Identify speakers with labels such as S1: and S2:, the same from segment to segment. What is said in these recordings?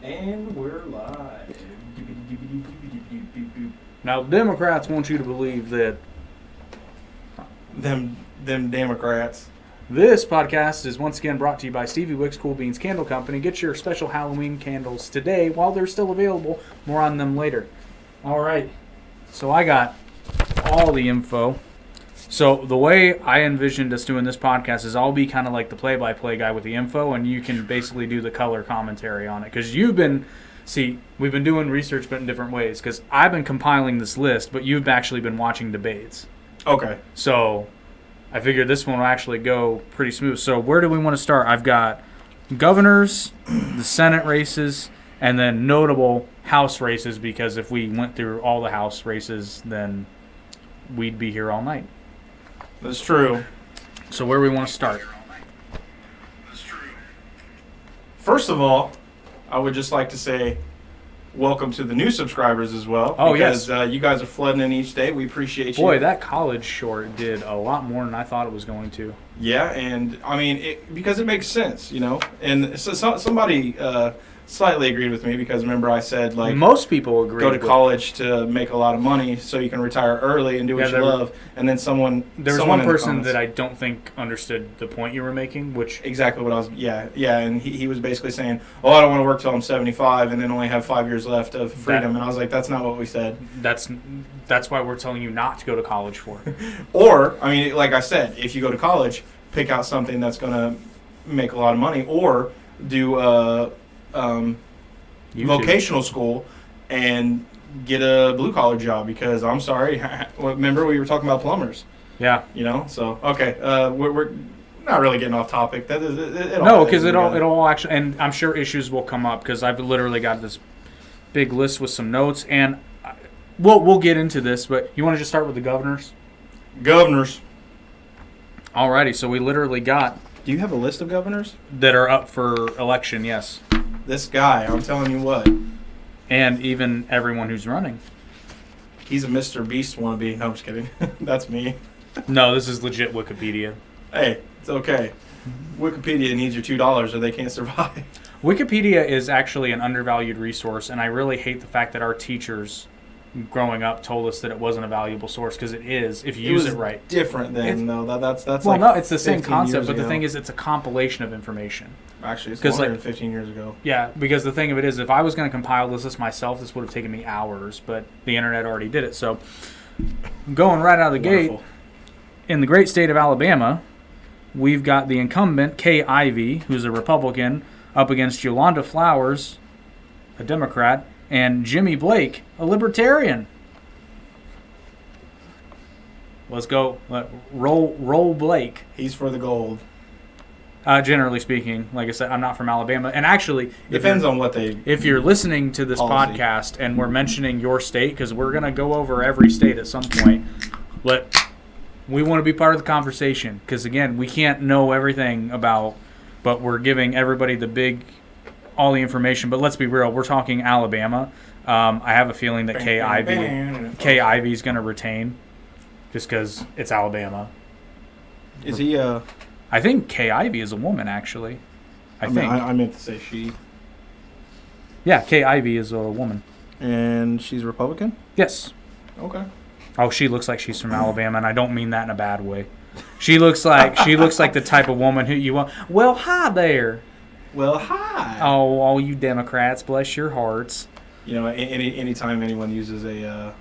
S1: And we're live.
S2: Now, Democrats want you to believe that
S1: Them Democrats.
S2: this podcast is once again brought to you by Stevie Wicks Cool Beans Candle Company. Get your special Halloween candles today while they're still available. More on them later. All right. So I got all the info. So the way I envisioned us doing this podcast is I'll be kind of like the play-by-play guy with the info, and you can basically do the color commentary on it. Because we've been doing research, but in different ways. Because I've been compiling this list, but you've actually been watching debates.
S1: Okay.
S2: So I figured this one will actually go pretty smooth. So where do we want to start? I've got governors, the Senate races, and then notable House races, because if we went through all the House races, then we'd be here all night.
S1: That's true.
S2: So where do we want to start?
S1: First of all, I would just like to say welcome to the new subscribers as well.
S2: Oh,
S1: because,
S2: yes.
S1: you guys are flooding in each day. We appreciate you.
S2: Boy, that college short did a lot more than I thought it was going to.
S1: Yeah, and I mean, because it makes sense, you know. And so somebody slightly agreed with me because remember I said like
S2: Most people agree.
S1: go to college to make a lot of money so you can retire early and do what
S2: Yeah,
S1: you love. And then
S2: There was
S1: someone
S2: one
S1: in the
S2: person
S1: comments-
S2: that I don't think understood the point you were making, which
S1: exactly what I was. Yeah, and he was basically saying, "Oh, I don't want to work till I'm 75 and then only have 5 years left of freedom." And I was like, "That's not what we said."
S2: that's why we're telling you not to go to college for.
S1: Or, I mean, like I said, if you go to college, pick out something that's going to make a lot of money, or do
S2: YouTube.
S1: vocational school and get a blue collar job. Because I'm sorry, remember we were talking about plumbers,
S2: Yeah.
S1: you know? So okay, we're not really getting off topic. That is
S2: No, because it all actually, and I'm sure issues will come up because I've literally got this big list with some notes, and we'll get into this. But you want to just start with the governors?
S1: governors.
S2: Alrighty, so we literally got
S1: Do you have a list of governors?
S2: that are up for election, yes,
S1: This guy, I'm telling you what,
S2: and even everyone who's running.
S1: he's a Mr. Beast wannabe. No, I'm just kidding. That's me.
S2: No, this is legit Wikipedia.
S1: Hey, it's okay. Wikipedia needs your $2 or they can't survive.
S2: Wikipedia is actually an undervalued resource, and I really hate the fact that our teachers growing up told us that it wasn't a valuable source, because it is if you use it right.
S1: Different than though. That's
S2: Well,
S1: like
S2: no, it's the same
S1: 15
S2: concept,
S1: years
S2: but the
S1: ago.
S2: thing is, it's a compilation of information.
S1: Actually, it's
S2: 'cause,
S1: longer
S2: like-
S1: than 15 years ago.
S2: Yeah, because the thing of it is, if I was going to compile this list myself, this would have taken me hours, but the internet already did it. So, going right out of the gate,
S1: Wonderful.
S2: in the great state of Alabama, we've got the incumbent, Kay Ivey, who's a Republican, up against Yolanda Flowers, a Democrat, and Jimmy Blake, a Libertarian. Let's go. Roll Blake.
S1: He's for the gold.
S2: Generally speaking, like I said, I'm not from Alabama. And actually,
S1: Depends on what they.
S2: if you're listening to this
S1: Policy.
S2: podcast and we're mentioning your state, because we're going to go over every state at some point, we want to be part of the conversation, because, again, we can't know everything about, but we're giving everybody all the information. But let's be real, we're talking Alabama. I have a feeling that Kay Ivey's going to retain, just because it's Alabama.
S1: Is he?
S2: I think Kay Ivey is a woman, actually. I think.
S1: I meant to say she.
S2: Yeah, Kay Ivey is a woman.
S1: And she's Republican.
S2: Yes.
S1: Okay.
S2: Oh, she looks like she's from Alabama, and I don't mean that in a bad way. She looks like the type of woman who you want. Well, hi there.
S1: Well, hi.
S2: Oh, all you Democrats, bless your hearts.
S1: You know, anytime anyone uses a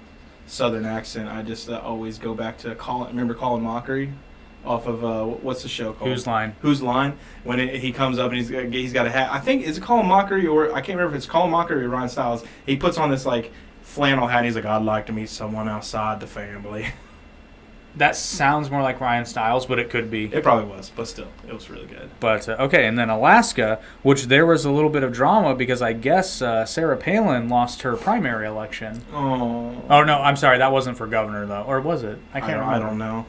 S1: Southern accent, I just always go back to Colin. Remember Colin Mockery, off of what's the show called?
S2: Whose line?
S1: Whose Line? When he comes up and he's got a hat. I think is it Colin Mockery or I can't remember if it's Colin Mockery or Ryan Stiles. He puts on this like flannel hat. And he's like, "I'd like to meet someone outside the family."
S2: That sounds more like Ryan Stiles, but it could be.
S1: It probably was, but still, it was really good.
S2: But, okay, and then Alaska, which there was a little bit of drama because I guess Sarah Palin lost her primary election.
S1: Oh.
S2: Oh, no, I'm sorry, that wasn't for governor, though. Or was it? I can't remember.
S1: I don't know.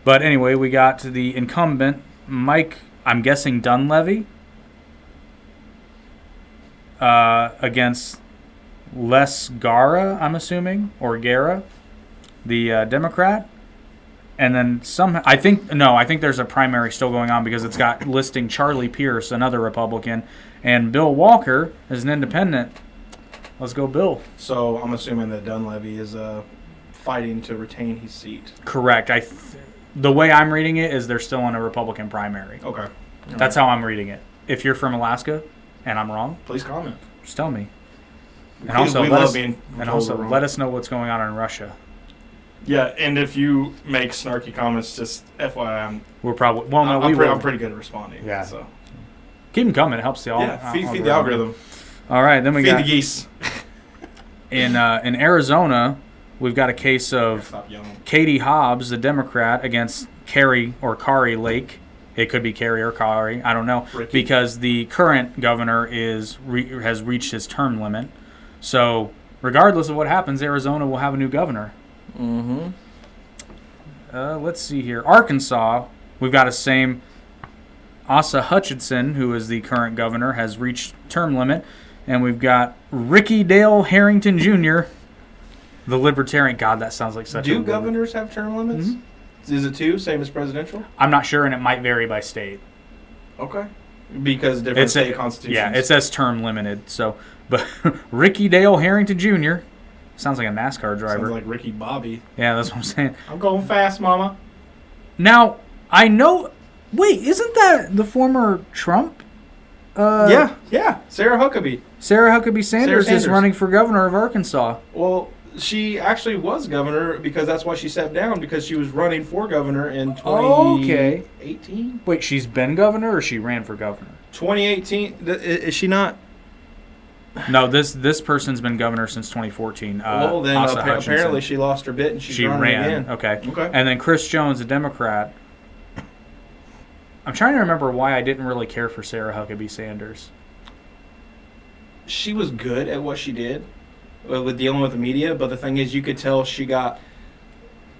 S2: But anyway, we got the incumbent, Mike, I'm guessing Dunleavy, against Les Gara, I'm assuming, or Gara, the Democrat. And then I think there's a primary still going on because it's got listing Charlie Pierce, another Republican, and Bill Walker as an independent. Let's go, Bill.
S1: So I'm assuming that Dunleavy is fighting to retain his seat.
S2: Correct. The way I'm reading it is they're still in a Republican primary.
S1: Okay.
S2: That's how I'm reading it. If you're from Alaska and I'm wrong,
S1: Please comment.
S2: just tell me. And
S1: We
S2: also,
S1: love being told we're wrong.
S2: let us know what's going on in Russia.
S1: Yeah, and if you make snarky comments, just FYI,
S2: We're probably well. No,
S1: I'm pretty good at responding.
S2: Yeah.
S1: So
S2: keep them coming. It helps the
S1: feed the algorithm.
S2: All right, then we
S1: Feed
S2: got
S1: the geese.
S2: in Arizona. We've got a case of
S1: Stop yelling.
S2: Katie Hobbs, the Democrat, against Kari Lake. It could be Kari or Kari. I don't know.
S1: Ricky.
S2: Because the current governor has reached his term limit. So regardless of what happens, Arizona will have a new governor.
S1: Mm-hmm.
S2: Let's see here. Arkansas, we've got a same. Asa Hutchinson, who is the current governor, has reached term limit. And we've got Ricky Dale Harrington Jr., the Libertarian. God, that sounds like such a...
S1: Do governors have term limits?
S2: Mm-hmm.
S1: Is it 2, same as presidential?
S2: I'm not sure, and it might vary by state.
S1: Okay. Because different state constitutions.
S2: Yeah, it says term limited. So, but Ricky Dale Harrington Jr. sounds like a NASCAR driver.
S1: Sounds like Ricky Bobby.
S2: Yeah, that's what I'm saying.
S1: I'm going fast, mama.
S2: Now, I know... Wait, isn't that the former Trump?
S1: Yeah. Sarah Huckabee.
S2: Sarah Huckabee Sanders is
S1: Sanders.
S2: running for governor of Arkansas.
S1: Well, she actually was governor because that's why she stepped down, because she was running for governor in 2018.
S2: Wait, she's been governor or she ran for governor?
S1: 2018. Is she not?
S2: No, this person's been governor since 2014.
S1: Well, then
S2: Asa Hutchinson.
S1: apparently she lost her bit and she's
S2: She
S1: running
S2: ran.
S1: again.
S2: Okay.
S1: Okay.
S2: And then Chris Jones, a Democrat. I'm trying to remember why I didn't really care for Sarah Huckabee Sanders.
S1: She was good at what she did with dealing with the media, but the thing is, you could tell she got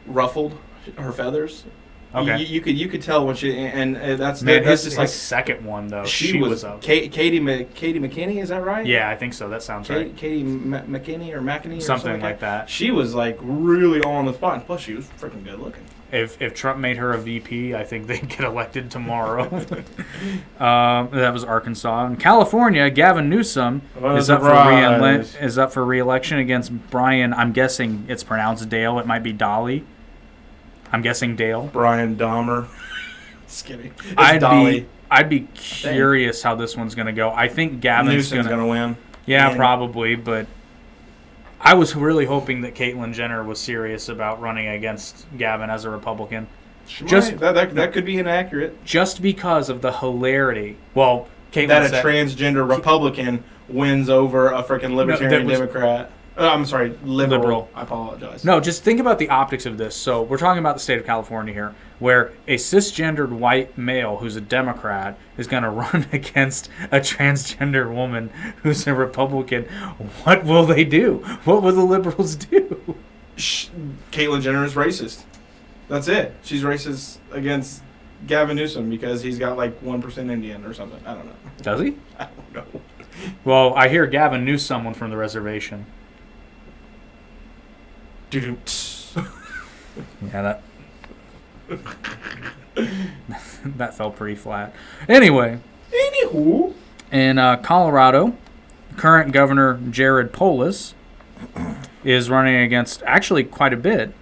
S1: ruffled, her feathers.
S2: Okay.
S1: You could tell when she that's
S2: Man,
S1: that's
S2: his
S1: just like
S2: second one though.
S1: she was
S2: up.
S1: Katie McKinney, is that right?
S2: Yeah, I think so. That sounds right.
S1: Katie McKinney or McKinney or
S2: Something like that.
S1: She was like really on the spot, and plus she was freaking good looking.
S2: If Trump made her a VP, I think they'd get elected tomorrow. That was Arkansas. In California, Gavin Newsom is up for re-election against Brian. I'm guessing it's pronounced Dale. It might be Dolly. I'm guessing Dale.
S1: Brian Dahmer. Just kidding. It's Dolly.
S2: I'd be curious how this one's going to go. I think Gavin's
S1: Newsom's going to win.
S2: Yeah,
S1: And
S2: probably, but I was really hoping that Caitlyn Jenner was serious about running against Gavin as a Republican.
S1: That could be inaccurate.
S2: Just because of the hilarity. Well, Caitlyn
S1: That
S2: said,
S1: a transgender Republican wins over a freaking libertarian Democrat. I'm sorry, liberal. I apologize.
S2: No, just think about the optics of this. So we're talking about the state of California here, where a cisgendered white male who's a Democrat is going to run against a transgender woman who's a Republican. What will they do? What will the liberals do?
S1: Caitlyn Jenner is racist. That's it. She's racist against Gavin Newsom because he's got like 1% Indian or something. I don't know.
S2: Does he?
S1: I don't know.
S2: Well, I hear Gavin knew someone from the reservation. Yeah, that fell pretty flat. Anyway,
S1: Anywho,
S2: in Colorado, current Governor Jared Polis is running against actually quite a bit.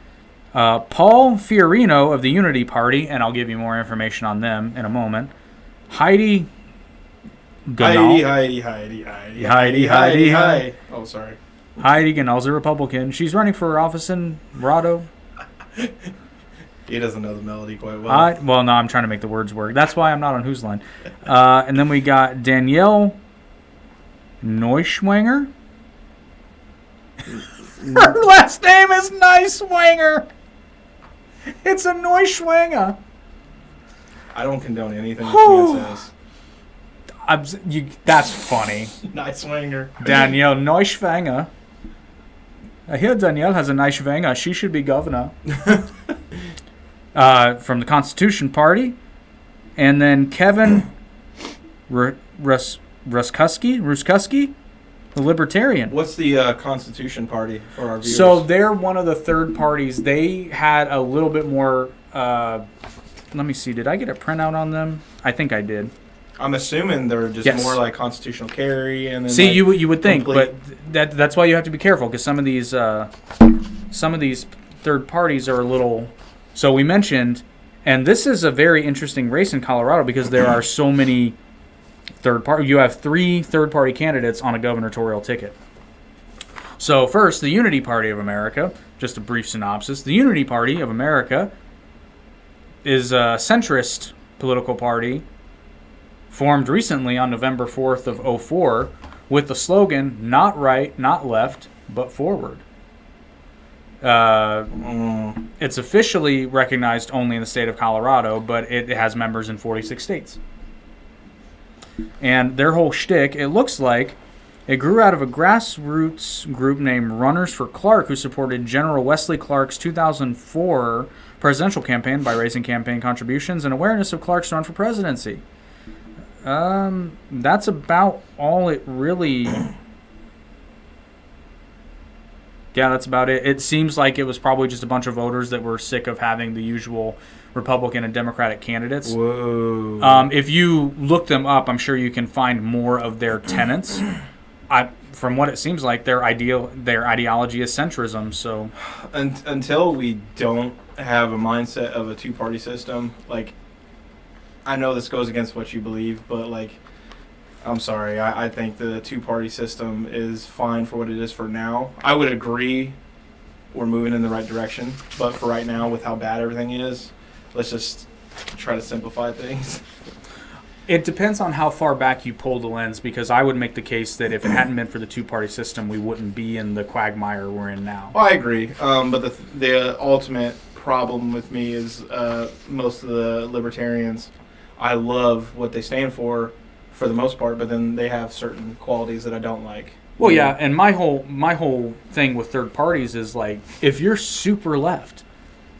S2: Paul Fiorino of the Unity Party, and I'll give you more information on them in a moment. Heidi Ganahl.
S1: Heidi. Oh, sorry.
S2: Heidi Ganahl's a Republican. She's running for office in Rado.
S1: He doesn't know the melody quite well.
S2: Well, no, I'm trying to make the words work. That's why I'm not on Whose Line. And then we got Danielle Neuschwanger. Her last name is Neiswanger. It's a Neuschwanger.
S1: I don't condone anything this man says.
S2: That's funny.
S1: Nice swinger.
S2: Danielle Neuschwanger. I hear Danielle has a Neuschwanger. She should be governor. From the Constitution Party. And then Kevin Ruskusky, the Libertarian.
S1: What's the Constitution Party for our viewers?
S2: So they're one of the third parties. They had a little bit more let me see. Did I get a printout on them? I think I did.
S1: I'm assuming they're just
S2: Yes.
S1: more like constitutional carry and then
S2: See,
S1: like
S2: you would think,
S1: complete-
S2: but that's why you have to be careful because some of these third parties are a little. So we mentioned, and this is a very interesting race in Colorado because there are so many third party. You have 3 third party candidates on a gubernatorial ticket. So first, the Unity Party of America. Just a brief synopsis: the Unity Party of America is a centrist political party formed recently on November 4th of 2004 with the slogan, not right, not left, but forward. It's officially recognized only in the state of Colorado, but it has members in 46 states. And their whole shtick, it looks like, it grew out of a grassroots group named Runners for Clark, who supported General Wesley Clark's 2004 presidential campaign by raising campaign contributions and awareness of Clark's run for presidency. That's about all it really... Yeah, that's about it. It seems like it was probably just a bunch of voters that were sick of having the usual Republican and Democratic candidates.
S1: Whoa.
S2: If you look them up, I'm sure you can find more of their tenets. From what it seems like, their ideology is centrism. So
S1: Until we don't have a mindset of a two-party system, like, I know this goes against what you believe, but like, I'm sorry, I think the two-party system is fine for what it is for now. I would agree we're moving in the right direction, but for right now, with how bad everything is, let's just try to simplify things.
S2: it depends on how far back you pull the lens, because I would make the case that if it hadn't been for the two-party system, we wouldn't be in the quagmire we're in now.
S1: Well, I agree, but the ultimate problem with me is most of the libertarians, I love what they stand for the most part, but then they have certain qualities that I don't like.
S2: Well, yeah, and my whole thing with third parties is like, if you're super left,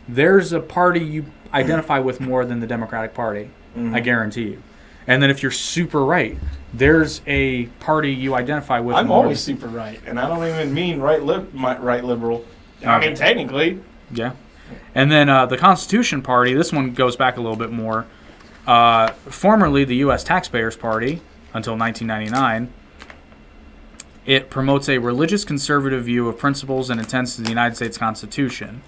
S2: there's a party you identify with more than the Democratic Party.
S1: Mm-hmm.
S2: I guarantee you. And then if you're super right, there's a party you identify with.
S1: I'm
S2: more
S1: always super right, and I don't even mean right liberal. I mean, technically.
S2: Yeah. And then the Constitution Party, this one goes back a little bit more. Formerly the U.S. Taxpayers Party, until 1999, it promotes a religious conservative view of principles and intents of the United States Constitution.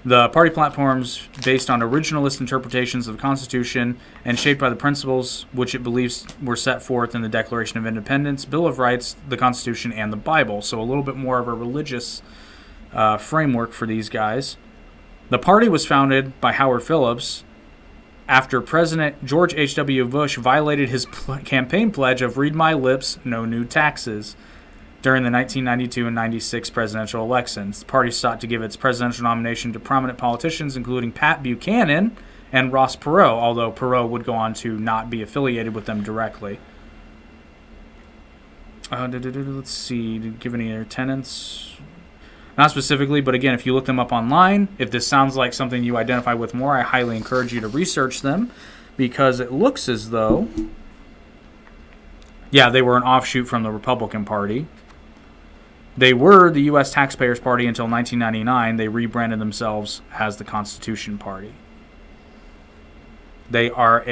S2: The party platform's based on originalist interpretations of the Constitution and shaped by the principles which it believes were set forth in the Declaration of Independence, Bill of Rights, the Constitution, and the Bible. So a little bit more of a religious framework for these guys. The party was founded by Howard Phillips after President George H.W. Bush violated his campaign pledge of "Read my lips, no new taxes" during the 1992 and 96 presidential elections. The party sought to give its presidential nomination to prominent politicians, including Pat Buchanan and Ross Perot, although Perot would go on to not be affiliated with them directly. Let's see, did it give any other tenants? Not specifically, but again, if you look them up online, if this sounds like something you identify with more, I highly encourage you to research them, because it looks as though, yeah, they were an offshoot from the Republican Party. They were the U.S. Taxpayers Party until 1999. They rebranded themselves as the Constitution Party. They are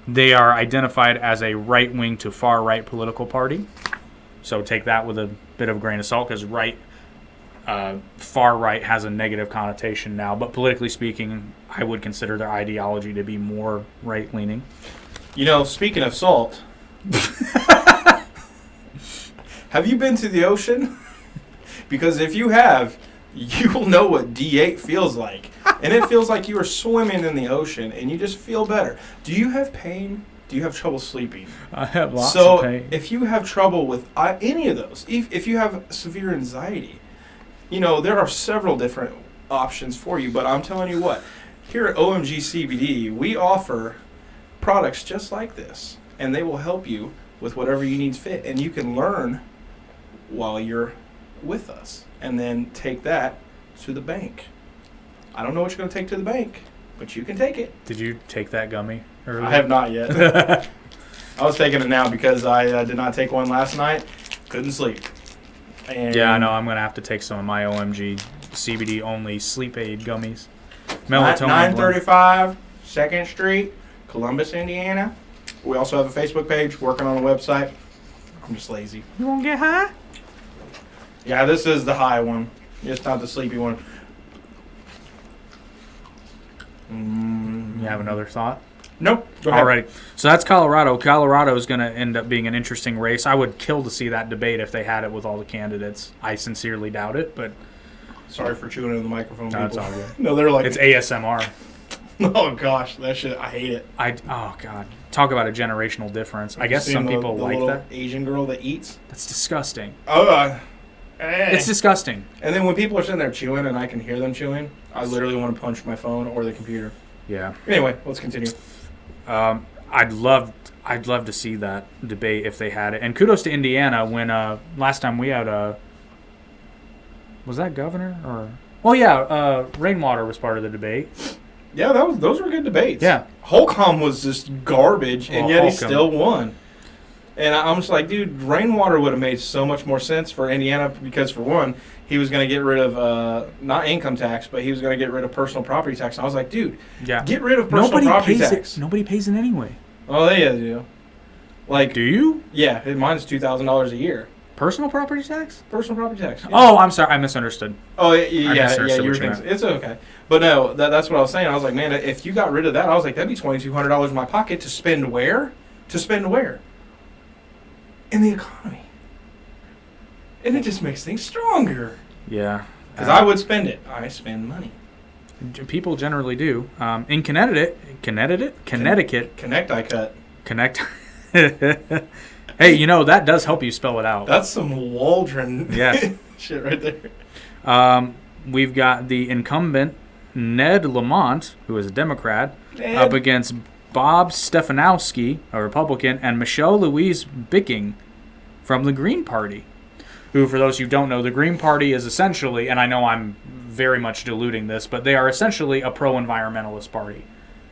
S2: identified as a right-wing to far-right political party. So take that with a bit of a grain of salt, because far right has a negative connotation now, but politically speaking, I would consider their ideology to be more right-leaning.
S1: You know, speaking of salt, have you been to the ocean? Because if you have, you'll know what D8 feels like. And it feels like you are swimming in the ocean and you just feel better. Do you have pain? Do you have trouble sleeping?
S2: I have lots of pain.
S1: So if you have trouble with any of those, if you have severe anxiety, you know, there are several different options for you, but I'm telling you what, here at OMG CBD, we offer products just like this, and they will help you with whatever you need fit, and you can learn while you're with us, and then take that to the bank. I don't know what you're going to take to the bank, but you can take it.
S2: Did you take that gummy earlier?
S1: I have not yet. I was taking it now because I did not take one last night. Couldn't sleep. And
S2: yeah, I know. I'm going to have to take some of my OMG CBD only sleep aid gummies. Melatonin blend.
S1: 935 2nd Street, Columbus, Indiana. We also have a Facebook page, working on a website. I'm just lazy.
S2: You won't get high?
S1: Yeah, this is the high one. It's not the sleepy one.
S2: You have another thought?
S1: Nope. Go ahead.
S2: Alrighty. So that's Colorado. Colorado is going to end up being an interesting race. I would kill to see that debate if they had it with all the candidates. I sincerely doubt it, but
S1: Sorry for chewing into the microphone.
S2: no, it's
S1: people.
S2: all good.
S1: No, they're like,
S2: It's ASMR.
S1: oh gosh, that shit. I hate it.
S2: Oh God, talk about a generational difference. I guess some people
S1: the
S2: like
S1: little
S2: that.
S1: Asian girl that eats.
S2: That's disgusting.
S1: Oh,
S2: It's disgusting.
S1: And then when people are sitting there chewing and I can hear them chewing, I literally want to punch my phone or the computer.
S2: Yeah.
S1: Anyway, let's continue.
S2: I'd love to see that debate if they had it. And kudos to Indiana when last time we had was that governor or? Well, yeah, Rainwater was part of the debate.
S1: Yeah, those were good debates.
S2: Yeah.
S1: Holcomb was just garbage, and
S2: Well,
S1: yet he
S2: Holcomb.
S1: still won. And I'm just like, dude, Rainwater would have made so much more sense for Indiana because, for one, he was going to get rid of not income tax, but he was going to get rid of personal property tax. And I was like, dude,
S2: Yeah.
S1: get rid of personal property tax.
S2: Nobody pays it anyway.
S1: Oh, they do. Like,
S2: Do you?
S1: yeah, mine's $2,000 a year.
S2: Personal property tax?
S1: Personal property tax. Yeah.
S2: Oh, I'm sorry. I misunderstood.
S1: Oh, yeah,
S2: misunderstood
S1: you were
S2: what you
S1: thinking.
S2: meant.
S1: It's okay. But no, that's what I was saying. I was like, man, if you got rid of that, I was like, that'd be $2,200 in my pocket to spend where? To spend where? In the economy. And it just makes things stronger.
S2: Yeah.
S1: Because I would spend it. I spend money.
S2: People generally do. In Connecticut,
S1: Connect, I cut.
S2: Connect. Hey, you know, that does help you spell it out.
S1: That's some Waldron
S2: Yeah.
S1: shit right there.
S2: We've got the incumbent, Ned Lamont, who is a Democrat,
S1: Ned.
S2: up against Bob Stefanowski, a Republican, and Michelle Louise Bicking from the Green Party, who, for those who don't know, the Green Party is essentially, and I know I'm very much diluting this, but they are essentially a pro-environmentalist party.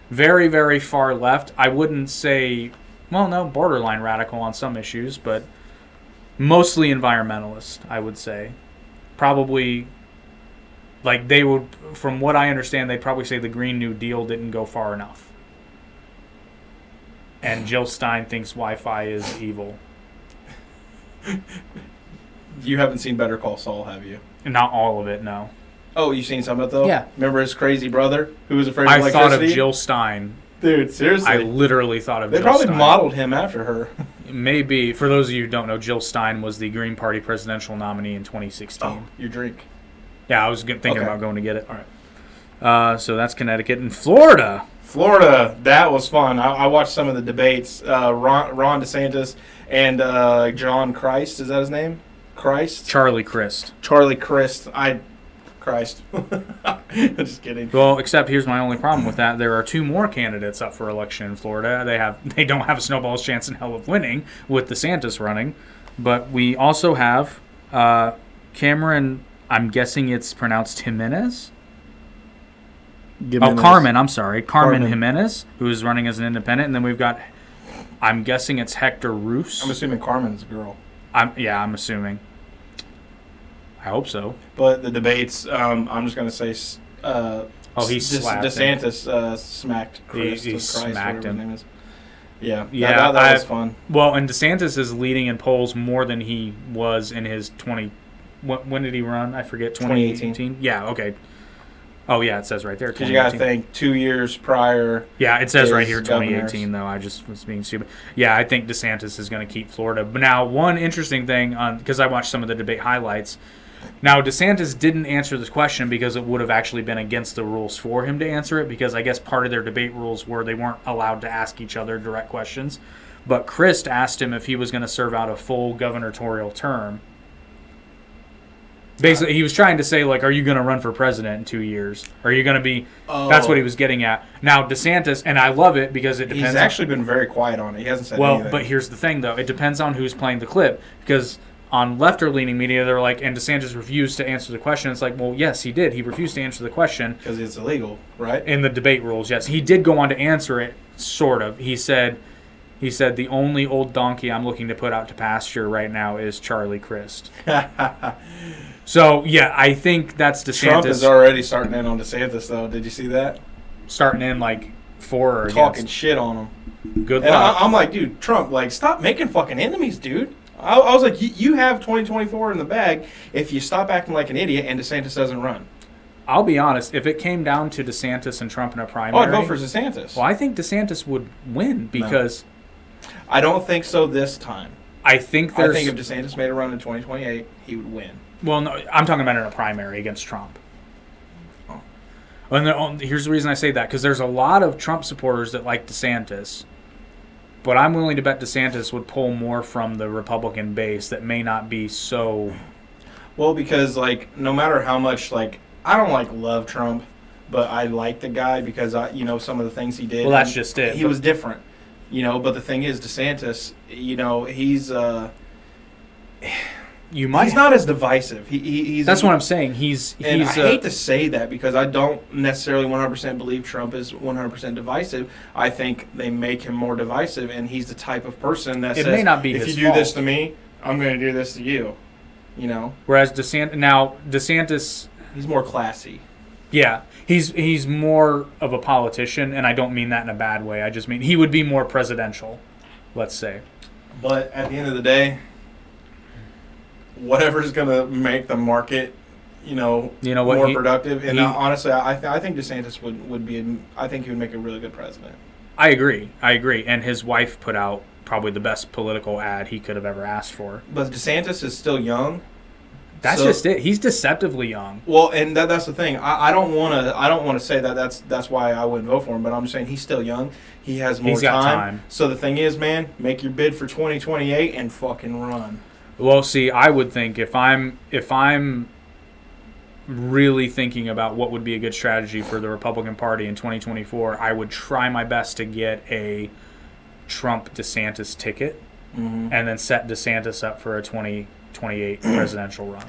S2: Very, very far left. I wouldn't say, well, no, borderline radical on some issues, but mostly environmentalist, I would say. Probably, like, they would, from what I understand, they'd probably say the Green New Deal didn't go far enough. And Jill Stein thinks Wi-Fi is evil.
S1: You haven't seen Better Call Saul, have you?
S2: Not all of it, no.
S1: Oh, you've seen some of it, though?
S2: Yeah.
S1: Remember his crazy brother who was afraid of
S2: I
S1: electricity?
S2: thought of Jill Stein.
S1: Dude, seriously.
S2: I literally thought of
S1: They
S2: Jill
S1: probably
S2: Stein.
S1: modeled him after her.
S2: Maybe. For those of you who don't know, Jill Stein was the Green Party presidential nominee in 2016.
S1: Oh, your drink.
S2: Yeah, I was thinking
S1: Okay.
S2: about going to get it.
S1: All right.
S2: So that's Connecticut. And Florida.
S1: Florida, that was fun. I watched some of the debates. Ron DeSantis and John Christ, is that his name? Christ?
S2: Charlie Crist.
S1: Charlie Crist. Christ. Just kidding.
S2: Well, except here's my only problem with that. There are two more candidates up for election in Florida. They don't have a snowball's chance in hell of winning with DeSantis running. But we also have Cameron, I'm guessing it's pronounced Jimenez. Oh, Carmen, I'm sorry. Carmen Jimenez, who is running as an independent. And then we've got, I'm guessing it's Hector Roos.
S1: I'm assuming Carmen's a girl.
S2: I'm assuming. I hope so.
S1: But the debates, I'm just going to say
S2: He slapped him.
S1: DeSantis smacked Christ.
S2: He
S1: Christ,
S2: smacked
S1: whatever his
S2: him.
S1: name is. Yeah,
S2: Yeah,
S1: that was fun.
S2: Well, and DeSantis is leading in polls more than he was in his 20. When did he run? I forget. 2018. Yeah. Okay. Oh yeah, it says right there.
S1: Because you got to
S2: 2018.
S1: think 2 years prior.
S2: Yeah, it says right
S1: his
S2: here
S1: governors.
S2: 2018 though. I just was being stupid. Yeah, I think DeSantis is going to keep Florida. But now one interesting thing, because I watched some of the debate highlights. Now DeSantis didn't answer this question because it would have actually been against the rules for him to answer it, because I guess part of their debate rules were they weren't allowed to ask each other direct questions. But Crist asked him if he was going to serve out a full gubernatorial term. Basically, he was trying to say, like, are you going to run for president in 2 years? Are you going to be... That's what he was getting at. Now, DeSantis, and I love it because it depends...
S1: He's actually been very quiet on it. He hasn't said
S2: Well,
S1: anything.
S2: but here's the thing, though. It depends on who's playing the clip. Because on lefter-leaning media, they're like, and DeSantis refused to answer the question. It's like, well, yes, he did. He refused to answer the question.
S1: Because it's illegal, right?
S2: In the debate rules, yes. He did go on to answer it, sort of. He said He said the only old donkey I'm looking to put out to pasture right now is Charlie Crist. So yeah, I think that's DeSantis.
S1: Trump is already starting in on DeSantis, though. Did you see that?
S2: Starting in like for or
S1: Talking
S2: against.
S1: shit on him.
S2: Good
S1: And
S2: luck.
S1: I'm like, dude, Trump, like, stop making fucking enemies, dude. I was like, you have 2024 in the bag if you stop acting like an idiot and DeSantis doesn't run.
S2: I'll be honest. If it came down to DeSantis and Trump in a
S1: Oh,
S2: primary,
S1: I'd vote for DeSantis.
S2: well, I think DeSantis would win because
S1: I don't think so this time.
S2: I think
S1: I
S2: there's.
S1: think if DeSantis made a run in 2028, he would win.
S2: Well, no, I'm talking about in a primary against Trump.
S1: Oh.
S2: And here's the reason I say that, because there's a lot of Trump supporters that like DeSantis, but I'm willing to bet DeSantis would pull more from the Republican base that may not be so.
S1: Well, because, like, no matter how much, like, I don't, like, love Trump, but I like the guy because, some of the things he did.
S2: Well, that's
S1: and
S2: just it.
S1: He was different, but the thing is, DeSantis, he's...
S2: You might.
S1: He's not as divisive. He's.
S2: That's what I'm saying. He's.
S1: And I hate to say that because I don't necessarily 100% believe Trump is 100% divisive. I think they make him more divisive, and he's the type of person that
S2: It
S1: says,
S2: may not be
S1: if
S2: his
S1: you do this
S2: fault.
S1: to me, I'm going to do this to you.
S2: Whereas DeSantis,
S1: He's more classy.
S2: yeah, he's more of a politician, and I don't mean that in a bad way. I just mean he would be more presidential, let's say.
S1: But at the end of the day, whatever's going to make the market,
S2: what,
S1: more productive. And
S2: he-
S1: honestly, I think DeSantis would be. I think he would make a really good president.
S2: I agree. And his wife put out probably the best political ad he could have ever asked for.
S1: But DeSantis is still young.
S2: That's
S1: So-
S2: just it. He's deceptively young.
S1: Well, and that's the thing. I don't want to say that that's why I wouldn't vote for him. But I'm just saying he's still young. He has more
S2: He's got time.
S1: So the thing is, man, make your bid for 2028 and fucking run.
S2: Well, see, I would think if I'm really thinking about what would be a good strategy for the Republican Party in 2024, I would try my best to get a Trump DeSantis ticket
S1: Mm-hmm.
S2: and then set DeSantis up for a 2028 presidential run.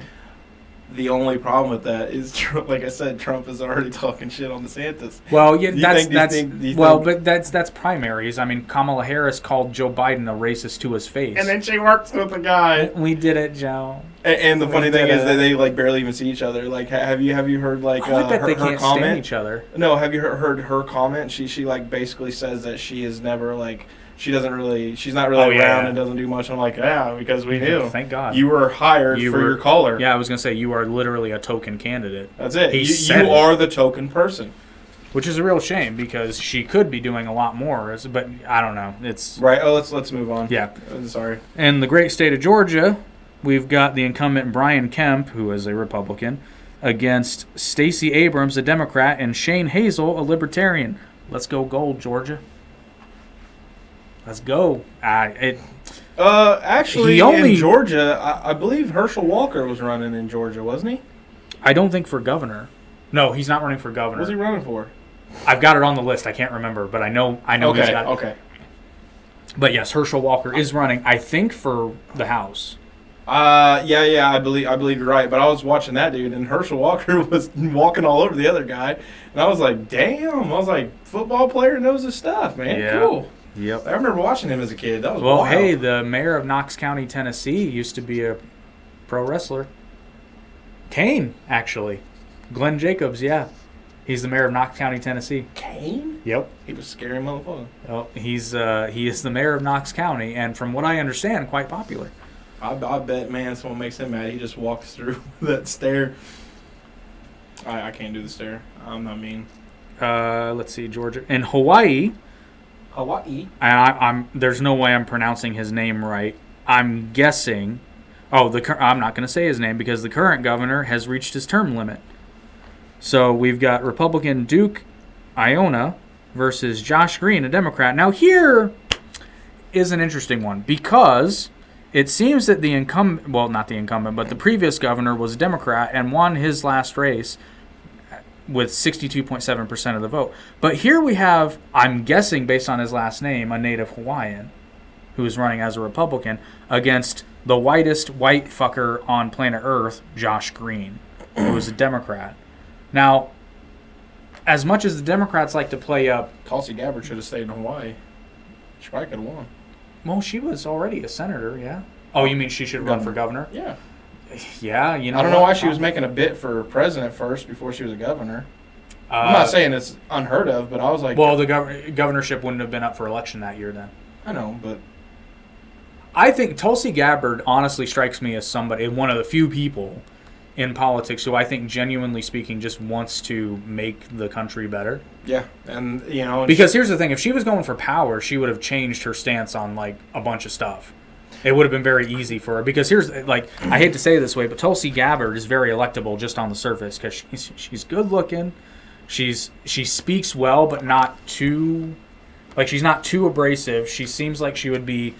S1: The only problem with that is, like I said, Trump is already talking shit on DeSantis.
S2: Well, yeah,
S1: Do you
S2: that's
S1: think- do you
S2: that's
S1: think- do you
S2: well,
S1: think-
S2: but that's primaries. I mean, Kamala Harris called Joe Biden a racist to his face.
S1: And then she works with the guy.
S2: We did it, Joe.
S1: And the funny
S2: We
S1: thing
S2: did
S1: is
S2: it.
S1: that they like barely even see each other. Like, have you heard like
S2: I bet
S1: her,
S2: they
S1: her
S2: can't stand
S1: comment?
S2: each other.
S1: No, have you heard her comment? She like basically says that she is never like she's not really
S2: Oh, yeah,
S1: around
S2: yeah.
S1: and doesn't do much. I'm like, yeah, because we knew.
S2: Thank God.
S1: You were hired for your caller.
S2: Yeah, I was gonna say you are literally a token candidate.
S1: That's it.
S2: He said
S1: You
S2: it.
S1: are the token person.
S2: Which is a real shame because she could be doing a lot more, but I don't know. It's
S1: Right. Oh, let's move on.
S2: yeah.
S1: Sorry.
S2: In the great state of Georgia, we've got the incumbent Brian Kemp, who is a Republican, against Stacey Abrams, a Democrat, and Shane Hazel, a Libertarian. Let's go gold, Georgia. Let's go.
S1: Actually,
S2: He only-
S1: in Georgia, I believe Herschel Walker was running in Georgia, wasn't he?
S2: I don't think for governor. No, he's not running for governor.
S1: What was he running for?
S2: I've got it on the list. I can't remember, but I know he's
S1: Okay.
S2: got it.
S1: Okay.
S2: But yes, Herschel Walker is running, I think, for the House.
S1: Yeah, I believe you're right. But I was watching that dude, and Herschel Walker was walking all over the other guy, and I was like, damn. I was like, football player knows his stuff, man.
S2: Yeah.
S1: Cool.
S2: Yep.
S1: I remember watching him as a kid. That was
S2: Well,
S1: wild.
S2: hey, the mayor of Knox County, Tennessee, used to be a pro wrestler. Kane, actually. Glenn Jacobs, yeah. He's the mayor of Knox County, Tennessee.
S1: Kane?
S2: Yep.
S1: He was a scary motherfucker.
S2: Well, he is the mayor of Knox County, and from what I understand, quite popular.
S1: I bet, man, someone makes him mad. He just walks through that stair. I can't do the stair. I'm not mean.
S2: Let's see, Georgia. In Hawaii,
S1: Hawaii.
S2: and I'm there's no way I'm pronouncing his name right. I'm guessing. Oh, I'm not going to say his name because the current governor has reached his term limit. So we've got Republican Duke Iona versus Josh Green, a Democrat. Now here is an interesting one because it seems that the incumbent, well, not the incumbent, but the previous governor was a Democrat and won his last race with 62.7% of the vote. But here we have, I'm guessing based on his last name, a native Hawaiian who is running as a Republican against the whitest white fucker on planet Earth, Josh Green, who is a Democrat. Now, as much as the Democrats like to play up,
S1: Tulsi Gabbard should have stayed in Hawaii. She probably could have won.
S2: Well, she was already a senator, yeah. Oh, you mean she should run for governor?
S1: Yeah.
S2: Yeah, you know.
S1: I don't know
S2: what?
S1: why she was making a bit for president first before she was a governor. I'm
S2: Uh,
S1: not saying it's unheard of, but I was like,
S2: Well, the governorship wouldn't have been up for election that year then.
S1: I know, but
S2: I think Tulsi Gabbard honestly strikes me as one of the few people in politics who I think, genuinely speaking, just wants to make the country better.
S1: yeah, and
S2: Because here's the thing: if she was going for power, she would have changed her stance on like a bunch of stuff. It would have been very easy for her. Because here's like, I hate to say it this way, but Tulsi Gabbard is very electable just on the surface because she's good looking. She speaks well, but not too, like she's not too abrasive. She seems like she would be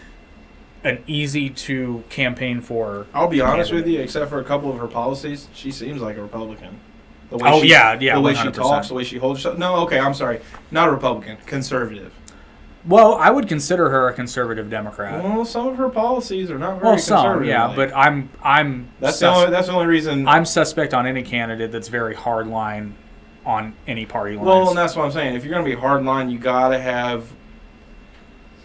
S2: an easy to campaign for.
S1: I'll be honest with
S2: candidate.
S1: you, except for a couple of her policies, she seems like a Republican. The way
S2: Oh,
S1: she,
S2: yeah,
S1: the way she
S2: 100%.
S1: talks, the way she holds herself. No, okay, I'm sorry, not a Republican, conservative.
S2: Well, I would consider her a conservative Democrat.
S1: Well, some of her policies are not very
S2: Well,
S1: conservative.
S2: some, yeah,
S1: like.
S2: but I'm
S1: that's the only reason.
S2: I'm suspect on any candidate that's very hard line on any party lines.
S1: Well, and that's what I'm saying. If you're going to be hardline, you got to have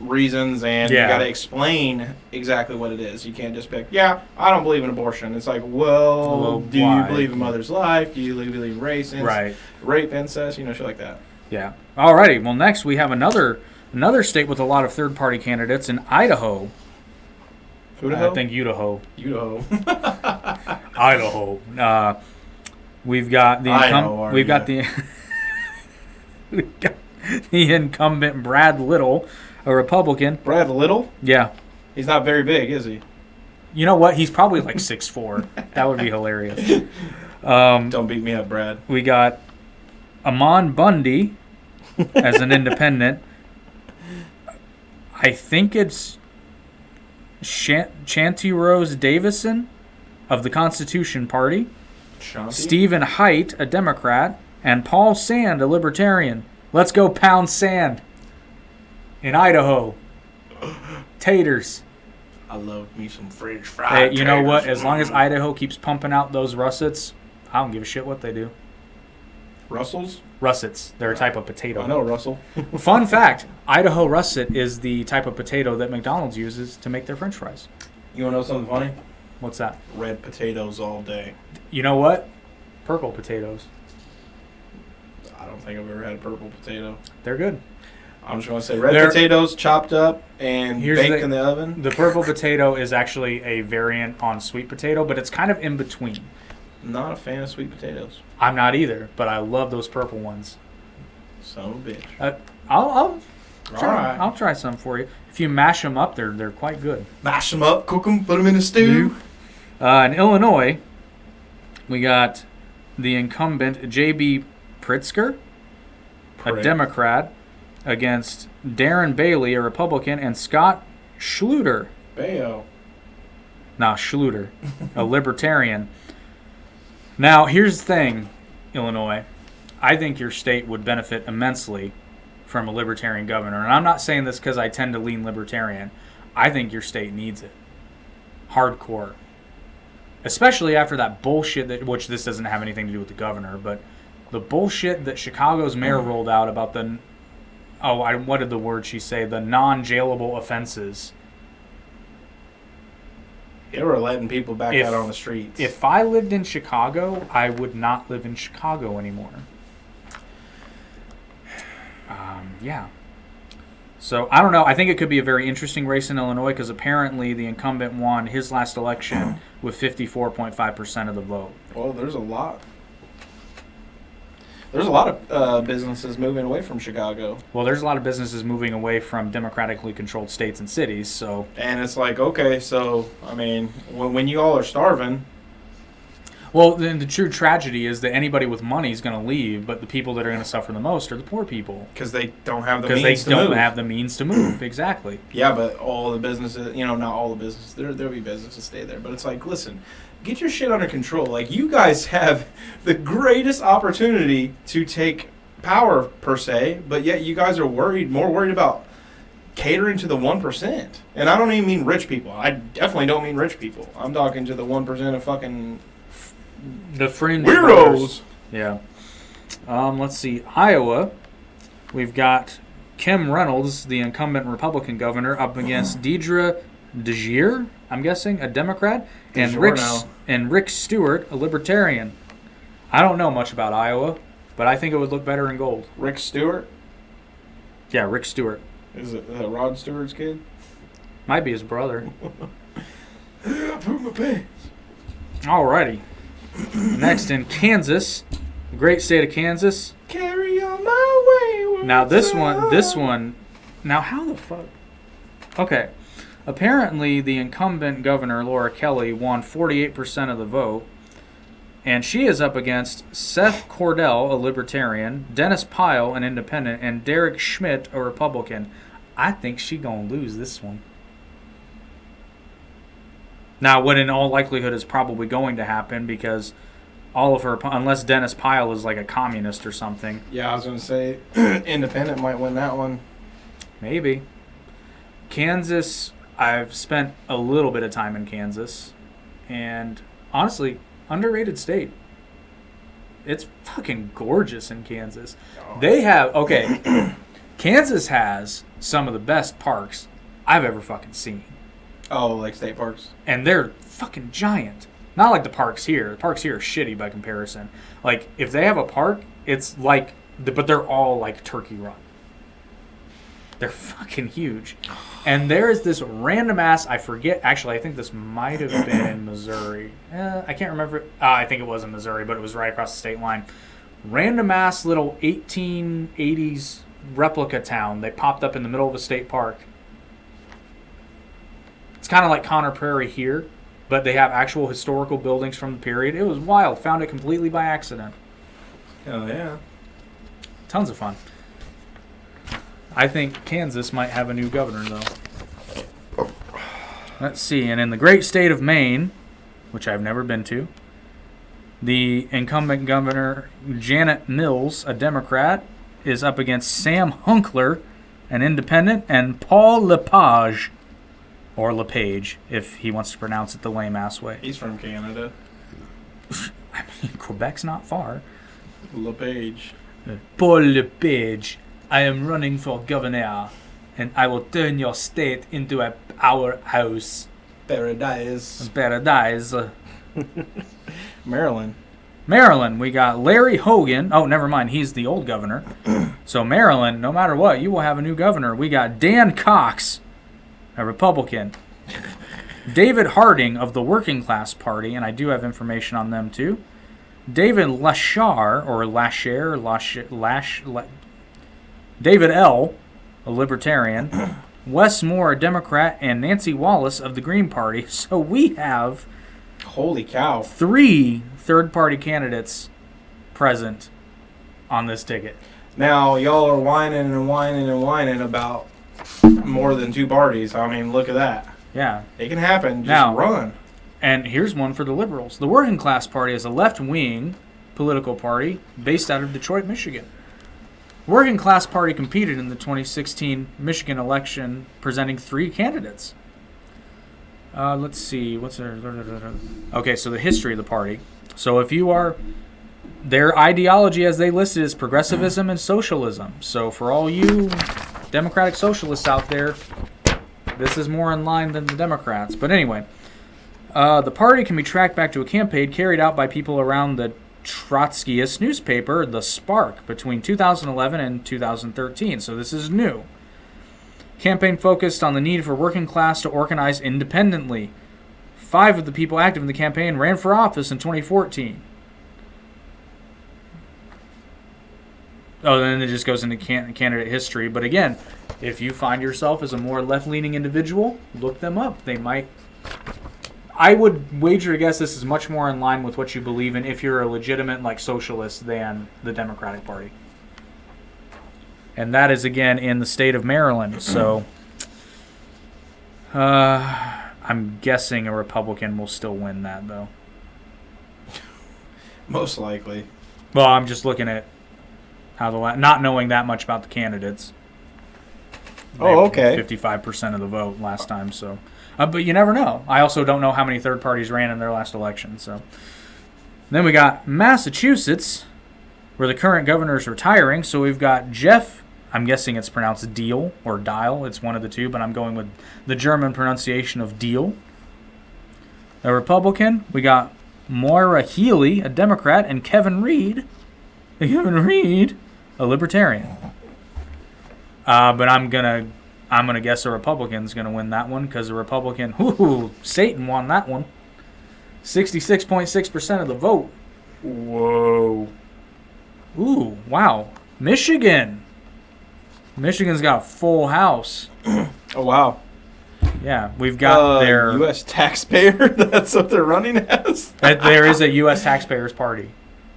S1: reasons and
S2: Yeah.
S1: you got to explain exactly what it is. You can't just pick, yeah, I don't believe in abortion. It's like, well, do
S2: why?
S1: you believe in mother's life? Do you believe in race,
S2: right.
S1: rape, incest, shit like that.
S2: Yeah. Alrighty. Well, next we have another state with a lot of third-party candidates in Idaho.
S1: Idaho?
S2: I think Idaho.
S1: Idaho.
S2: Idaho. We've got the
S1: Idaho,
S2: we've got the we've got the incumbent Brad Little, a Republican.
S1: Brad Little?
S2: Yeah.
S1: He's not very big, is he?
S2: You know what? He's probably like 6'4". That would be hilarious.
S1: Don't beat me up, Brad.
S2: We got Amon Bundy as an independent. I think it's Shanty Rose Davison of the Constitution Party.
S1: Shanti?
S2: Stephen Haidt, a Democrat. And Paul Sand, a Libertarian. Let's go pound sand in Idaho. Taters.
S1: I love me some French
S2: Hey,
S1: fries.
S2: you know what? As long as Idaho keeps pumping out those russets, I don't give a shit what they do.
S1: Russell's?
S2: Russets. They're a type of potato.
S1: I know, Russell.
S2: Fun fact, Idaho russet is the type of potato that McDonald's uses to make their french fries.
S1: You want to know something funny?
S2: What's that?
S1: Red potatoes all day.
S2: You know what? Purple potatoes.
S1: I don't think I've ever had a purple potato.
S2: They're good.
S1: I'm just going to say red
S2: They're-
S1: potatoes chopped up and
S2: Here's
S1: baked
S2: the-
S1: in the oven.
S2: The purple potato is actually a variant on sweet potato, but it's kind of in between.
S1: Not a fan of sweet potatoes.
S2: I'm not either, but I love those purple ones.
S1: Son of a bitch.
S2: I'll try.
S1: Alright.
S2: I'll try some for you. If you mash them up, they're quite good.
S1: Mash them up, cook them, put them in a stew.
S2: In Illinois, we got the incumbent J.B. Pritzker, a
S1: Prick.
S2: Democrat, against Darren Bailey, a Republican, and Scott Schluter, Schluter, a Libertarian. Now, here's the thing, Illinois. I think your state would benefit immensely from a Libertarian governor. And I'm not saying this because I tend to lean Libertarian. I think your state needs it. Hardcore. Especially after that bullshit, which this doesn't have anything to do with the governor, but the bullshit that Chicago's mayor rolled out about what did the word she say? The non-jailable offenses.
S1: They were letting people back out on the streets.
S2: If I lived in Chicago, I would not live in Chicago anymore. Yeah. So, I don't know. I think it could be a very interesting race in Illinois because apparently the incumbent won his last election with 54.5% of the vote.
S1: Well, there's a lot. There's a lot of businesses moving away from Chicago.
S2: Well, there's a lot of businesses moving away from democratically controlled states and cities, so...
S1: And it's like, okay, so, I mean, when you all are starving...
S2: Well, then the true tragedy is that anybody with money is going to leave, but the people that are going to suffer the most are the poor people.
S1: Because they don't have the
S2: Because
S1: means
S2: they
S1: to
S2: don't
S1: move.
S2: have the means to move, exactly.
S1: Yeah, but all the businesses, not all the businesses, there'll be businesses stay there. But it's like, listen, get your shit under control. Like, you guys have the greatest opportunity to take power, per se, but yet you guys are more worried about catering to the 1%. And I don't even mean rich people. I definitely don't mean rich people. I'm talking to the 1% of fucking
S2: The fringe
S1: weirdos.
S2: voters. Yeah. Let's see. Iowa, we've got Kim Reynolds, the incumbent Republican governor, up against Deidre DeGier, I'm guessing, a Democrat, and Rick Stewart, a Libertarian. I don't know much about Iowa, but I think it would look better in gold.
S1: Rick Stewart?
S2: Yeah, Rick Stewart.
S1: Is it Rod Stewart's kid?
S2: Might be his brother.
S1: I put my pants.
S2: Alrighty. Next in Kansas, the great state of Kansas.
S1: Carry on my way.
S2: Now this one. Now how the fuck? Okay. Apparently the incumbent governor, Laura Kelly, won 48% of the vote. And she is up against Seth Cordell, a Libertarian, Dennis Pyle, an Independent, and Derek Schmidt, a Republican. I think she gonna lose this one. Now, what in all likelihood is probably going to happen, because all of her, unless Dennis Pyle is like a communist or something.
S1: Yeah, I was gonna say Independent might win that one.
S2: Maybe. Kansas, I've spent a little bit of time in Kansas, and honestly, underrated state. It's fucking gorgeous in Kansas. They have, Kansas has some of the best parks I've ever fucking seen.
S1: Oh, like state parks?
S2: And they're fucking giant. Not like the parks here. The parks here are shitty by comparison. Like, if they have a park, it's like, but they're all like Turkey Run. They're fucking huge. And there is this random ass, I forget, actually, I think this might have been in Missouri. I can't remember. I think it was in Missouri, but it was right across the state line. Random ass little 1880s replica town. They popped up in the middle of a state park. It's kind of like Conner Prairie here, but they have actual historical buildings from the period. It was wild. Found it completely by accident.
S1: Hell yeah.
S2: Tons of fun. I think Kansas might have a new governor, though. Let's see. And in the great state of Maine, which I've never been to, the incumbent governor, Janet Mills, a Democrat, is up against Sam Hunkler, an Independent, and Paul Lepage, or LePage, if he wants to pronounce it the lame-ass way.
S1: He's from Canada.
S2: I mean, Quebec's not far.
S1: LePage.
S2: Paul Lepage, I am running for governor, and I will turn your state into a powerhouse.
S1: Paradise.
S2: Paradise.
S1: Maryland.
S2: Maryland, we got Larry Hogan. Oh, never mind. He's the old governor. So Maryland, no matter what, you will have a new governor. We got Dan Cox, a Republican. David Harding of the Working Class Party, and I do have information on them too. David Lashar, or David L., a Libertarian. Wes Moore, a Democrat, and Nancy Wallace of the Green Party. So we have...
S1: Holy cow.
S2: 3 third-party candidates present on this ticket.
S1: Now, y'all are whining about more than 2 parties. I mean, look at that.
S2: Yeah.
S1: It can happen. Just
S2: now,
S1: run.
S2: And here's one for the Liberals. The Working Class Party is a left-wing political party based out of Detroit, Michigan. Working Class Party competed in the 2016 Michigan election, presenting 3 candidates. Let's see. Okay, so the history of the party. So if you are... Their ideology, as they listed, is progressivism and socialism. So for all you Democratic Socialists out there, this is more in line than the Democrats. But anyway, the party can be tracked back to a campaign carried out by people around the Trotskyist newspaper, The Spark, between 2011 and 2013. So this is new. Campaign focused on the need for working class to organize independently. 5 of the people active in the campaign ran for office in 2014. Oh, then it just goes into candidate history. But again, if you find yourself as a more left-leaning individual, look them up. They might... I would wager to guess this is much more in line with what you believe in if you're a legitimate like socialist than the Democratic Party. And that is, again, in the state of Maryland. So I'm guessing a Republican will still win that, though.
S1: Most likely.
S2: Well, I'm just looking at how not knowing that much about the candidates.
S1: Oh, okay.
S2: 55% of the vote last time, so... but you never know. I also don't know how many third parties ran in their last election. So then we got Massachusetts, where the current governor is retiring. So we've got Jeff I'm guessing it's pronounced Deal or Dial. It's one of the two, but I'm going with the German pronunciation of Deal. A Republican, we got Moira Healey, a Democrat, and Kevin Reed, a Libertarian. But I'm gonna guess a Republican's gonna win that one because the Republican, Satan won that one. 66.6% of the vote.
S1: Whoa.
S2: Ooh, wow. Michigan's got a full house.
S1: Oh, wow.
S2: Yeah, we've got their
S1: U.S. taxpayer. That's what they're running as.
S2: there is a U.S. taxpayers party.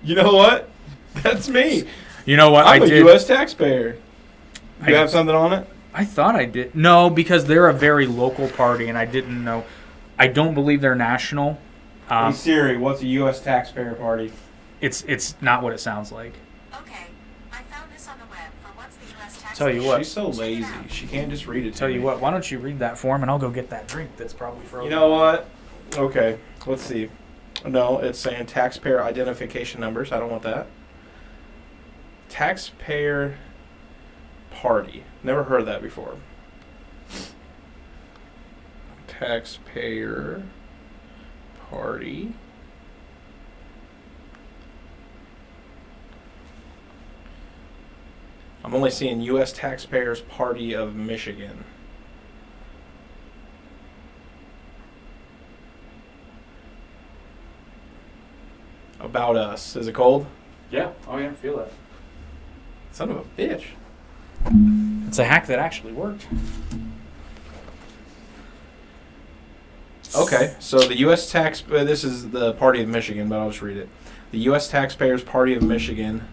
S1: You know what? That's me.
S2: You know what?
S1: I'm
S2: I
S1: a
S2: did.
S1: U.S. taxpayer. You
S2: I-
S1: have something on it?
S2: I thought I did. No, because they're a very local party, and I didn't know. I don't believe they're national.
S1: Hey Siri, what's a U.S. taxpayer party?
S2: It's not what it sounds like.
S3: Okay, I found this on the web for what's the U.S. tax
S2: Tell you
S3: rate.
S2: what.
S1: She's so lazy. She can't just read it.
S2: Tell you what, why don't you read that form and I'll go get that drink that's probably frozen.
S1: You know what? Okay, let's see. No, it's saying taxpayer identification numbers. I don't want that. Taxpayer party. Never heard that before. Taxpayer party. I'm only seeing U.S. Taxpayers Party of Michigan. About Us. Is it cold?
S2: Yeah. Oh yeah, feel it.
S1: Son of a bitch.
S2: It's a hack that actually worked.
S1: Okay, so the U.S. this is the Party of Michigan, but I'll just read it. The U.S. Taxpayers Party of Michigan,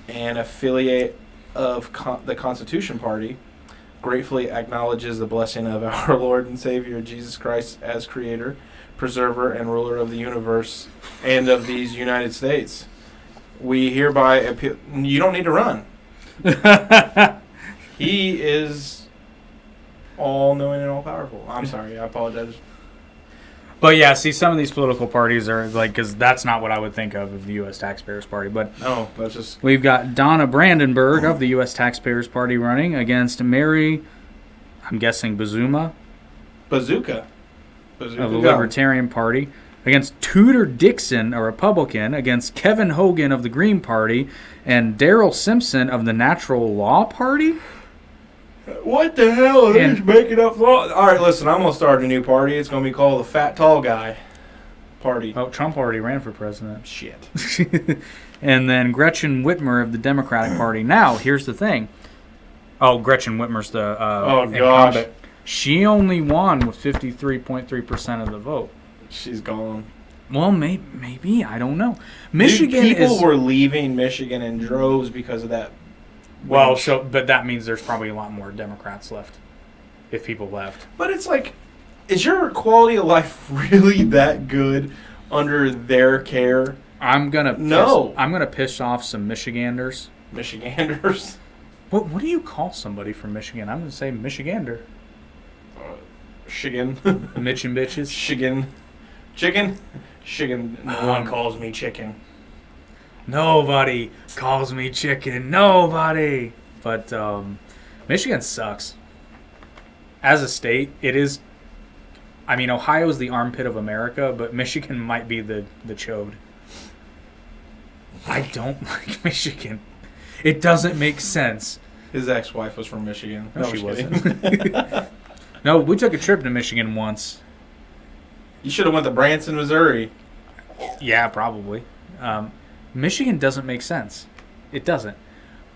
S1: an affiliate of the Constitution Party, gratefully acknowledges the blessing of our Lord and Savior Jesus Christ as Creator, Preserver, and Ruler of the universe and of these United States. We hereby appeal. You don't need to run. He is all-knowing and all-powerful. I'm sorry, I apologize.
S2: But yeah, see, some of these political parties are like, because that's not what I would think of the U.S. Taxpayers Party. But
S1: No, that's just...
S2: we've got Donna Brandenburg of the U.S. Taxpayers Party running against Mary, I'm guessing Bazuma,
S1: Bazooka.
S2: of the Libertarian Party, against Tudor Dixon, a Republican, against Kevin Hogan of the Green Party, and Daryl Simpson of the Natural Law Party.
S1: What the hell? Are they
S2: And-
S1: just making up law? All right, listen, I'm going to start a new party. It's going to be called the Fat Tall Guy Party.
S2: Oh, Trump already ran for president.
S1: Shit.
S2: And then Gretchen Whitmer of the Democratic Party. Now, here's the thing. Oh, Gretchen Whitmer's the
S1: Oh, gosh.
S2: incumbent. She only won with 53.3% of the vote.
S1: She's gone.
S2: Well, maybe. I don't know. Michigan
S1: Dude, people
S2: is...
S1: were leaving Michigan in droves because of that.
S2: Well, but that means there's probably a lot more Democrats left if people left.
S1: But it's like, is your quality of life really that good under their care?
S2: I'm gonna piss off some Michiganders.
S1: Michiganders.
S2: What do you call somebody from Michigan? I'm gonna say Michigander.
S1: Chicken.
S2: Mitch and bitches.
S1: Chicken. Chicken? Chicken. No one calls me chicken.
S2: Nobody calls me chicken. Nobody. But Michigan sucks. As a state, it is. I mean, Ohio is the armpit of America, but Michigan might be the chode. I don't like Michigan. It doesn't make sense.
S1: His ex-wife was from Michigan.
S2: No,
S1: I'm
S2: she
S1: just
S2: wasn't.
S1: kidding.
S2: No, we took a trip to Michigan once.
S1: You should have went to Branson, Missouri.
S2: Yeah, probably. Michigan doesn't make sense. It doesn't.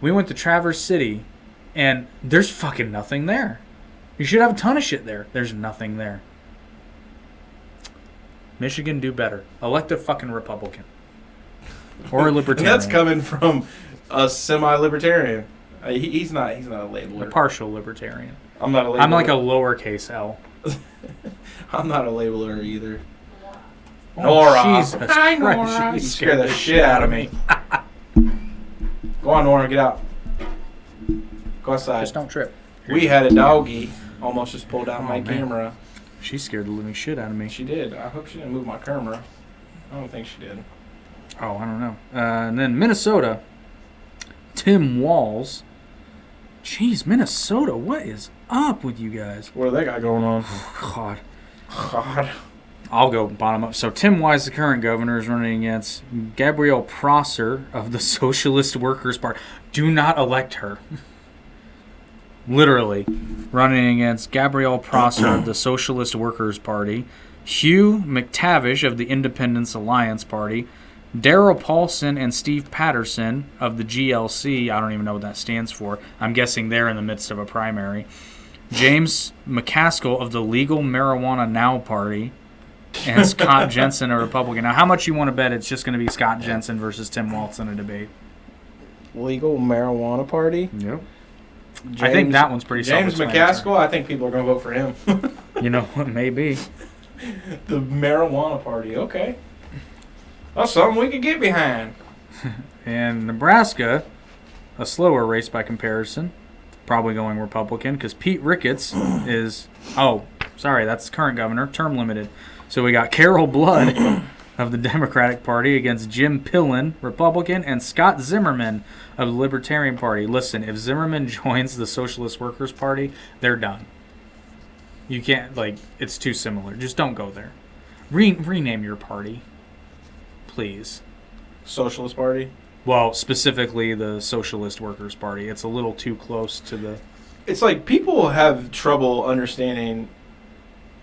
S2: We went to Traverse City, and there's fucking nothing there. You should have a ton of shit there. There's nothing there. Michigan, do better. Elect a fucking Republican. Or a
S1: And
S2: Libertarian.
S1: that's coming from a semi-libertarian. He's not a labeler.
S2: A partial Libertarian.
S1: I'm not a labeler.
S2: I'm like a lowercase L.
S1: I'm not a labeler either.
S2: Oh,
S1: Nora.
S2: Jesus
S1: Hi,
S2: Christ,
S1: Nora. You scared the shit out of me. Go on, Nora, get out. Go outside.
S2: Just don't trip.
S1: We had a doggy almost just pulled out
S2: Oh,
S1: my
S2: man.
S1: camera.
S2: She scared the living shit out of me.
S1: She did. I hope she didn't move my camera. I don't think she did.
S2: Oh, I don't know. And then Minnesota, Tim Walz Jeez, Minnesota, what is up with you guys?
S1: What do they got going on?
S2: God.
S1: God.
S2: I'll go bottom up. So Tim Wise, the current governor, is running against Gabrielle Prosser of the Socialist Workers' Party. Do not elect her. Literally. Running against Gabrielle Prosser of the Socialist Workers' Party. Hugh McTavish of the Independence Alliance Party. Darrell Paulson and Steve Patterson of the GLC. I don't even know what that stands for. I'm guessing they're in the midst of a primary. James McCaskill of the Legal Marijuana Now Party. And Scott Jensen, a Republican. Now, how much you want to bet it's just going to be Scott Jensen versus Tim Walz in a debate?
S1: Legal marijuana party.
S2: Yep. I think that one's pretty
S1: James McCaskill, I think people are going to vote for him.
S2: You know what? Maybe.
S1: The marijuana party. Okay. That's something we could get behind.
S2: And Nebraska, a slower race by comparison, probably going Republican because Pete Ricketts is. Oh, sorry, that's current governor, term limited. So we got Carol Blood of the Democratic Party against Jim Pillen, Republican, and Scott Zimmerman of the Libertarian Party. Listen, if Zimmerman joins the Socialist Workers' Party, they're done. You can't, it's too similar. Just don't go there. Rename your party, please.
S1: Socialist Party?
S2: Well, specifically the Socialist Workers' Party. It's a little too close to the...
S1: It's like people have trouble understanding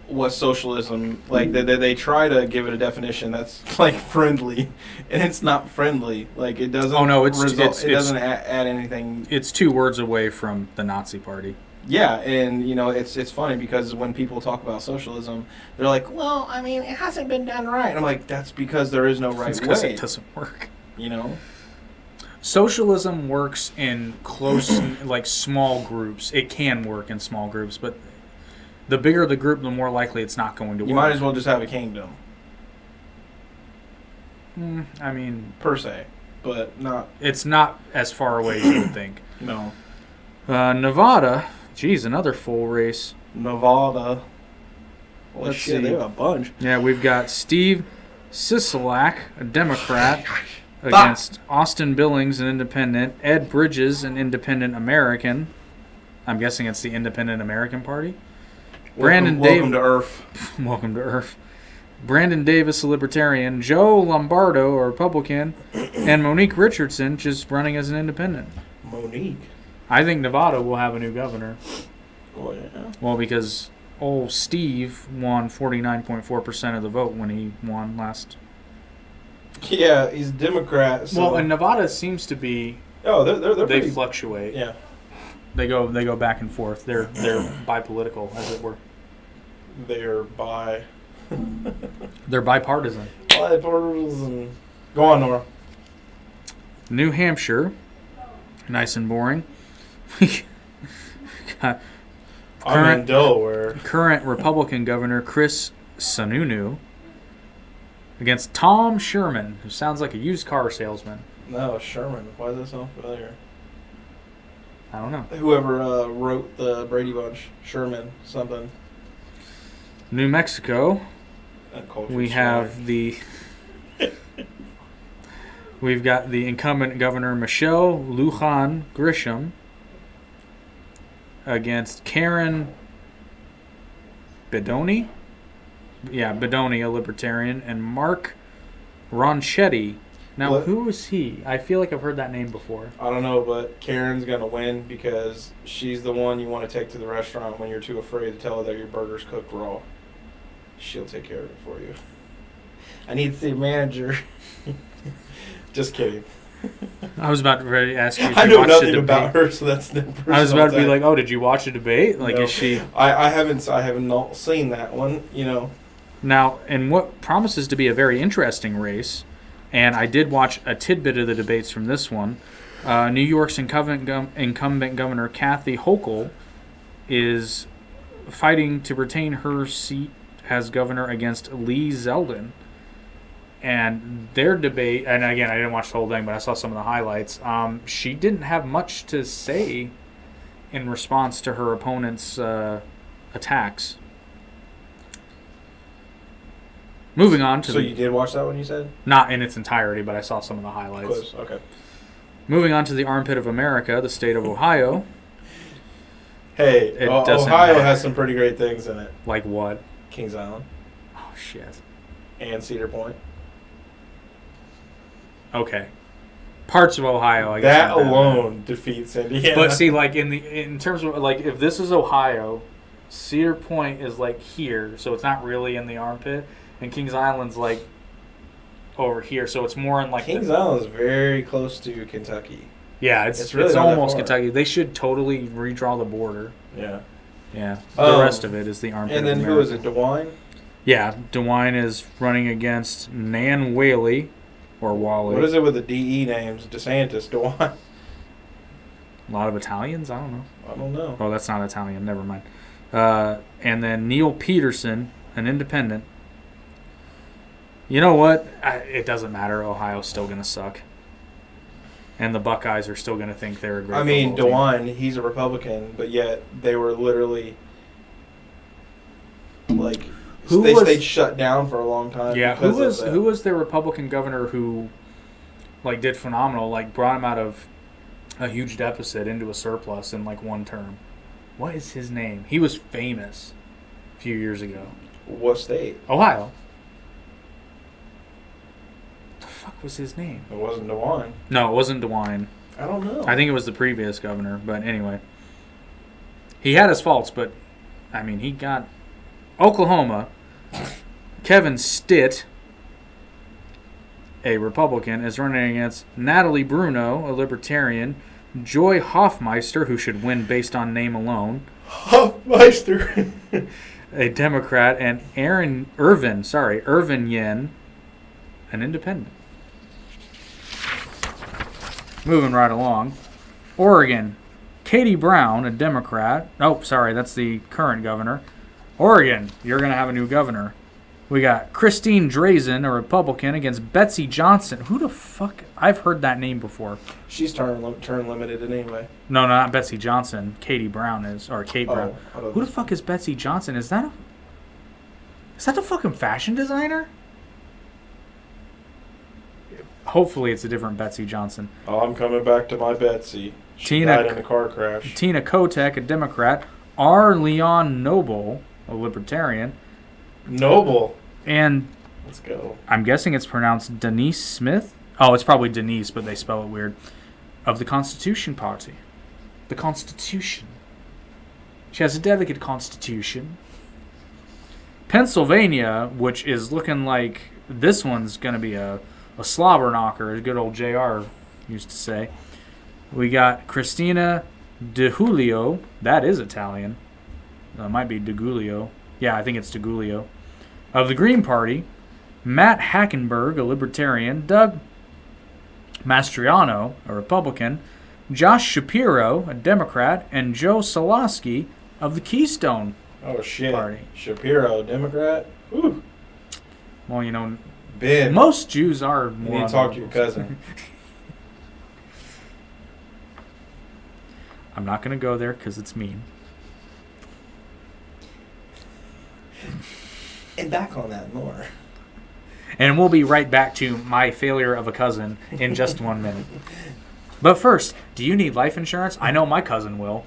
S1: what socialism, they try to give it a definition that's friendly, and it's not friendly. It doesn't.
S2: Oh no, it
S1: doesn't add anything.
S2: It's 2 words away from the Nazi Party.
S1: Yeah, and it's funny because when people talk about socialism, they're like, well, I mean, it hasn't been done right. And I'm like, that's because there is no right
S2: It's because
S1: way.
S2: it doesn't work. Socialism works in close, small groups. It can work in small groups, but the bigger the group, the more likely it's not going to work.
S1: You might as well just have a kingdom.
S2: I mean...
S1: Per se, but not...
S2: It's not as far away as you would think.
S1: No.
S2: Nevada, geez, another full race.
S1: Nevada. Holy
S2: Let's
S1: shit,
S2: see.
S1: they have a bunch.
S2: Yeah, we've got Steve Sisolak, a Democrat, against Austin Billings, an independent. Ed Bridges, an independent American. I'm guessing it's the Independent American Party.
S1: Welcome to Earth.
S2: Welcome to Earth. Brandon Davis, a Libertarian. Joe Lombardo, a Republican. And Monique Richardson, just running as an independent.
S1: Monique?
S2: I think Nevada will have a new governor.
S1: Oh, yeah.
S2: Well, because old Steve won 49.4% of the vote when he won last.
S1: Yeah, he's a Democrat. So.
S2: Well, and Nevada seems to be.
S1: Oh, they're
S2: they
S1: pretty,
S2: fluctuate.
S1: Yeah.
S2: They go back and forth. They're bipolitical, as it were.
S1: They're
S2: They're bipartisan.
S1: Bipartisan. Go on, Nora.
S2: New Hampshire, nice and boring. Got
S1: I'm in Delaware.
S2: current Republican Governor Chris Sununu against Tom Sherman, who sounds like a used car salesman.
S1: No, Sherman. Why does that sound familiar?
S2: I don't know.
S1: Whoever wrote the Brady Bunch, Sherman something.
S2: New Mexico,
S1: We've
S2: we've got the incumbent Governor Michelle Lujan Grisham against Karen Bedoni. Yeah, Bedoni, a Libertarian, and Mark Ronchetti. Now,
S1: What?
S2: who is he? I feel like I've heard that name before.
S1: I don't know, but Karen's gonna win because she's the one you want to take to the restaurant when you're too afraid to tell her that your burger's cooked raw. She'll take care of it for you. I need to see a manager. Just kidding.
S2: I was about to ready to ask you if
S1: I
S2: you
S1: know
S2: watched
S1: nothing
S2: the
S1: about
S2: debate.
S1: her, so that's the personal
S2: I was about to be
S1: attack.
S2: like, oh, did you watch a debate? Like,
S1: No.
S2: is she...
S1: I haven't not seen that one.
S2: Now, in what promises to be a very interesting race, and I did watch a tidbit of the debates from this one, New York's incumbent Governor Kathy Hochul is fighting to retain her seat as governor against Lee Zeldin. And their debate, and again, I didn't watch the whole thing, but I saw some of the highlights. She didn't have much to say in response to her opponent's attacks. Moving on to
S1: So you did watch that one, you said?
S2: not in its entirety, but I saw some of the highlights.
S1: Close. Okay.
S2: Moving on to the armpit of America, the state of Ohio.
S1: Hey,
S2: It doesn't
S1: Ohio
S2: matter.
S1: has some pretty great things in it.
S2: Like what?
S1: Kings Island
S2: Oh shit.
S1: and Cedar Point.
S2: Okay. Parts of Ohio, I guess.
S1: That
S2: aren't bad.
S1: alone defeats Indiana.
S2: But see, like in terms of like, if this is Ohio, Cedar Point is like here, so it's not really in the armpit, and Kings Island's like over here, so it's more in like
S1: Kings Island is very close to Kentucky.
S2: Yeah, it's
S1: It's really not that
S2: almost
S1: far.
S2: Kentucky. They should totally redraw the border.
S1: Yeah.
S2: Yeah, the
S1: Um,
S2: rest of it is the armpit.
S1: And then
S2: of
S1: who is
S2: America.
S1: it? DeWine?
S2: Yeah, DeWine is running against Nan Whaley, or Wally.
S1: What is it with the DE names? DeSantis, DeWine?
S2: A lot of Italians. I don't know.
S1: I don't know.
S2: Oh, that's not Italian. Never mind. And then Neil Peterson, an independent. You know what? It doesn't matter. Ohio's still going to suck. And the Buckeyes are still going to think they're a great
S1: I mean,
S2: football team.
S1: DeWine, he's a Republican, but yet they were literally like
S2: Who
S1: they
S2: was-
S1: stayed shut down for a long time.
S2: Yeah,
S1: because of that.
S2: who was the Republican governor who like did phenomenal, like brought him out of a huge deficit into a surplus in like one term? What is his name? He was famous a few years ago.
S1: What state?
S2: Ohio. What the fuck was his name?
S1: It wasn't DeWine.
S2: No, it wasn't DeWine.
S1: I don't know.
S2: I think it was the previous governor, but anyway. He had his faults, but I mean, he got Oklahoma. Kevin Stitt, a Republican, is running against Natalie Bruno, a Libertarian, Joy Hoffmeister, who should win based on name alone,
S1: Hoffmeister.
S2: a Democrat, and Irvin Yen, an independent. Moving right along. Oregon, Katie Brown, a Democrat. Oh, sorry, that's the current governor. Oregon, you're going to have a new governor. We got Christine Drazen, a Republican, against Betsy Johnson. Who the fuck? I've heard that name before.
S1: She's term limited anyway.
S2: No, not Betsy Johnson. Katie Brown is, or Kate Brown.
S1: I don't
S2: Who the fuck is Betsy Johnson? Is that the fucking fashion designer? Hopefully it's a different Betsy Johnson.
S1: Oh, I'm coming back to my Betsy. She
S2: Tina-
S1: died in a car crash.
S2: Tina Kotek, a Democrat. R. Leon Noble, a Libertarian.
S1: Noble.
S2: And
S1: Let's go.
S2: I'm guessing it's pronounced Denise Smith. Oh, it's probably Denise, but they spell it weird. Of the Constitution Party. The Constitution. She has a delicate constitution. Pennsylvania, which is looking like this one's going to be a slobber knocker, as good old JR used to say. We got Christina DeJulio. That is Italian. It might be DeGulio. Yeah, I think it's DeGulio. Of the Green Party, Matt Hackenberg, a Libertarian, Doug Mastriano, a Republican, Josh Shapiro, a Democrat, and Joe Soloski of the Keystone
S1: Oh, shit.
S2: Party.
S1: Shapiro, Democrat. Ooh.
S2: Well, you know,
S1: Ben.
S2: most Jews are
S1: You
S2: more.
S1: need
S2: on
S1: to talk
S2: the
S1: to your
S2: liberals.
S1: cousin.
S2: I'm not going to go there because it's mean.
S1: And back on that more.
S2: And we'll be right back to my failure of a cousin in just 1 minute. But first, do you need life insurance? I know my cousin will.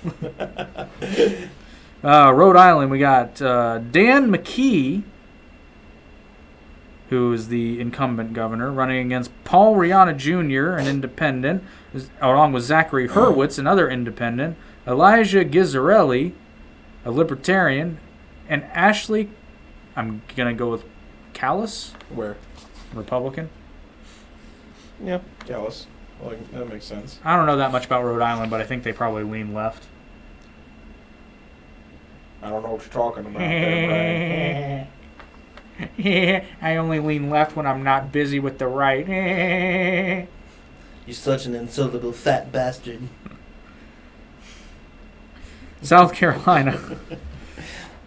S2: Rhode Island, we got Dan McKee, who is the incumbent governor, running against Paul Rihanna Jr., an independent, along with Zachary Hurwitz, another independent, Elijah Gizzarelli, a libertarian, and Ashley, I'm going to go with Callis,
S1: Where?
S2: Republican.
S1: Yeah, Dallas. Well, that makes sense.
S2: I don't know that much about Rhode Island, but I think they probably lean left.
S1: I don't know what you're talking about there, Brian.
S2: I only lean left when I'm not busy with the right.
S4: You're such an insultable fat bastard.
S2: South Carolina.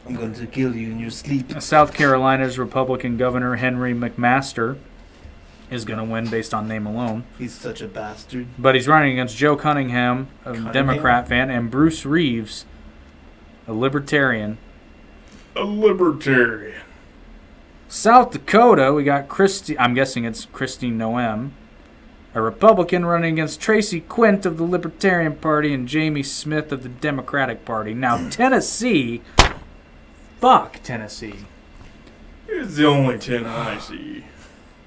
S4: I'm going to kill you in your sleep.
S2: South Carolina's Republican Governor Henry McMaster is going to win based on name alone.
S4: He's such a bastard.
S2: But he's running against Joe Cunningham, a
S1: Cunningham?
S2: Democrat fan, and Bruce Reeves, a Libertarian.
S1: A libertarian.
S2: South Dakota, we got I'm guessing it's Christine Noem, a Republican running against Tracy Quint of the Libertarian Party and Jamie Smith of the Democratic Party. Now, Tennessee, fuck Tennessee.
S1: It's the only 10 I see.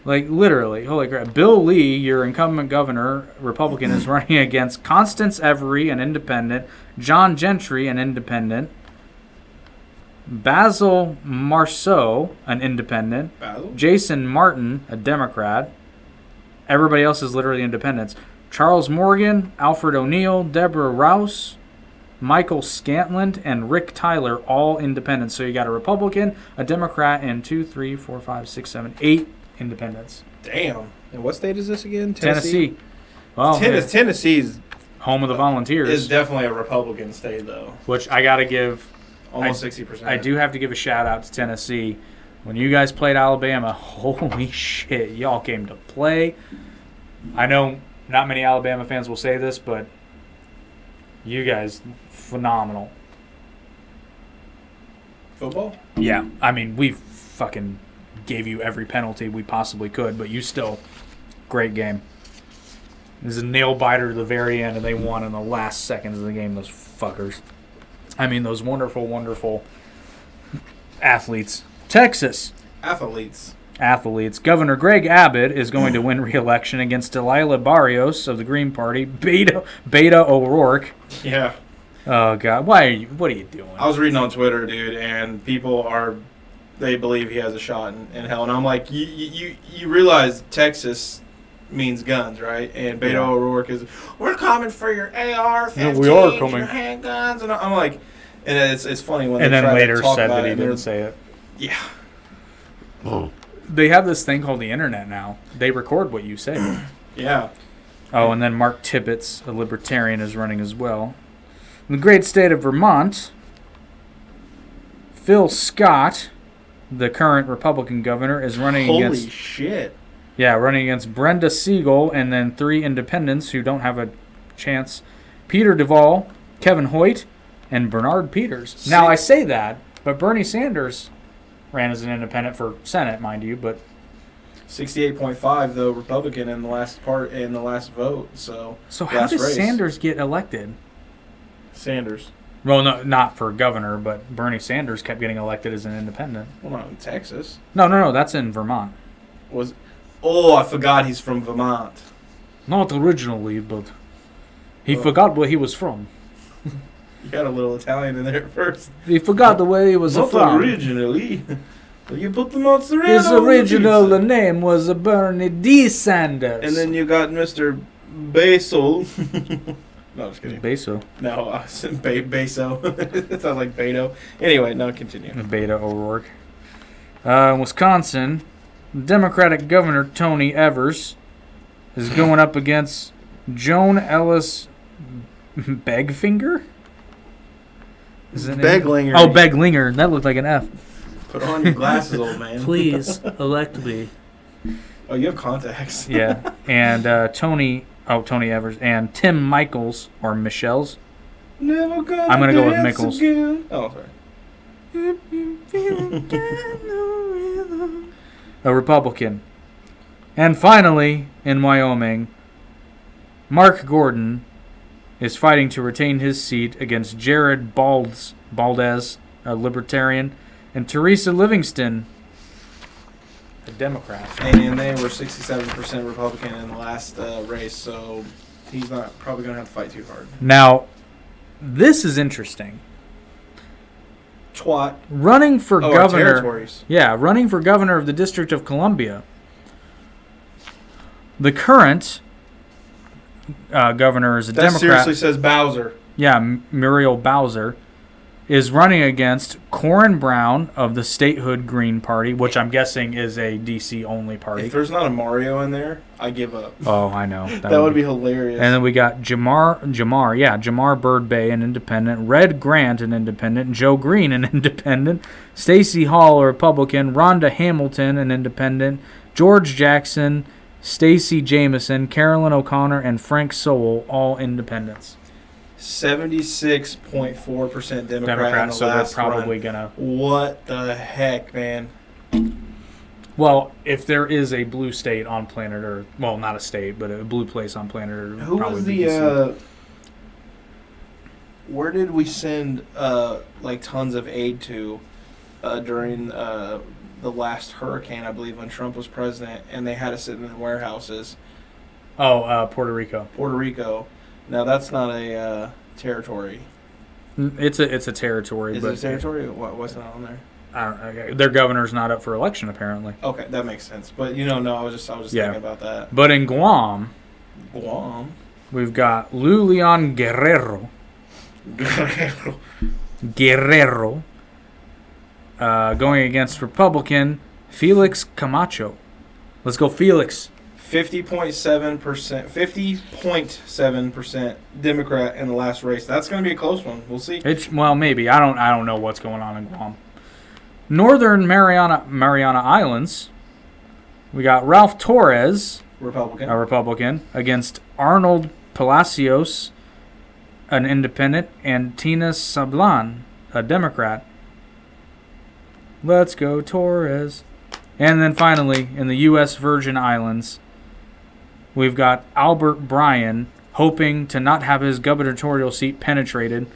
S2: Like, literally, holy crap. Bill Lee, your incumbent governor, Republican, is running against Constance Every, an independent, John Gentry, an independent, Basil Marceau, an independent,
S1: Basil?
S2: Jason Martin, a Democrat. Everybody else is literally independents. Charles Morgan, Alfred O'Neill, Deborah Rouse, Michael Scantland, and Rick Tyler, all independents. So you got a Republican, a Democrat, and 2, 3, 4, 5, 6, 7, 8 independents.
S1: Damn. And what state is this again?
S2: Tennessee. Well,
S1: Tennessee's
S2: home of the Volunteers,
S1: is definitely a Republican state, though.
S2: which I got to give.
S1: Almost 60%.
S2: I do have to give a shout out to Tennessee. When you guys played Alabama, holy shit, y'all came to play. I know not many Alabama fans will say this, but you guys, phenomenal.
S1: Football?
S2: Yeah, I mean, we fucking gave you every penalty we possibly could, but you still, great game. It was a nail biter to the very end, and they won in the last seconds of the game, those fuckers. I mean, those wonderful, wonderful athletes. Texas.
S1: Athletes.
S2: Governor Greg Abbott is going to win re-election against Delilah Barrios of the Green Party. Beta O'Rourke.
S1: Yeah.
S2: Oh, God. What are you doing?
S1: I was reading on Twitter, dude, and they believe he has a shot in hell. And I'm like, you realize Texas means guns, right? And Beto
S2: Yeah.
S1: O'Rourke is, we're coming for your AR-15s,
S2: Yeah, we are coming.
S1: your handguns. And I'm like, and it's funny when
S2: And
S1: they
S2: then
S1: try
S2: later
S1: to talk
S2: said
S1: about
S2: that he
S1: it,
S2: didn't say it.
S1: Yeah.
S2: They have this thing called the internet now. They record what you say.
S1: Yeah.
S2: Oh, and then Mark Tibbetts, a libertarian, is running as well. In the great state of Vermont, Phil Scott, the current Republican governor, is running
S1: Holy
S2: against
S1: shit.
S2: running against Brenda Siegel, and then 3 independents who don't have a chance: Peter Duvall, Kevin Hoyt, and Bernard Peters. Now I say that, but Bernie Sanders ran as an independent for Senate, mind you, but
S1: 68.5 though Republican in the last vote. So
S2: how
S1: last
S2: does
S1: race.
S2: Sanders get elected?
S1: Sanders.
S2: Well, no, not for governor, but Bernie Sanders kept getting elected as an independent.
S1: Well, not in Texas.
S2: No, that's in Vermont.
S1: I forgot he's from Vermont.
S2: Not originally, but he forgot where he was from.
S1: You got a little Italian in there first.
S2: He forgot the way he was
S1: Not
S2: from.
S1: originally. You put the mozzarella.
S2: His
S1: on the
S2: original
S1: pizza.
S2: name was Bernie D. Sanders.
S1: And then you got Mr. Basil. No, just kidding.
S2: Beso.
S1: No, I said Beso. It sounds like Beto. Anyway, no, continue.
S2: Beta O'Rourke. Wisconsin, Democratic Governor Tony Evers is going up against Joan Ellis Begfinger? Is it
S1: Beglinger.
S2: Oh, Beglinger. That looked like an F.
S1: Put on your glasses, old man.
S2: Please elect me.
S1: Oh, you have contacts.
S2: Yeah, and Tony Evers and Tim Michaels or Michelle's.
S1: Never gonna
S2: I'm gonna go with
S1: dance
S2: Mickles.
S1: again. Oh, sorry.
S2: A Republican. And finally, in Wyoming, Mark Gordon is fighting to retain his seat against Jared Baldez, a Libertarian, and Teresa Livingston, a Democrat.
S1: And they were 67% Republican in the last race, so he's not probably going to have to fight too hard.
S2: Now, this is interesting.
S1: Twat.
S2: Running for
S1: Our
S2: governor.
S1: territories.
S2: Yeah, running for governor of the District of Columbia. The current governor is a
S1: That
S2: Democrat.
S1: seriously says Bowser.
S2: Yeah, Muriel Bowser is running against Corin Brown of the Statehood Green Party, which I'm guessing is a DC only party.
S1: If there's not a Mario in there, I give up.
S2: Oh, I know.
S1: That would be hilarious.
S2: And then we got Jamar Bird Bay, an independent, Red Grant, an independent, Joe Green, an independent, Stacey Hall, a Republican, Rhonda Hamilton, an independent, George Jackson, Stacey Jameson, Carolyn O'Connor, and Frank Sowell, all independents.
S1: 76.4% Democrat in the
S2: So they're
S1: last
S2: probably
S1: run.
S2: gonna.
S1: What the heck, man?
S2: Well, if there is a blue state on planet Earth, well, not a state, but a blue place on planet Earth, it would
S1: Who
S2: probably
S1: was
S2: be DC.
S1: the? Where did we send like tons of aid to during the last hurricane? I believe when Trump was president, and they had to sit in warehouses.
S2: Puerto Rico.
S1: Puerto Rico. Now that's not a territory.
S2: It's a territory,
S1: Is
S2: but
S1: it a territory? What's not on there?
S2: their governor's not up for election apparently.
S1: Okay, that makes sense. But no, I was just
S2: Yeah.
S1: thinking about that.
S2: But in Guam,
S1: Guam.
S2: we've got Lou Leon Guerrero. Guerrero going against Republican Felix Camacho. Let's go, Felix.
S1: 50.7% Democrat in the last race. That's going to be a close one. We'll see.
S2: Well, maybe. I don't know what's going on in Guam. Northern Mariana Islands. We got Ralph Torres,
S1: Republican.
S2: a Republican, against Arnold Palacios, an independent, and Tina Sablan, a Democrat. Let's go, Torres. And then finally, in the U.S. Virgin Islands, we've got Albert Bryan hoping to not have his gubernatorial seat penetrated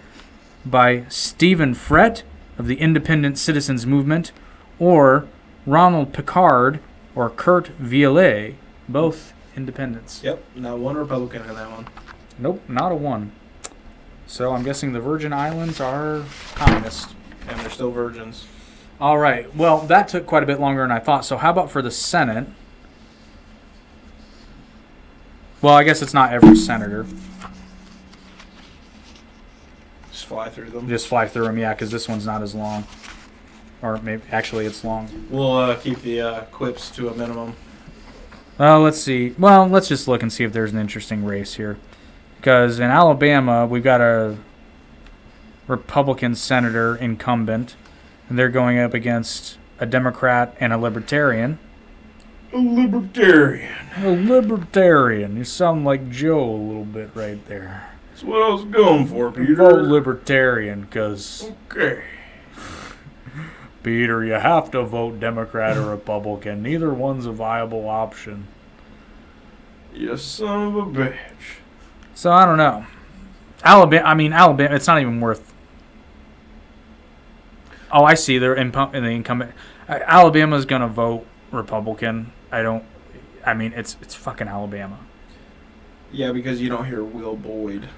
S2: by Stephen Frett of the Independent Citizens Movement or Ronald Picard or Kurt Violet, both independents.
S1: Yep, not one Republican in that one.
S2: Nope, not a one. So I'm guessing the Virgin Islands are communist.
S1: And they're still virgins.
S2: All right. Well, that took quite a bit longer than I thought. So how about for the Senate? Well, I guess it's not every senator.
S1: Just fly through them.
S2: Just fly through them, yeah, because this one's not as long. Or maybe actually it's long.
S1: We'll keep the quips to a minimum.
S2: Let's see. Well, let's just look and see if there's an interesting race here. Because in Alabama, we've got a Republican senator incumbent, and they're going up against a Democrat and a Libertarian.
S1: A libertarian.
S2: A Libertarian. You sound like Joe a little bit right there.
S1: That's what I was going for, Peter.
S2: Vote Libertarian, because,
S1: Okay.
S2: Peter, you have to vote Democrat or Republican. Neither one's a viable option.
S1: You son of a bitch.
S2: So, I don't know. Alabama, it's not even worth... Oh, I see. They're in the incumbent. Alabama's going to vote Republican. It's fucking Alabama.
S1: Yeah, because you don't hear Will Boyd.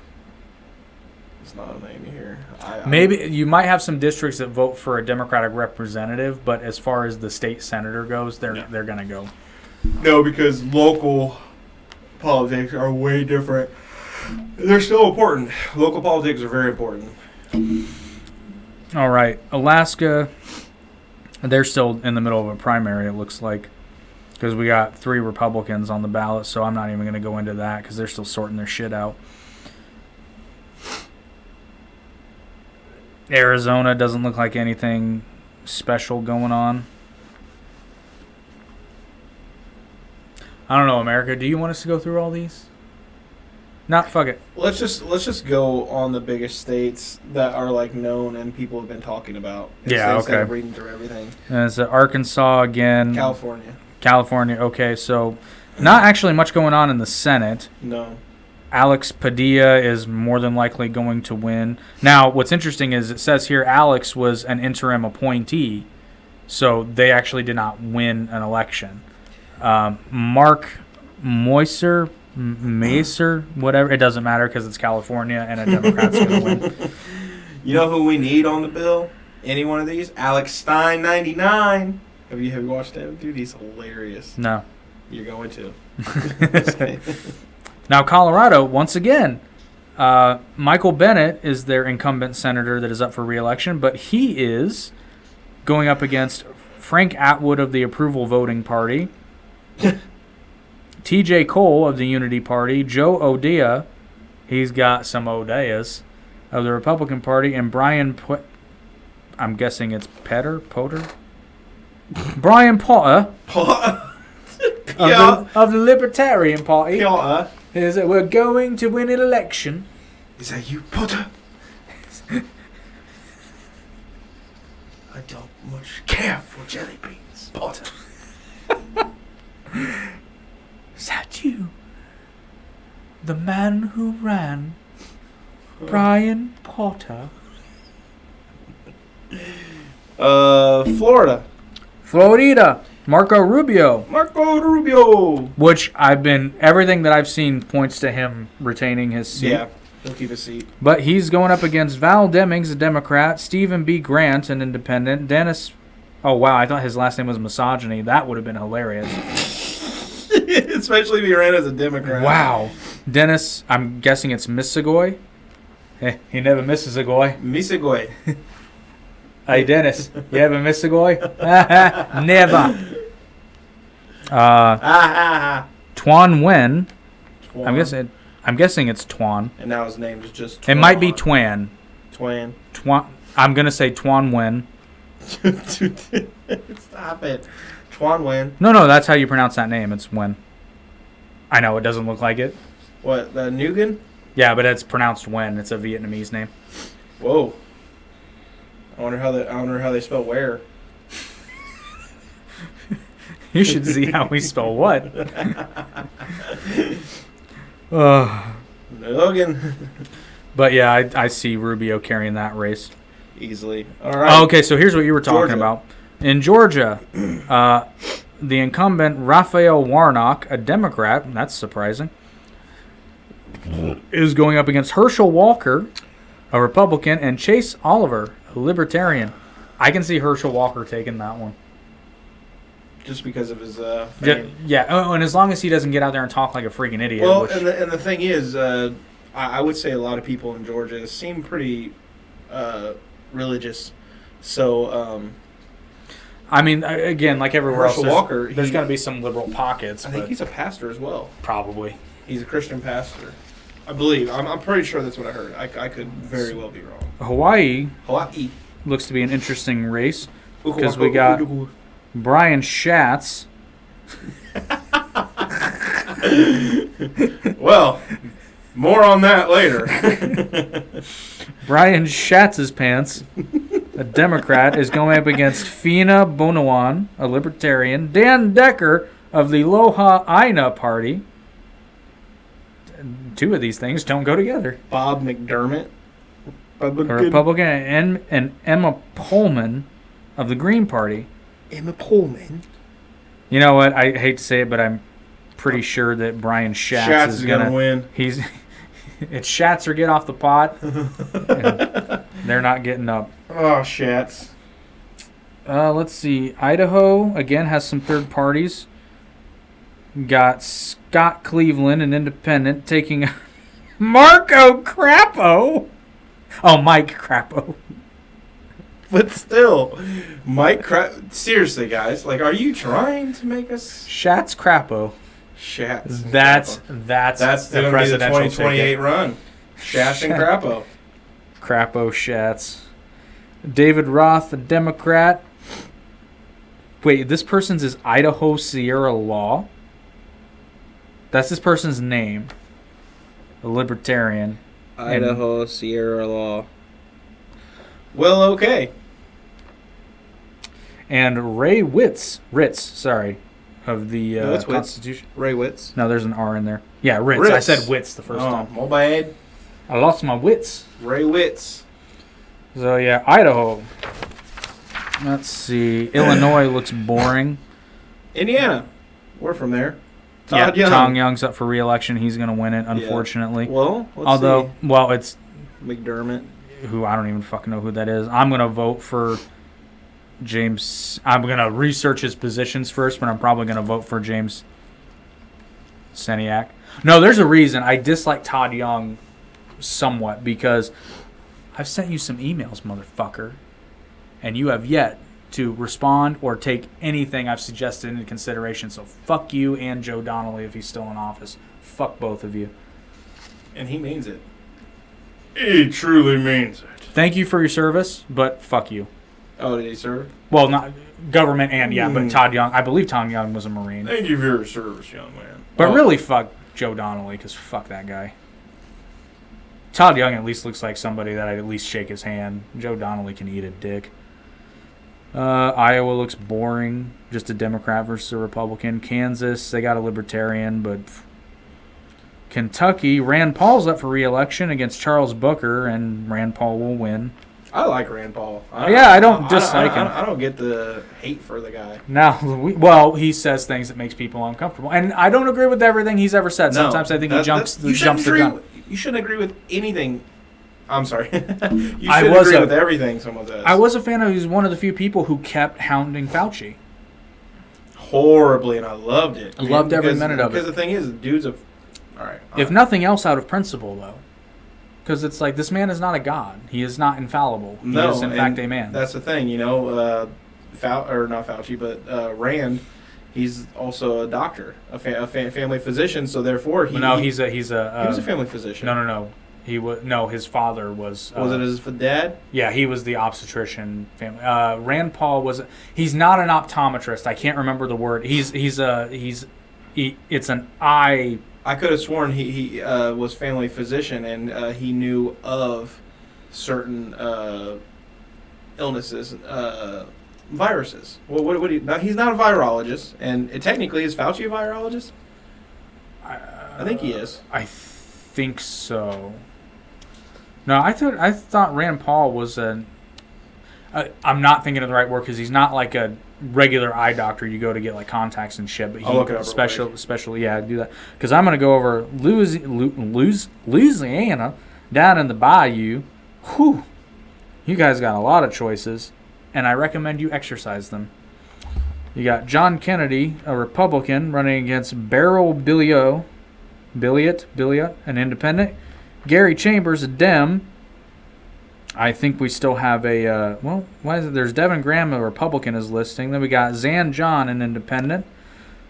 S1: It's not a name you hear.
S2: Maybe you might have some districts that vote for a Democratic representative, but as far as the state senator goes, they're going to go.
S1: No, because local politics are way different. They're still important. Local politics are very important.
S2: All right. Alaska, they're still in the middle of a primary, it looks like, because we got 3 Republicans on the ballot, so I'm not even going to go into that because they're still sorting their shit out. Arizona doesn't look like anything special going on. I don't know, America. Do you want us to go through all these? Not fuck it.
S1: Let's just go on the biggest states that are like known and people have been talking about.
S2: Yeah,
S1: Instead of
S2: okay.
S1: reading through everything.
S2: And it's Arkansas again.
S1: California.
S2: Okay, so not actually much going on in the Senate.
S1: No.
S2: Alex Padilla is more than likely going to win. Now, what's interesting is it says here Alex was an interim appointee, so they actually did not win an election. Mark Macer, whatever, it doesn't matter because it's California and a Democrat's going to win.
S1: You know who we need on the bill? Any one of these? Alex Stein 99. Have you watched that? Dude, he's hilarious.
S2: No.
S1: You're going to.
S2: Now, Colorado, once again, Michael Bennett is their incumbent senator that is up for re-election, but he is going up against Frank Atwood of the Approval Voting Party, T.J. Cole of the Unity Party, Joe O'Dea, he's got some O'Deas, of the Republican Party, and Brian, I'm guessing it's Potter? Brian Potter of the Libertarian Party. Is that we're going to win an election.
S1: Is that you, Potter? I don't much care for jelly beans, Potter.
S2: The man who ran, Brian Potter.
S1: Florida.
S2: Florida, Marco Rubio.
S1: Marco Rubio.
S2: Which everything that I've seen points to him retaining his seat.
S1: Yeah, he'll keep his seat.
S2: But he's going up against Val Demings, a Democrat, Stephen B. Grant, an independent, Dennis. Oh, wow, I thought his last name was Misogyny. That would have been hilarious.
S1: Especially if he ran as a Democrat.
S2: Wow. Dennis, I'm guessing it's Missigoy. He never misses a goy.
S1: Misegoy.
S2: Hey, Dennis, you ever miss a goy? Never. Tuan Nguyen. I'm guessing it's Tuan.
S1: And now his name is just Twan.
S2: It might be Twan.
S1: Twan.
S2: I'm gonna say Tuan Nguyen.
S1: Stop it. Tuan Nguyen.
S2: No, that's how you pronounce that name. It's Nguyen. I know it doesn't look like it.
S1: What, the Nguyen?
S2: Yeah, but it's pronounced Nguyen. It's a Vietnamese name.
S1: Whoa. I wonder how they spell where.
S2: You should see how we spell what.
S1: Logan.
S2: But yeah, I see Rubio carrying that race.
S1: Easily. All right.
S2: Oh, okay, so here's what you were talking
S1: Georgia.
S2: about. In Georgia, the incumbent Raphael Warnock, a Democrat, that's surprising, is going up against Herschel Walker, a Republican, and Chase Oliver, a Libertarian. I can see Herschel Walker taking that one.
S1: Just because of his fame.
S2: Yeah, and as long as he doesn't get out there and talk like a freaking idiot.
S1: Well,
S2: which,
S1: and the thing is, I would say a lot of people in Georgia seem pretty religious. So,
S2: I mean, again, like everywhere
S1: Herschel
S2: else,
S1: Walker,
S2: there's going to be some liberal pockets.
S1: I think
S2: but
S1: he's a pastor as well.
S2: probably.
S1: He's a Christian pastor. I believe. I'm pretty sure that's what I heard. I could very well be wrong.
S2: Hawaii
S1: Hawaii.
S2: looks to be an interesting race because we got Brian Schatz.
S1: Well, more on that later.
S2: Brian Schatz's pants, a Democrat, is going up against Fina Bonawan, a Libertarian, Dan Decker of the Loha Aina Party. Two of these things don't go together.
S1: Bob McDermott.
S2: A Republican, and Emma Pullman of the Green Party.
S1: Emma Pullman.
S2: You know what? I hate to say it, but I'm pretty sure that Brian Schatz
S1: is gonna win.
S2: It's Schatz or get off the pot. And they're not getting up.
S1: Oh, Schatz.
S2: Let's see. Idaho, again, has some third parties. Got Scott Cleveland, an independent, taking Marco Crapo. Oh, Mike Crapo.
S1: But still, seriously, guys, like, are you trying to make us
S2: Schatz Crapo.
S1: Schatz?
S2: That's
S1: gonna
S2: the
S1: be the
S2: presidential
S1: 2028
S2: ticket.
S1: run. Schatz and Crapo.
S2: Crapo Schatz. David Roth, a Democrat. Wait, this person's is Idaho Sierra Law? That's this person's name. A Libertarian.
S1: Idaho Sierra Law. Well, okay.
S2: And Ray Ritz, of the
S1: No, it's Witz.
S2: Constitution.
S1: Ray Witz.
S2: No, there's an R in there. Yeah, Ritz. I
S1: Ritz.
S2: said Witz the first time.
S1: My bad.
S2: I lost my wits.
S1: Ray Witz.
S2: So, yeah, Idaho. Let's see. Illinois looks boring.
S1: Indiana. We're from there.
S2: Yeah,
S1: Todd Young.
S2: Tong Young's up for re-election. He's going to win it, unfortunately.
S1: Well,
S2: it's
S1: see. McDermott.
S2: who I don't even fucking know who that is. I'm going to vote for James. I'm going to research his positions first, but I'm probably going to vote for James Seniak. No, there's a reason. I dislike Todd Young somewhat because I've sent you some emails, motherfucker, and you have yet to respond or take anything I've suggested into consideration. So fuck you and Joe Donnelly if he's still in office. Fuck both of you.
S1: And he means it. He truly means it.
S2: Thank you for your service, but fuck you.
S1: Oh, did he serve?
S2: Well, not government and but Todd Young. I believe Todd Young was a Marine.
S1: Thank you for your service, young man.
S2: But really fuck Joe Donnelly because fuck that guy. Todd Young at least looks like somebody that I'd at least shake his hand. Joe Donnelly can eat a dick. Iowa looks boring. Just a Democrat versus a Republican. Kansas, they got a Libertarian, but Kentucky, Rand Paul's up for re-election against Charles Booker, and Rand Paul will win.
S1: I like Rand Paul.
S2: I don't dislike him.
S1: I don't get the hate for the guy.
S2: Now, he says things that makes people uncomfortable, and I don't agree with everything he's ever said. Sometimes I think he jumps the gun.
S1: You shouldn't agree with anything. I'm sorry. You shouldn't agree with everything someone says.
S2: I was a fan of. He's one of the few people who kept hounding Fauci.
S1: Horribly, and I loved it.
S2: I loved every minute of it.
S1: Because the thing is, dude's a. All right.
S2: If nothing else, out of principle, though. Because it's like, this man is not a god. He is not infallible. He is, in fact, a man.
S1: That's the thing, not Fauci, but Rand, he's also a doctor, a family physician, so therefore he
S2: was a
S1: family physician.
S2: No. He was his father was.
S1: Was it his dad?
S2: Yeah, he was the obstetrician family. Rand Paul he's not an optometrist. I can't remember the word. It's an eye.
S1: I could have sworn he was family physician, and he knew of certain illnesses, viruses. Well, what do you? Now, he's not a virologist, and technically, is Fauci a virologist? I think he is.
S2: I think so. No, I thought Rand Paul was an. I'm not thinking of the right word because he's not like a regular eye doctor you go to get like contacts and shit, but he special do that because I'm gonna go over Louisiana down in the bayou. Whew, you guys got a lot of choices, and I recommend you exercise them. You got John Kennedy, a Republican, running against Beryl Billiot, an independent. Gary Chambers, a Dem. I think we still have a, why is it? There's Devin Graham, a Republican, is listing. Then we got Zan John, an independent.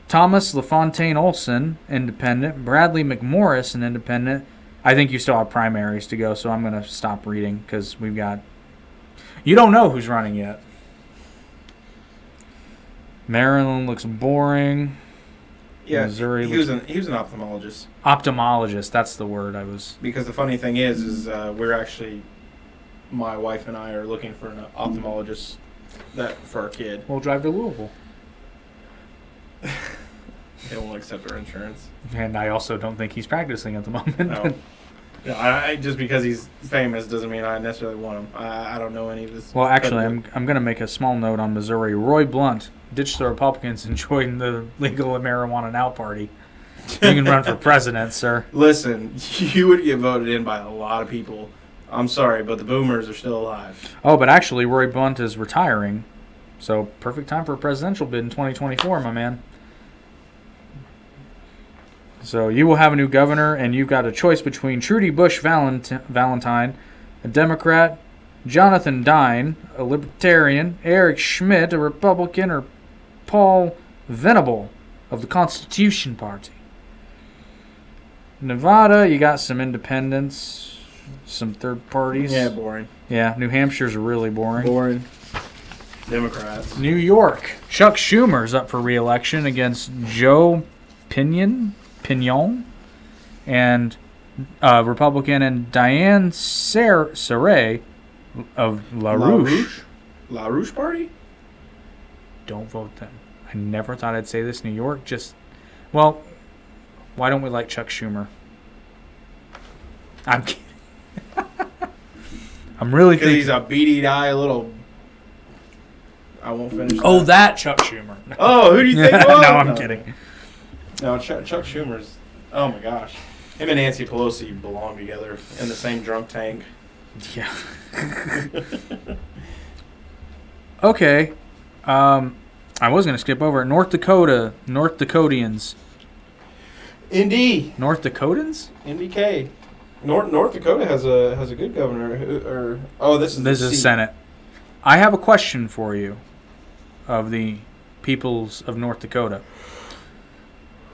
S2: Thomas LaFontaine Olson, independent. Bradley McMorris, an independent. I think you still have primaries to go, so I'm going to stop reading because we've got. You don't know who's running yet. Maryland looks boring.
S1: Yeah,
S2: Missouri
S1: he was an ophthalmologist.
S2: Ophthalmologist, that's the word I was.
S1: Because the funny thing is we're actually. My wife and I are looking for an ophthalmologist for our kid.
S2: We'll drive to Louisville.
S1: They won't accept our insurance.
S2: And I also don't think he's practicing at the moment.
S1: No. I just because he's famous doesn't mean I necessarily want him. I don't know any of this.
S2: Well, actually, I'm going to make a small note on Missouri. Roy Blunt ditched the Republicans and joined the Legal Marijuana Now party. You can run for president, sir.
S1: Listen, you would get voted in by a lot of people. I'm sorry, but the boomers are still alive.
S2: Oh, but actually, Roy Blunt is retiring. So, perfect time for a presidential bid in 2024, my man. So, you will have a new governor, and you've got a choice between Trudy Bush Valentine, a Democrat, Jonathan Dine, a Libertarian, Eric Schmidt, a Republican, or Paul Venable of the Constitution Party. Nevada, you got some independents. Some third parties.
S1: Yeah, boring.
S2: Yeah, New Hampshire's really boring.
S1: Boring. Democrats.
S2: New York. Chuck Schumer's up for re-election against Joe Pinion, and Republican, and Diane Saray of LaRouche.
S1: LaRouche Party?
S2: Don't vote them. I never thought I'd say this. New York why don't we like Chuck Schumer? I'm kidding. I'm really thinking
S1: he's a beady-eyed little. I won't finish.
S2: Oh, that Chuck Schumer.
S1: Oh, who do you think?
S2: No, I'm kidding.
S1: No, Chuck Schumer's. Oh my gosh, him and Nancy Pelosi belong together in the same drunk tank.
S2: Yeah. Okay. I was gonna skip over North Dakotians.
S1: Indy.
S2: North Dakotans?
S1: NDK. North Dakota has a good governor. This is
S2: Senate. I have a question for you, of the peoples of North Dakota.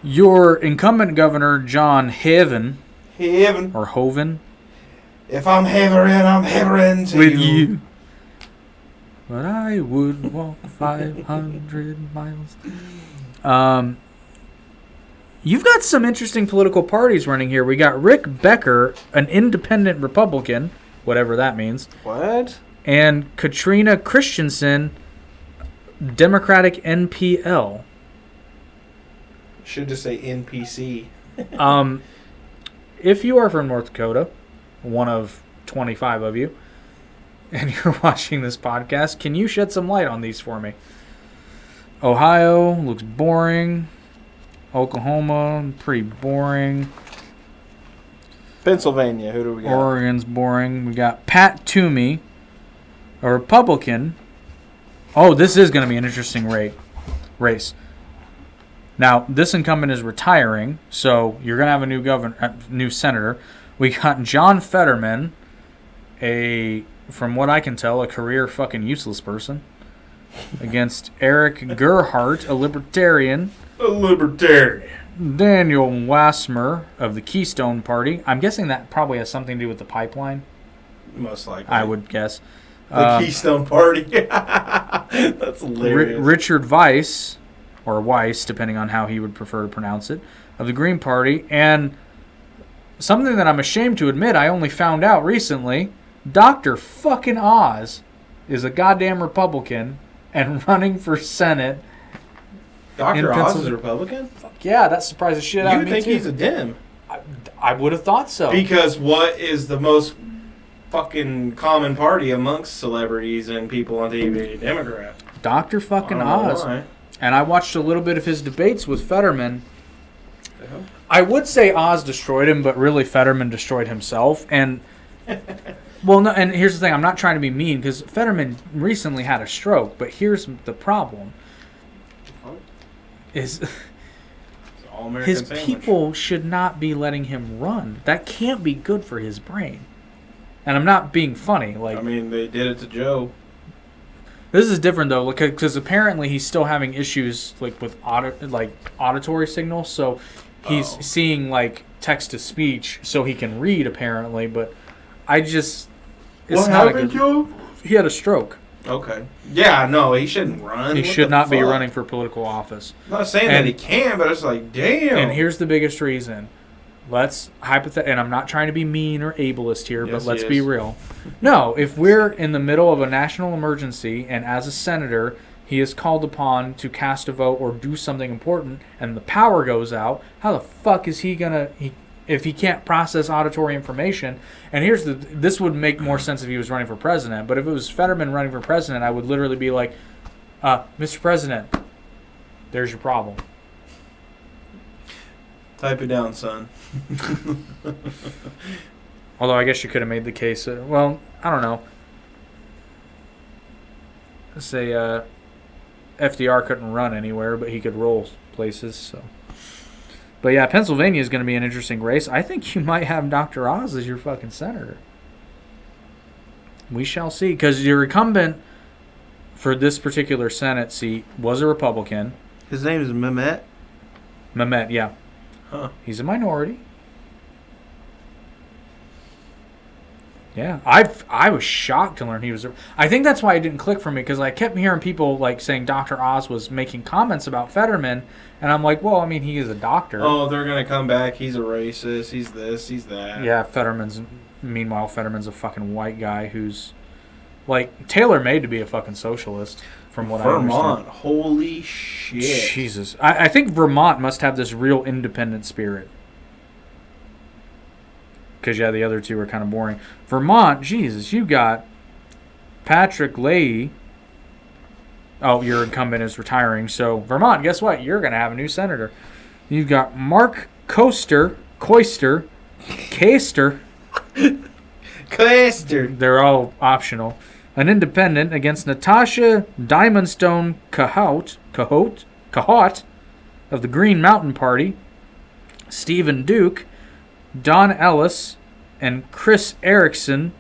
S2: Your incumbent governor, John Hoeven. Or Hoven.
S1: If I'm havering, I'm havering to
S2: with you. But I would walk 500 miles. You've got some interesting political parties running here. We got Rick Becker, an independent Republican, whatever that means.
S1: What?
S2: And Katrina Christensen, Democratic NPL.
S1: Should just say NPC.
S2: if you are from North Dakota, one of 25 of you, and you're watching this podcast, can you shed some light on these for me? Ohio looks boring. Oklahoma, pretty boring.
S1: Pennsylvania, who do we got?
S2: Oregon's boring. We got Pat Toomey, a Republican. Oh, this is going to be an interesting race. Now, this incumbent is retiring, so you're going to have a new senator. We got John Fetterman, from what I can tell, a career fucking useless person, against Eric Gerhardt, a libertarian.
S1: A libertarian.
S2: Daniel Wassmer of the Keystone Party. I'm guessing that probably has something to do with the pipeline.
S1: Most likely.
S2: I would guess.
S1: The Keystone Party. That's hilarious.
S2: Richard Weiss, or Weiss, depending on how he would prefer to pronounce it, of the Green Party. And something that I'm ashamed to admit, I only found out recently, Dr. fucking Oz is a goddamn Republican and running for Senate.
S1: Dr. Oz is a Republican?
S2: Yeah, that surprised the shit out
S1: You
S2: of me
S1: think
S2: too.
S1: he's a Dem?
S2: I would have thought so.
S1: Because what is the most fucking common party amongst celebrities and people on TV? Democrat.
S2: Dr. fucking
S1: I don't know
S2: Oz.
S1: why.
S2: And I watched a little bit of his debates with Fetterman. I would say Oz destroyed him, but really Fetterman destroyed himself. And well, no, and here's the thing: I'm not trying to be mean because Fetterman recently had a stroke. But here's the problem: is
S1: All-American
S2: his
S1: sandwich.
S2: people should not be letting him run. That can't be good for his brain. And I'm not being funny. Like,
S1: I mean, they did it to Joe.
S2: this is different though, because apparently he's still having issues like with auditory signals. So he's seeing like text to speech, so he can read apparently. But it's
S1: What
S2: not a
S1: happened,
S2: good.
S1: Joe?
S2: He had a stroke.
S1: Okay. Yeah, no, he shouldn't run.
S2: He
S1: What
S2: should
S1: the
S2: not be
S1: fuck?
S2: running for political office.
S1: I'm not saying
S2: And-
S1: that he can, but it's like, damn.
S2: And here's the biggest reason. Let's and I'm not trying to be mean or ableist here,
S1: Yes,
S2: but
S1: he
S2: let's
S1: is.
S2: be real. No, if we're in the middle of a national emergency and as a senator he is called upon to cast a vote or do something important and the power goes out, how the fuck is he gonna if he can't process auditory information? And this would make more sense if he was running for president, but if it was Fetterman running for president, I would literally be like, Mr. President, there's your problem.
S1: Type it down, son.
S2: Although I guess you could have made the case. Well, I don't know. Let's say FDR couldn't run anywhere, but he could roll places. So, but yeah, Pennsylvania is going to be an interesting race. I think you might have Dr. Oz as your fucking senator. We shall see, because your incumbent for this particular Senate seat was a Republican.
S4: His name is Mehmet.
S2: Mehmet, yeah.
S1: Huh.
S2: He's a minority. Yeah, I was shocked to learn he was. I think that's why it didn't click for me, because I kept hearing people like saying Dr. Oz was making comments about Fetterman, and I'm like, well, I mean, he is a doctor.
S1: Oh, they're going to come back. He's a racist. He's this. He's that.
S2: Yeah, meanwhile, Fetterman's a fucking white guy who's like tailor-made to be a fucking socialist, from what I
S1: Vermont.
S2: understand.
S1: Holy shit.
S2: Jesus. I think Vermont must have this real independent spirit. Because, yeah, the other two are kind of boring. Vermont, Jesus, you got Patrick Leahy. Oh, your incumbent is retiring. So, Vermont, guess what? You're going to have a new senator. You've got Mark Coaster. They're all optional. An independent against Natasha Diamondstone Cahote of the Green Mountain Party. Stephen Duke. Don Ellis and Chris Erickson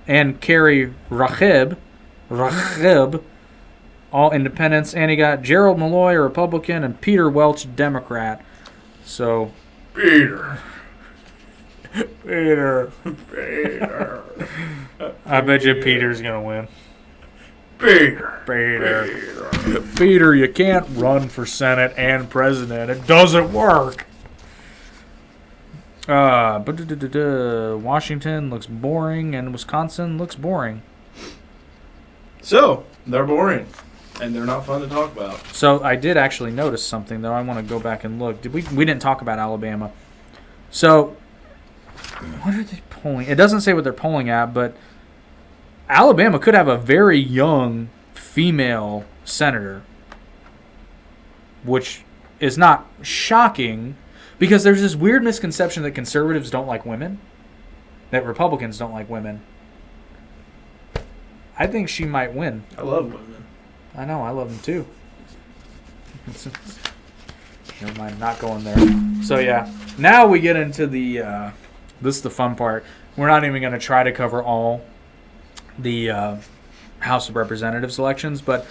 S2: and Carrie Racheb, all independents. And he got Gerald Malloy, a Republican, and Peter Welch, Democrat. So,
S1: Peter.
S2: I bet you Peter's going to win.
S1: Peter.
S2: Peter, you can't run for Senate and president. It doesn't work. Washington looks boring, and Wisconsin looks boring.
S1: So, they're boring. And they're not fun to talk about.
S2: So I did actually notice something, though. I want to go back and look. We didn't talk about Alabama. So What are they polling? It doesn't say what they're polling at, but Alabama could have a very young female senator, which is not shocking because there's this weird misconception that conservatives don't like women, that Republicans don't like women. I think she might win.
S1: I love women.
S2: I know, I love them too. Never mind, not going there. So yeah, now we get into the, this is the fun part. We're not even going to try to cover all the House of Representatives elections, but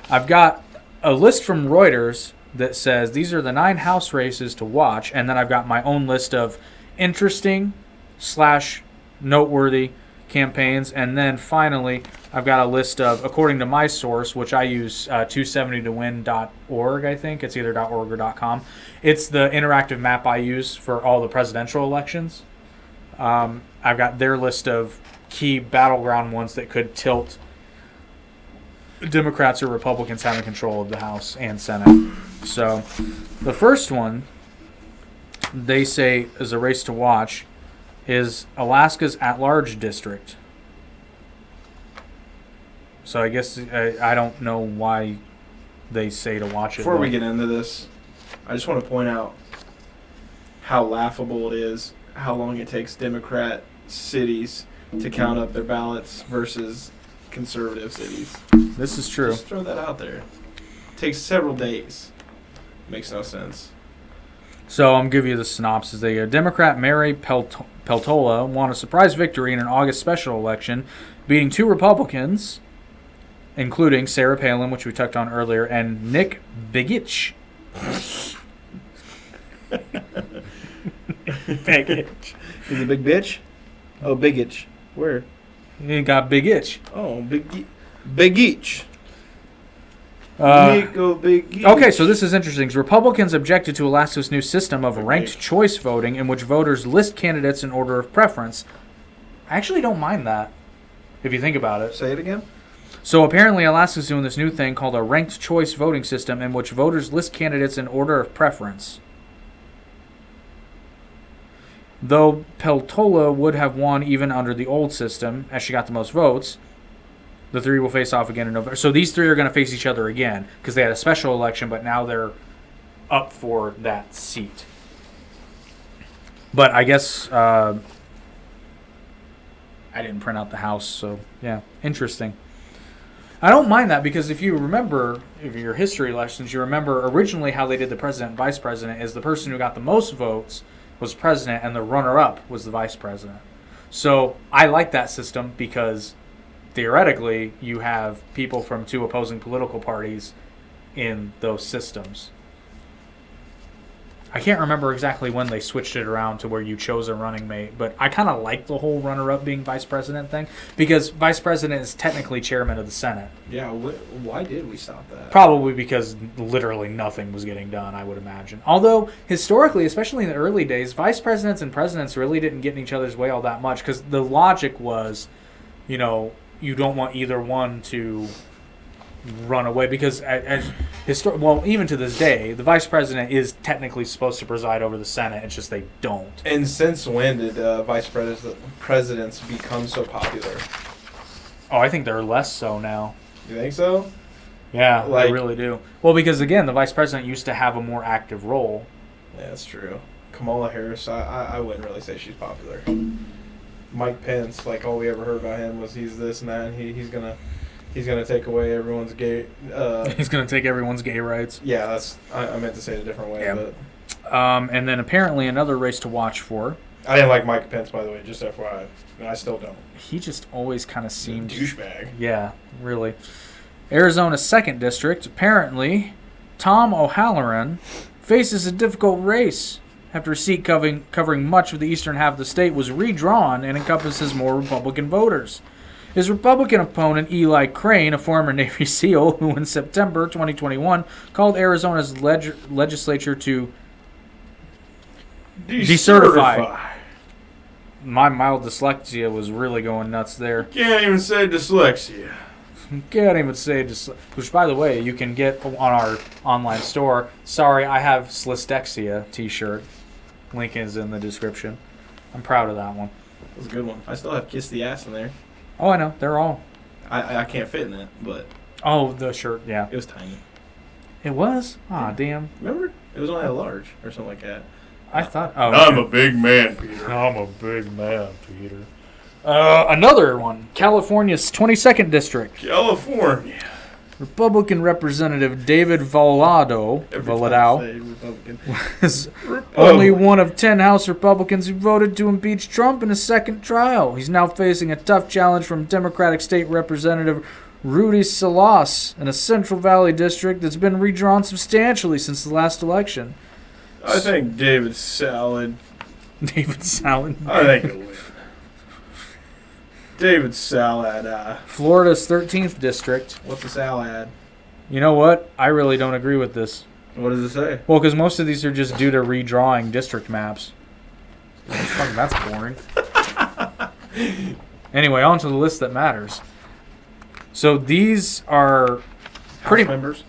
S2: I've got a list from Reuters that says these are the 9 House races to watch, and then I've got my own list of interesting / noteworthy campaigns, and then finally I've got a list of, according to my source, which I use 270towin.org, I think it's either .org or .com. It's the interactive map I use for all the presidential elections. I've got their list of key battleground ones that could tilt Democrats or Republicans having control of the House and Senate. So the first one they say is a race to watch is Alaska's at-large district. So I guess I don't know why they say to watch it.
S1: Before we get into this, I just want to point out how laughable it is, how long it takes Democrat cities to count up their ballots versus conservative cities.
S2: This is true.
S1: Just throw that out there. It takes several days. Makes no sense.
S2: So I'm giving you the synopsis. The Democrat Mary Peltola won a surprise victory in an August special election, beating 2 Republicans, including Sarah Palin, which we touched on earlier, and Nick Begich.
S1: Begich. He's a big bitch? Oh, big itch. Where?
S2: He got Big Itch.
S1: Oh, big itch.
S2: Uh,
S1: Nico Big Itch.
S2: Okay, so this is interesting. Republicans objected to Alaska's new system of ranked choice voting in which voters list candidates in order of preference. I actually don't mind that, if you think about it.
S1: Say it again.
S2: So apparently Alaska's doing this new thing called a ranked choice voting system in which voters list candidates in order of preference. Though Peltola would have won even under the old system, as she got the most votes, the 3 will face off again in November. So these 3 are going to face each other again because they had a special election, but now they're up for that seat. But I guess I didn't print out the House, so yeah, interesting. I don't mind that because if you remember, if your history lessons, you remember originally how they did the president and vice president is the person who got the most votes was president and the runner-up was the vice president. So I like that system because theoretically you have people from 2 opposing political parties in those systems. I can't remember exactly when they switched it around to where you chose a running mate, but I kind of like the whole runner-up being vice president thing because vice president is technically chairman of the Senate.
S1: Yeah, why did we stop that?
S2: Probably because literally nothing was getting done, I would imagine. Although, historically, especially in the early days, vice presidents and presidents really didn't get in each other's way all that much because the logic was, you know, you don't want either one to run away because even to this day, the vice president is technically supposed to preside over the Senate. It's just they don't.
S1: And since when did vice presidents become so popular?
S2: Oh, I think they're less so now.
S1: You think so?
S2: Yeah,
S1: Like-
S2: I really do. Well, because again, the vice president used to have a more active role.
S1: Yeah, that's true. Kamala Harris, I wouldn't really say she's popular. Mike Pence, like all we ever heard about him was he's this and that, and he's gonna take away everyone's gay.
S2: He's going to take everyone's gay rights.
S1: Yeah, that's I meant to say it a different way,
S2: Yeah.
S1: but
S2: And then apparently another race to watch for.
S1: I didn't like Mike Pence, by the way, just FYI, and I still don't.
S2: He just always kind of seemed
S1: Douchebag.
S2: Yeah, really. Arizona's 2nd district. Apparently, Tom O'Halloran faces a difficult race after a seat covering much of the eastern half of the state was redrawn and encompasses more Republican voters. His Republican opponent, Eli Crane, a former Navy SEAL who in September 2021 called Arizona's legislature to decertify. My mild dyslexia was really going nuts there.
S1: Can't even say dyslexia.
S2: Can't even say which, by the way, you can get on our online store. Sorry, I have Slistexia t-shirt. Link is in the description. I'm proud of that one.
S1: That was a good one. I still have Kiss the Ass in there.
S2: Oh, I know. They're all.
S1: I can't fit in it, but
S2: Oh, the shirt. Yeah.
S1: it was tiny.
S2: It was? Ah, damn.
S1: Remember? It was only a large or something like that.
S2: I thought. Oh,
S1: I'm a big man, Peter.
S2: I'm a big man, Peter. Another one. California's 22nd District.
S1: California.
S2: Republican Representative David Volado was only one of 10 House Republicans who voted to impeach Trump in a second trial. He's now facing a tough challenge from Democratic State Representative Rudy Salas in a Central Valley district that's been redrawn substantially since the last election.
S1: I think David Salad.
S2: David Salad.
S1: I think it'll win. David Salad.
S2: Florida's 13th district.
S1: What's a salad?
S2: You know what? I really don't agree with this.
S1: What does it say?
S2: Well, because most of these are just due to redrawing district maps. Fuck, that's boring. Anyway, on to the list that matters. So these are pretty
S1: House members.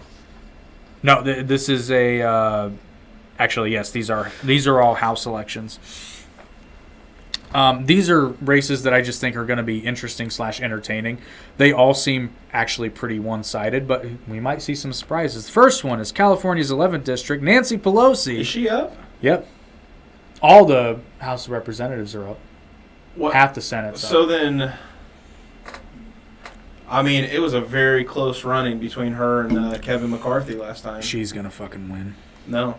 S2: No, this is a. Actually, yes, these are all House elections. These are races that I just think are going to be interesting / entertaining. They all seem actually pretty one-sided, but we might see some surprises. The first one is California's 11th district. Nancy Pelosi.
S1: Is she up?
S2: Yep. All the House of Representatives are up.
S1: What?
S2: Half the Senate's
S1: So
S2: up.
S1: then, I mean, it was a very close running between her and Kevin McCarthy last time.
S2: She's going to fucking win.
S1: No.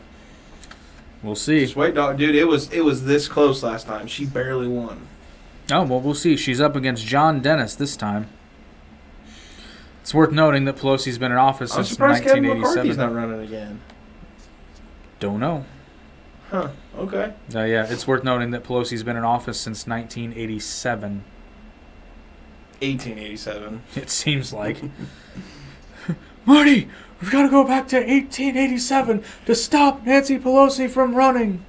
S2: We'll see.
S1: Just wait, dog. Dude, it was this close last time. She barely won.
S2: Oh, well, we'll see. She's up against John Dennis this time. It's worth noting that Pelosi's been in office
S1: I'm
S2: since
S1: surprised Kevin McCarthy's
S2: 1987.
S1: not running again.
S2: Don't know.
S1: Huh. Okay.
S2: Yeah, it's worth noting that Pelosi's been in office since 1987.
S1: 1887.
S2: It seems like. Marty, we've got to go back to 1887 to stop Nancy Pelosi from running.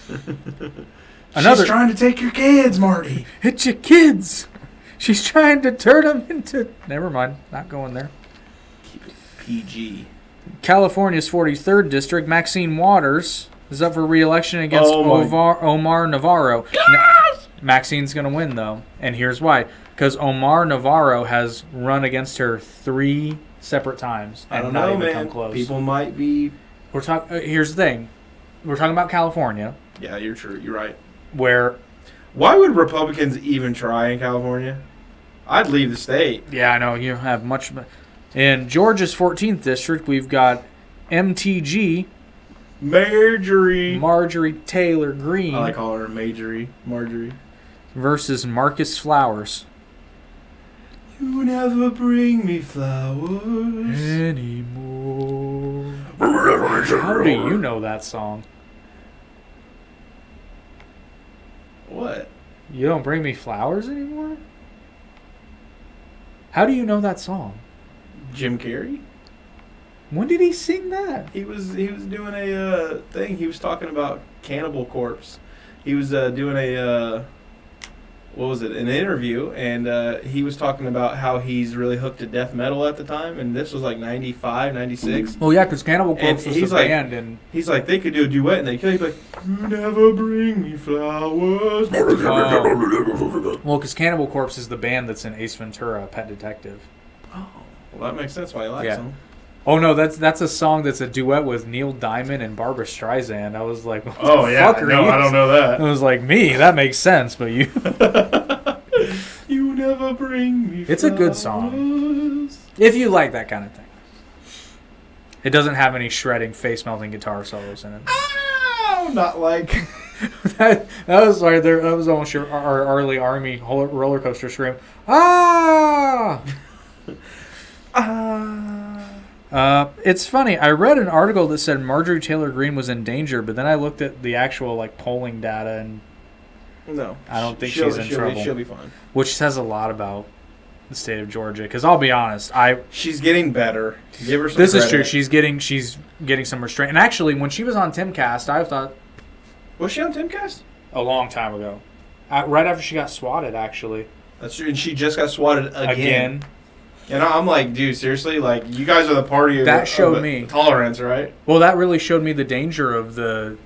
S1: She's trying to take your kids, Marty.
S2: It's your kids. She's trying to turn them into... Never mind. Not going there.
S1: Keep it PG.
S2: California's 43rd District, Maxine Waters, is up for re-election against Omar Navarro. Maxine's going to win, though. And here's why. Because Omar Navarro has run against her 3 separate times and
S1: I don't
S2: not
S1: know,
S2: even
S1: man.
S2: come close.
S1: People might be...
S2: We're talking. Here's the thing. We're talking about California,
S1: Yeah, you're true. You're right.
S2: where...
S1: Why would Republicans even try in California? I'd leave the state.
S2: Yeah, I know. You have much... In Georgia's 14th District, we've got MTG, Marjorie Taylor Greene,
S1: I like calling her Marjorie.
S2: versus Marcus Flowers.
S1: You never bring me flowers.
S2: Anymore. How do you know that song?
S1: What?
S2: You don't bring me flowers anymore? How do you know that song?
S1: Jim Carrey?
S2: When did he sing that?
S1: He was doing a thing. He was talking about Cannibal Corpse. He was doing an interview, and he was talking about how he's really hooked to death metal at the time, and this was like 95, 96.
S2: Well, yeah, because Cannibal Corpse was
S1: he's
S2: the
S1: like-
S2: band, and
S1: He's like, they could do a duet, and they kill you, but you never bring me flowers.
S2: well, because Cannibal Corpse is the band that's in Ace Ventura: Pet Detective.
S1: Oh, well, that makes sense why he likes
S2: Yeah.
S1: them.
S2: Oh no, that's a song that's a duet with Neil Diamond and Barbra Streisand. I was like, what
S1: Oh
S2: the
S1: yeah,
S2: fuck are
S1: no,
S2: you?
S1: I don't know
S2: I
S1: that.
S2: was like, me, that makes sense, but you.
S1: You never bring me.
S2: It's a good song. If you like that kind of thing. It doesn't have any shredding, face-melting guitar solos in it.
S1: Oh, not like.
S2: that was right there. That was almost your our early Army roller coaster scream. Ah! It's funny. I read an article that said Marjorie Taylor Greene was in danger, but then I looked at the actual like polling data, and
S1: No,
S2: I don't think she's in trouble.
S1: She'll be fine.
S2: which says a lot about the state of Georgia. Because I'll be honest,
S1: She's getting better. Give her some
S2: this is
S1: credit.
S2: true. She's getting some restraint. And actually, when she was on Timcast, I thought
S1: Was she on Timcast?
S2: a long time ago, right after she got swatted, actually.
S1: That's true. And she just got swatted again.
S2: Again.
S1: And I'm like, dude, seriously? Like, you guys are the party of
S2: That showed
S1: of
S2: me.
S1: tolerance, right?
S2: Well, that really showed me the danger of the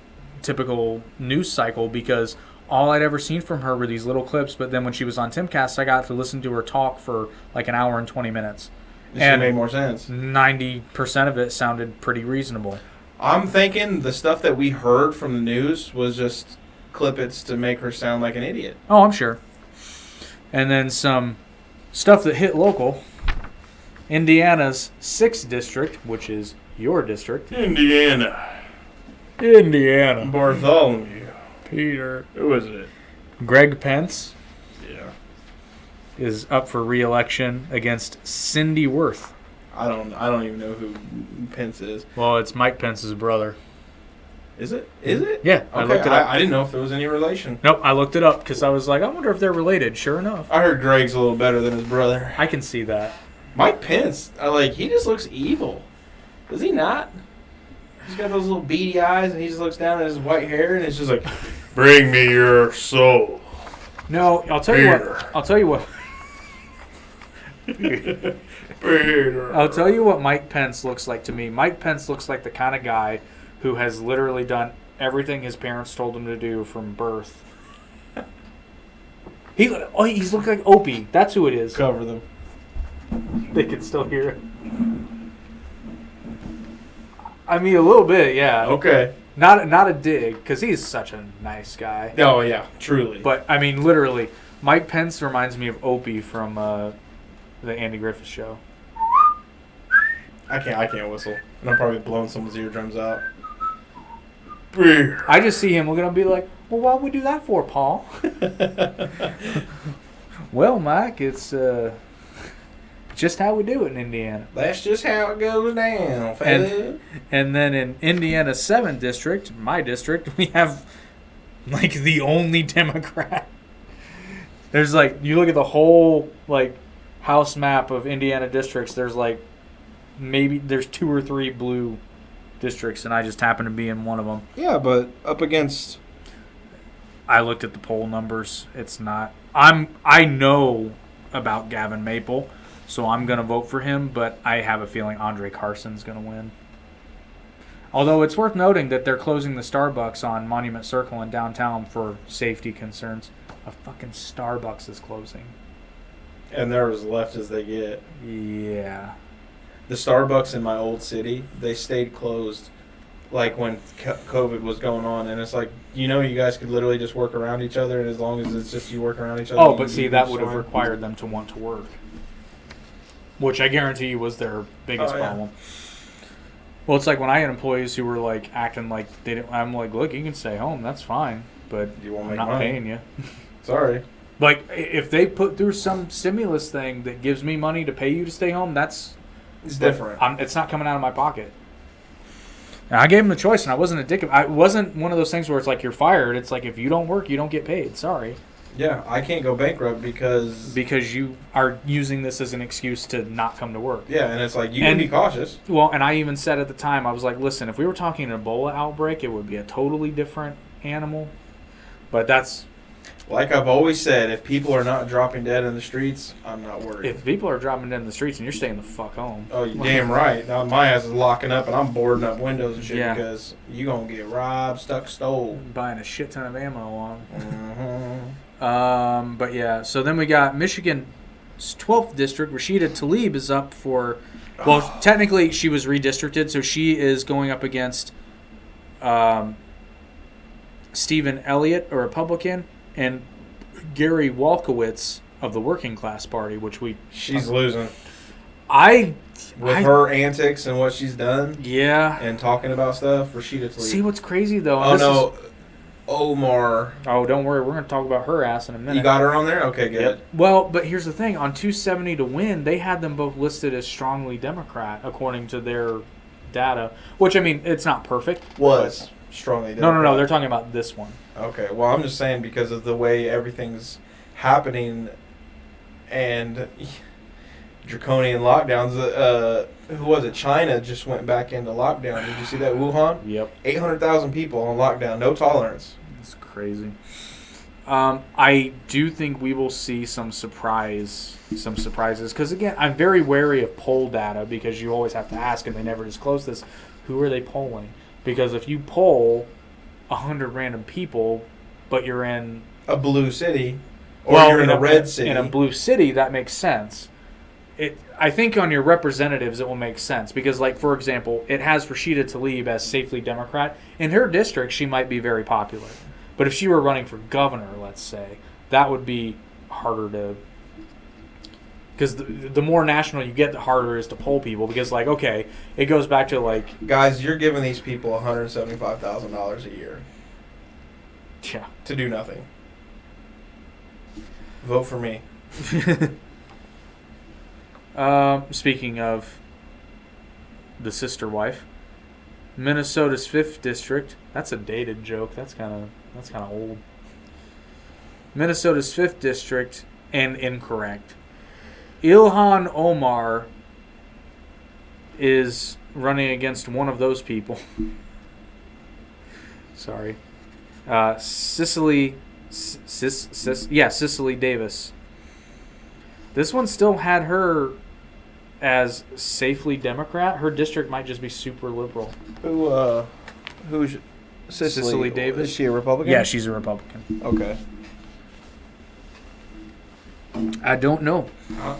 S2: typical news cycle, because all I'd ever seen from her were these little clips. But then when she was on Timcast, I got to listen to her talk for like an hour and 20 minutes.
S1: It
S2: And
S1: made more sense.
S2: 90% of it sounded pretty reasonable.
S1: I'm thinking the stuff that we heard from the news was just clippets to make her sound like an idiot.
S2: Oh, I'm sure. And then some stuff that hit local. Indiana's 6th district, which is your district.
S1: Indiana. Bartholomew.
S2: Peter.
S1: Who is it?
S2: Greg Pence
S1: Yeah.
S2: is up for re-election against Cindy Worth.
S1: I don't even know who Pence is.
S2: Well, it's Mike Pence's brother.
S1: Is it? Is it?
S2: Yeah, I
S1: Okay,
S2: looked it up.
S1: I didn't know if there was any relation.
S2: Nope, I looked it up because I was like, I wonder if they're related. Sure enough.
S1: I heard Greg's a little better than his brother.
S2: I can see that.
S1: Mike Pence, he just looks evil. Does he not? He's got those little beady eyes, and he just looks down at his white hair, and it's just like, bring me your soul.
S2: No, I'll tell you
S1: Peter.
S2: what. I'll tell you what.
S1: Peter.
S2: I'll tell you what Mike Pence looks like to me. Mike Pence looks like the kind of guy who has literally done everything his parents told him to do from birth. He's looked like Opie. That's who it is.
S1: Cover them.
S2: They can still hear it. I mean, a little bit, yeah.
S1: Okay.
S2: Not a dig, because he's such a nice guy.
S1: Oh, yeah, truly.
S2: But, I mean, literally, Mike Pence reminds me of Opie from the Andy Griffith Show.
S1: I can't whistle. And I'm probably blowing someone's eardrums out. Peter.
S2: I just see him looking up and be like, well, what would we do that for, Paul? Well, Mike, it's just how we do it in Indiana.
S1: That's just how it goes down, fella.
S2: And then in Indiana's 7th district, my district, we have like the only Democrat. There's like, you look at the whole like house map of Indiana districts, there's like maybe there's 2 or 3 blue districts, and I just happen to be in one of them.
S1: Yeah, but up against...
S2: I looked at the poll numbers. It's not. I know about Gavin Maple, so I'm going to vote for him, but I have a feeling Andre Carson's going to win. Although it's worth noting that they're closing the Starbucks on Monument Circle in downtown for safety concerns. A fucking Starbucks is closing.
S1: And they're as left as they get.
S2: Yeah.
S1: The Starbucks in my old city, they stayed closed like when COVID was going on. And it's like, you guys could literally just work around each other. And as long as it's just you work around each other.
S2: Oh, but see,
S1: you'd
S2: that
S1: be
S2: would have
S1: fine.
S2: required them to want to work. Which I guarantee you was their biggest
S1: Oh, yeah.
S2: problem. Well, it's like when I had employees who were like acting like they didn't. I'm like, look, you can stay home. That's fine, but
S1: You won't
S2: I'm
S1: make
S2: not
S1: money.
S2: paying you.
S1: Sorry.
S2: Like, if they put through some stimulus thing that gives me money to pay you to stay home, that's
S1: It's different.
S2: it's not coming out of my pocket. And I gave them the choice, and I wasn't a dick. I wasn't one of those things where it's like you're fired. It's like if you don't work, you don't get paid. Sorry,
S1: Yeah, I can't go bankrupt because
S2: you are using this as an excuse to not come to work.
S1: yeah, and it's like you can
S2: And-
S1: be cautious.
S2: Well, and I even said at the time, I was like, listen, if we were talking an Ebola outbreak, it would be a totally different animal. But that's,
S1: Like I've always said, if people are not dropping dead in the streets, I'm not worried.
S2: if people are dropping dead in the streets and you're staying the fuck home.
S1: Oh, you damn right. Now my ass is locking up and I'm boarding up windows and shit
S2: Yeah.
S1: because you gonna get robbed, stuck, stole.
S2: Buying a shit ton of ammo on.
S1: Mm-hmm.
S2: But yeah, so then we got Michigan's 12th district. Rashida Tlaib is up for, well, technically she was redistricted, so she is going up against Stephen Elliott, a Republican, and Gary Walkowitz of the Working Class Party, which
S1: She's losing
S2: I
S1: her antics and what she's done
S2: yeah.
S1: and talking about stuff. Rashida Tlaib.
S2: See what's crazy though?
S1: Oh
S2: this
S1: no, Omar.
S2: oh, don't worry, we're going to talk about her ass in a minute.
S1: You got her on there? Okay, good.
S2: Yep. Well, but here's the thing: on 270 to win, they had them both listed as strongly Democrat according to their data. Which I mean, it's not perfect.
S1: Was strongly.
S2: No.
S1: Democrat.
S2: They're talking about this one.
S1: Okay, well, I'm just saying because of the way everything's happening and draconian lockdowns. Who was it? China just went back into lockdown. Did you see that? Wuhan?
S2: Yep,
S1: 800,000 people on lockdown. No tolerance.
S2: it's crazy. I do think we will see some surprises because again, I'm very wary of poll data because you always have to ask, and they never disclose this. Who are they polling? Because if you poll 100 random people, but you're in
S1: A blue city, or you're in a red city.
S2: In a blue city, that makes sense. I think on your representatives it will make sense because, like, for example, it has Rashida Tlaib as safely Democrat. In her district, she might be very popular. But if she were running for governor, let's say, that would be harder to... Because the more national you get, the harder it is to poll people. Because, like, okay, it goes back to, like...
S1: Guys, you're giving these people $175,000 a year
S2: Yeah.
S1: to do nothing. Vote for me.
S2: Speaking of the sister wife, Minnesota's 5th district. That's a dated joke. That's kind of old. Minnesota's 5th district, and incorrect. Ilhan Omar is running against one of those people. Sorry. Cicely Davis. This one still had her as safely Democrat. Her district might just be super liberal.
S1: Who's
S2: Cicely Davis?
S1: Is she a Republican?
S2: Yeah, she's a Republican.
S1: Okay.
S2: I don't know.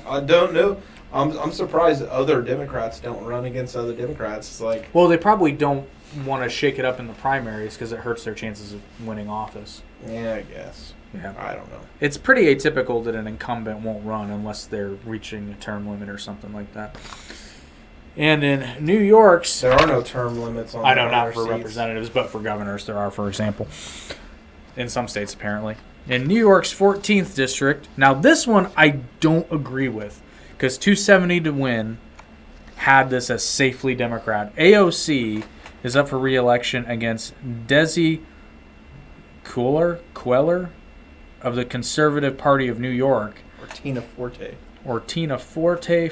S1: I don't know. I'm surprised that other Democrats don't run against other Democrats. It's like,
S2: Well, they probably don't want to shake it up in the primaries because it hurts their chances of winning office.
S1: yeah, I guess.
S2: Yeah.
S1: I don't know.
S2: It's pretty atypical that an incumbent won't run unless they're reaching a term limit or something like that. And in New York's...
S1: There are no term limits on
S2: I know,
S1: on
S2: not
S1: our
S2: for
S1: seats.
S2: representatives, but for governors there are, for example. In some states, apparently. In New York's 14th district, now this one I don't agree with, because 270 to win had this as safely Democrat. AOC is up for re-election against Desi Queller of the Conservative Party of New York.
S1: Or Tina Forte.
S2: Or Tina Forte,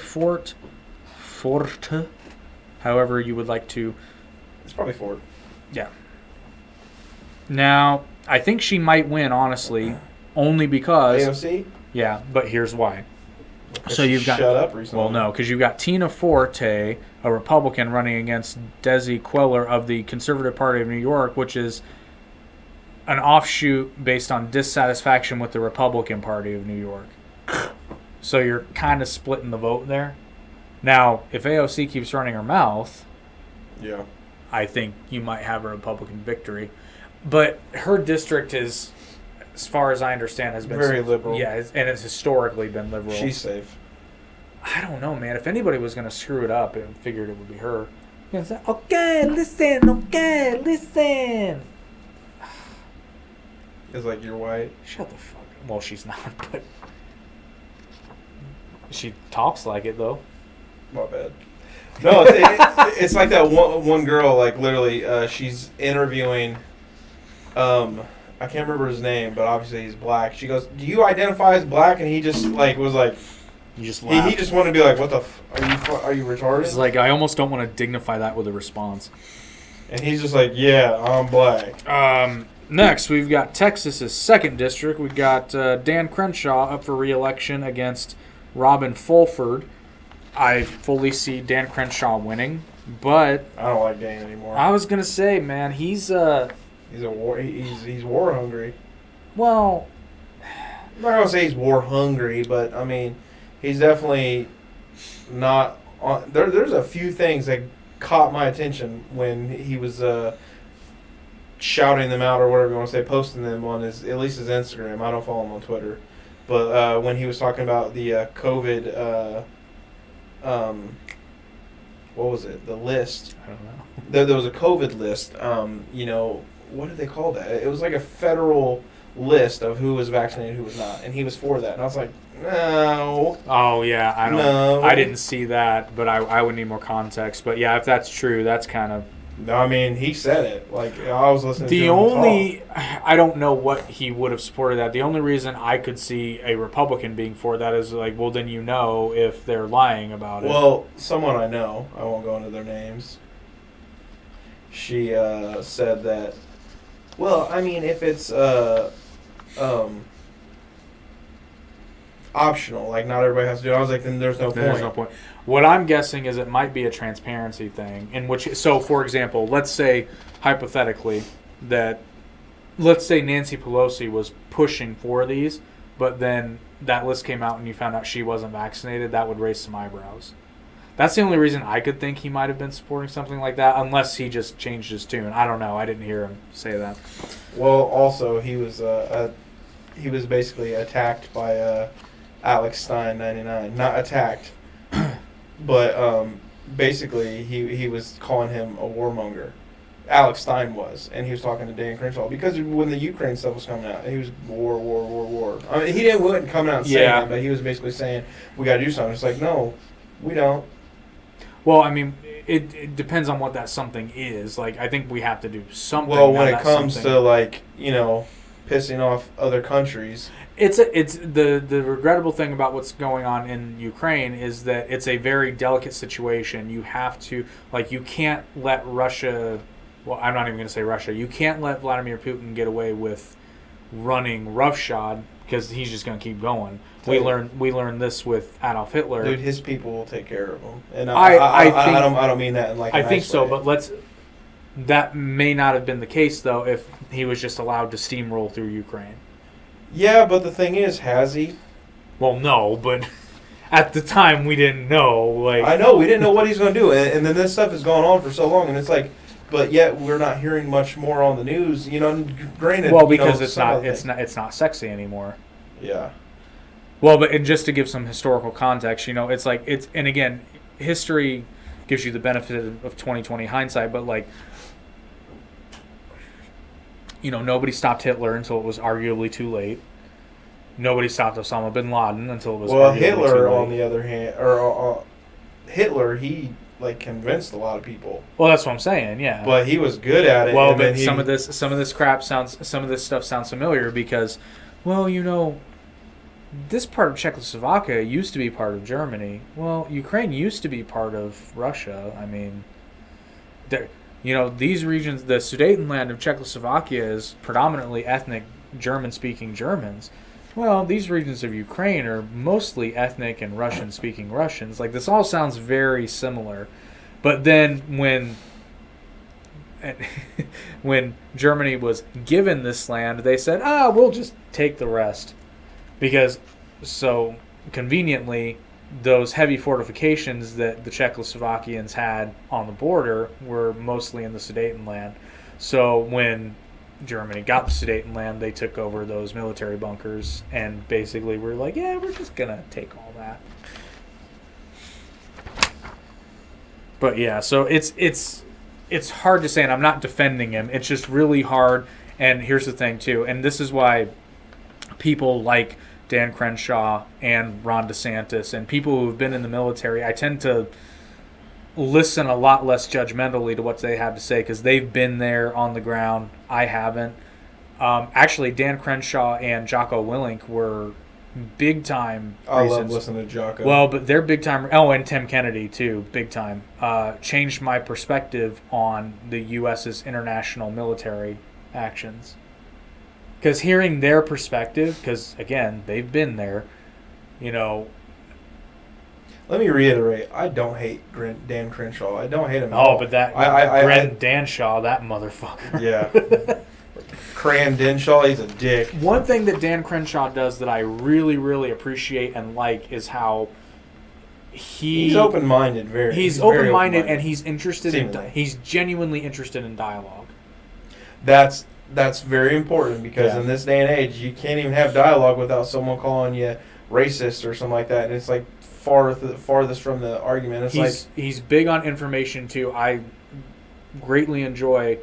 S2: however you would like to.
S1: It's probably Ford.
S2: Yeah. Now, I think she might win, honestly, only because...
S1: AOC?
S2: Yeah, but here's why. So
S1: She
S2: you've got...
S1: shut up recently.
S2: Well, no, because you've got Tina Forte, a Republican, running against Desi Queller of the Conservative Party of New York, which is an offshoot based on dissatisfaction with the Republican Party of New York. So you're kind of splitting the vote there. Now, if AOC keeps running her mouth,
S1: Yeah.
S2: I think you might have a Republican victory. But her district is, as far as I understand, has been
S1: Very liberal.
S2: Yeah, and it's historically been liberal.
S1: She's safe.
S2: I don't know, man. If anybody was going to screw it up, I figured it would be her. You know, say, okay, listen.
S1: It's like you're white.
S2: Shut the fuck up. Well, she's not, but she talks like it, though.
S1: My bad. No, it's like that one girl, like literally, she's interviewing, I can't remember his name, but obviously he's black. She goes, "Do you identify as black?" And he just like was like,
S2: You just
S1: he
S2: laugh.
S1: just wanted to be like, "What the? Are you retarded?"
S2: It's like, I almost don't want to dignify that with a response.
S1: And he's just like, "Yeah, I'm black."
S2: Next, we've got Texas's 2nd district. We've got Dan Crenshaw up for re-election against Robin Fulford. I fully see Dan Crenshaw winning, but
S1: I don't like Dan anymore.
S2: I was gonna say, man, he's
S1: He's war hungry.
S2: well,
S1: I'm not gonna say he's war hungry, but I mean, he's definitely not on. There's a few things that caught my attention when he was shouting them out or whatever you want to say, posting them on his, at least his Instagram. I don't follow him on Twitter, but when he was talking about the COVID, what was it? The list.
S2: I don't know.
S1: There was a COVID list. You know, what did they call that? It was like a federal list of who was vaccinated, who was not, and he was for that. And I was like, no.
S2: Oh yeah, I don't.
S1: No.
S2: I didn't see that, but I would need more context. But yeah, if that's true, that's kind of
S1: No, I mean, he said it. Like, I was listening to
S2: the
S1: him
S2: only. I don't know what he would have supported that. The only reason I could see a Republican being for that is like, well, then you know if they're lying about it.
S1: Well, someone I know, I won't go into their names, she said that, well, I mean, if it's optional, like not everybody has to do it, I was like, then there's no point.
S2: There's no point. What I'm guessing is it might be a transparency thing, in which, so for example, let's say hypothetically that let's say Nancy Pelosi was pushing for these, but then that list came out and you found out she wasn't vaccinated, that would raise some eyebrows. That's the only reason I could think he might have been supporting something like that, unless he just changed his tune. I don't know. I didn't hear him say that.
S1: Well, also he was basically attacked by Alex Stein 99. Not attacked, but basically he was calling him a warmonger. Alex Stein was, and he was talking to Dan Crenshaw because when the Ukraine stuff was coming out, he was war. I mean, he wasn't coming out and saying
S2: Yeah.
S1: it, but he was basically saying we got to do something. It's like, no, we don't.
S2: Well, I mean, it depends on what that something is. Like, I think we have to do something.
S1: Well,
S2: now
S1: when it
S2: that
S1: comes
S2: something-
S1: to like pissing off other countries.
S2: It's the regrettable thing about what's going on in Ukraine is that it's a very delicate situation. You have to, like, you can't let Russia. Well, I'm not even going to say Russia. You can't let Vladimir Putin get away with running roughshod because he's just going to keep going. We learned this with Adolf Hitler.
S1: Dude, his people will take care of him, and
S2: I think-
S1: I don't mean that in like.
S2: I
S1: a
S2: think
S1: nice
S2: so,
S1: way.
S2: but that may not have been the case though if he was just allowed to steamroll through Ukraine.
S1: Yeah, but the thing is, has he?
S2: Well, no, but at the time we didn't know. Like,
S1: I know we didn't know what he's going to do, and then this stuff has gone on for so long, and it's like, but yet we're not hearing much more on the news. Granted,
S2: well, because it's
S1: some
S2: not
S1: of the
S2: it's
S1: things-
S2: not it's not sexy anymore.
S1: Yeah.
S2: Well, but and just to give some historical context, it's like and again, history gives you the benefit of 20/20 hindsight, but like, nobody stopped Hitler until it was arguably too late. Nobody stopped Osama bin Laden until it was
S1: Well,
S2: arguably
S1: Hitler,
S2: too late.
S1: on the other hand, Hitler, he convinced a lot of people,
S2: Well, that's what I'm saying. Yeah.
S1: but he was good at it.
S2: Well,
S1: and then
S2: but
S1: he,
S2: some of this stuff sounds familiar because, this part of Czechoslovakia used to be part of Germany. Well, Ukraine used to be part of Russia. I mean, these regions, the Sudetenland of Czechoslovakia is predominantly ethnic German-speaking Germans. Well, these regions of Ukraine are mostly ethnic and Russian-speaking Russians. Like, this all sounds very similar. But then when Germany was given this land, they said, we'll just take the rest. Because, so conveniently, those heavy fortifications that the Czechoslovakians had on the border were mostly in the Sudetenland. So when Germany got the Sudetenland, they took over those military bunkers and basically were like, yeah, we're just going to take all that. But yeah, so it's hard to say, and I'm not defending him. It's just really hard. And here's the thing, too, and this is why people like Dan Crenshaw and Ron DeSantis and people who have been in the military, I tend to listen a lot less judgmentally to what they have to say because they've been there on the ground. I haven't. Actually, Dan Crenshaw and Jocko Willink were big time
S1: I
S2: reasons.
S1: love listening to Jocko.
S2: Well, but they're big time. Oh, and Tim Kennedy too, big time. Changed my perspective on the U.S.'s international military actions. Because hearing their perspective, because again, they've been there,
S1: Let me reiterate, I don't hate Dan Crenshaw. I don't hate him at
S2: Oh,
S1: all.
S2: but that
S1: I
S2: Dan Shaw, that motherfucker.
S1: yeah. Cran Denshaw, he's a dick.
S2: One thing that Dan Crenshaw does that I really, really appreciate and like is how
S1: He's open-minded,
S2: He's
S1: very
S2: open-minded and he's interested
S1: Seemingly.
S2: he's genuinely interested in dialogue.
S1: That's very important because in this day and age, you can't even have dialogue without someone calling you racist or something like that. And it's like farthest from the argument. It's
S2: He's big on information too. I greatly enjoy.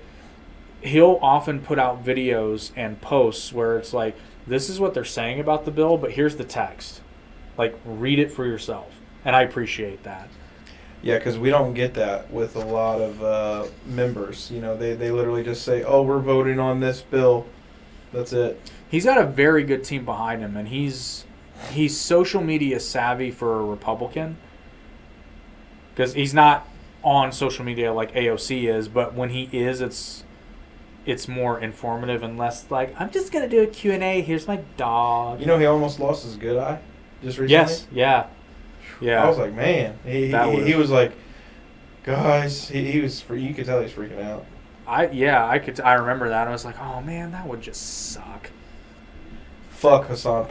S2: He'll often put out videos and posts where it's like, this is what they're saying about the bill, but here's the text. Like, read it for yourself. And I appreciate that.
S1: Yeah, because we don't get that with a lot of members. They literally just say, "Oh, we're voting on this bill." That's it.
S2: He's got a very good team behind him, and he's social media savvy for a Republican. Because he's not on social media like AOC is, but when he is, it's more informative and less like, I'm just going to do a Q&A, here's my dog.
S1: He almost lost his good eye just recently.
S2: Yes, yeah.
S1: I was like, man. He was like, guys, he was. You could tell he's freaking out.
S2: I remember that. I was like, oh man, that would just suck.
S1: Fuck Hassan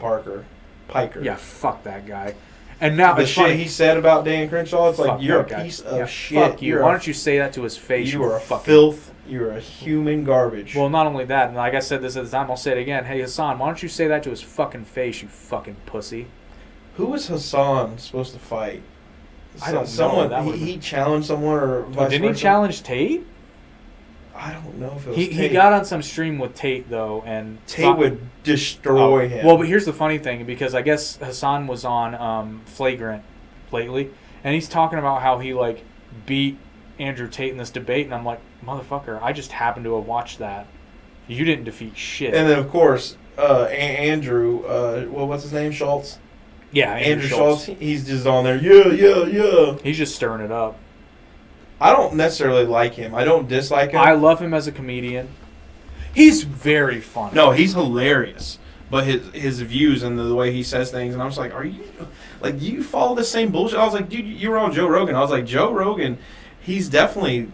S1: Piker.
S2: Yeah, fuck that guy. And now
S1: The
S2: it's
S1: shit
S2: funny.
S1: he said about Dan Crenshaw, it's
S2: Fuck
S1: like, you're a
S2: that guy.
S1: piece of
S2: Yeah,
S1: shit.
S2: Fuck you. Why
S1: a-
S2: don't you say that to his face?
S1: You are a
S2: fucking
S1: filth. You're a human garbage.
S2: Well, not only that, and like I said this at the time, I'll say it again. Hey, Hassan, why don't you say that to his fucking face, you fucking pussy?
S1: Who was Hassan supposed to fight?
S2: I don't know.
S1: Someone,
S2: That would've
S1: he challenged someone or vice
S2: Didn't he
S1: versa?
S2: challenge Tate?
S1: I don't know if it was
S2: He
S1: Tate.
S2: got on some stream with Tate, though, and...
S1: Tate would destroy him.
S2: Well, but here's the funny thing, because I guess Hassan was on Flagrant lately, and he's talking about how he, like, beat Andrew Tate in this debate, and I'm like, motherfucker, I just happened to have watched that. You didn't defeat shit.
S1: And then, of course, Andrew, what's his name? Schultz?
S2: yeah,
S1: Andrew Schultz, he's just on there, yeah.
S2: He's just stirring it up.
S1: I don't necessarily like him. I don't dislike him.
S2: I love him as a comedian. He's very funny.
S1: No, he's hilarious. But his views and the way he says things, and I was like, are you, like, do you follow the same bullshit? I was like, dude, you were on Joe Rogan. I was like, Joe Rogan, he's definitely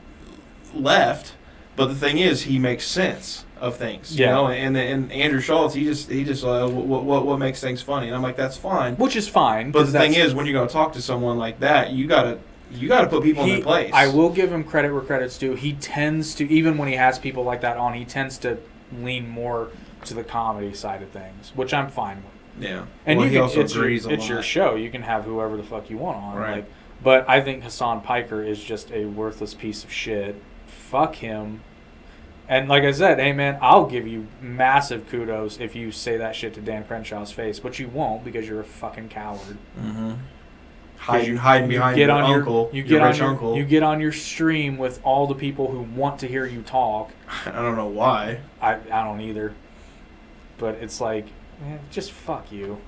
S1: left, but the thing is, he makes sense of things, you
S2: Yeah.
S1: know. And Andrew Schultz, he just what makes things funny, and I'm like, that's fine.
S2: Which is fine.
S1: But
S2: 'cause
S1: the thing
S2: that's-
S1: is, when you're gonna talk to someone like that, you gotta put people in their place.
S2: I will give him credit where credit's due. He tends to, even when he has people like that on, he tends to lean more to the comedy side of things, which I'm fine with.
S1: Yeah,
S2: And
S1: well,
S2: you
S1: he
S2: can,
S1: also
S2: it's
S1: agrees
S2: your,
S1: a
S2: it's your
S1: lot.
S2: show. You can have whoever the fuck you want on.
S1: Right.
S2: Like, but I think Hassan Piker is just a worthless piece of shit. Fuck him. And like I said, hey man, I'll give you massive kudos if you say that shit to Dan Crenshaw's face, but you won't because you're a fucking coward.
S1: Mm-hmm.
S2: 'Cause
S1: Hiding behind
S2: get
S1: your
S2: on
S1: uncle,
S2: you
S1: your
S2: get
S1: rich
S2: on your,
S1: uncle.
S2: You get on your stream with all the people who want to hear you talk.
S1: I don't know why.
S2: I don't either. But it's like, man, just fuck you.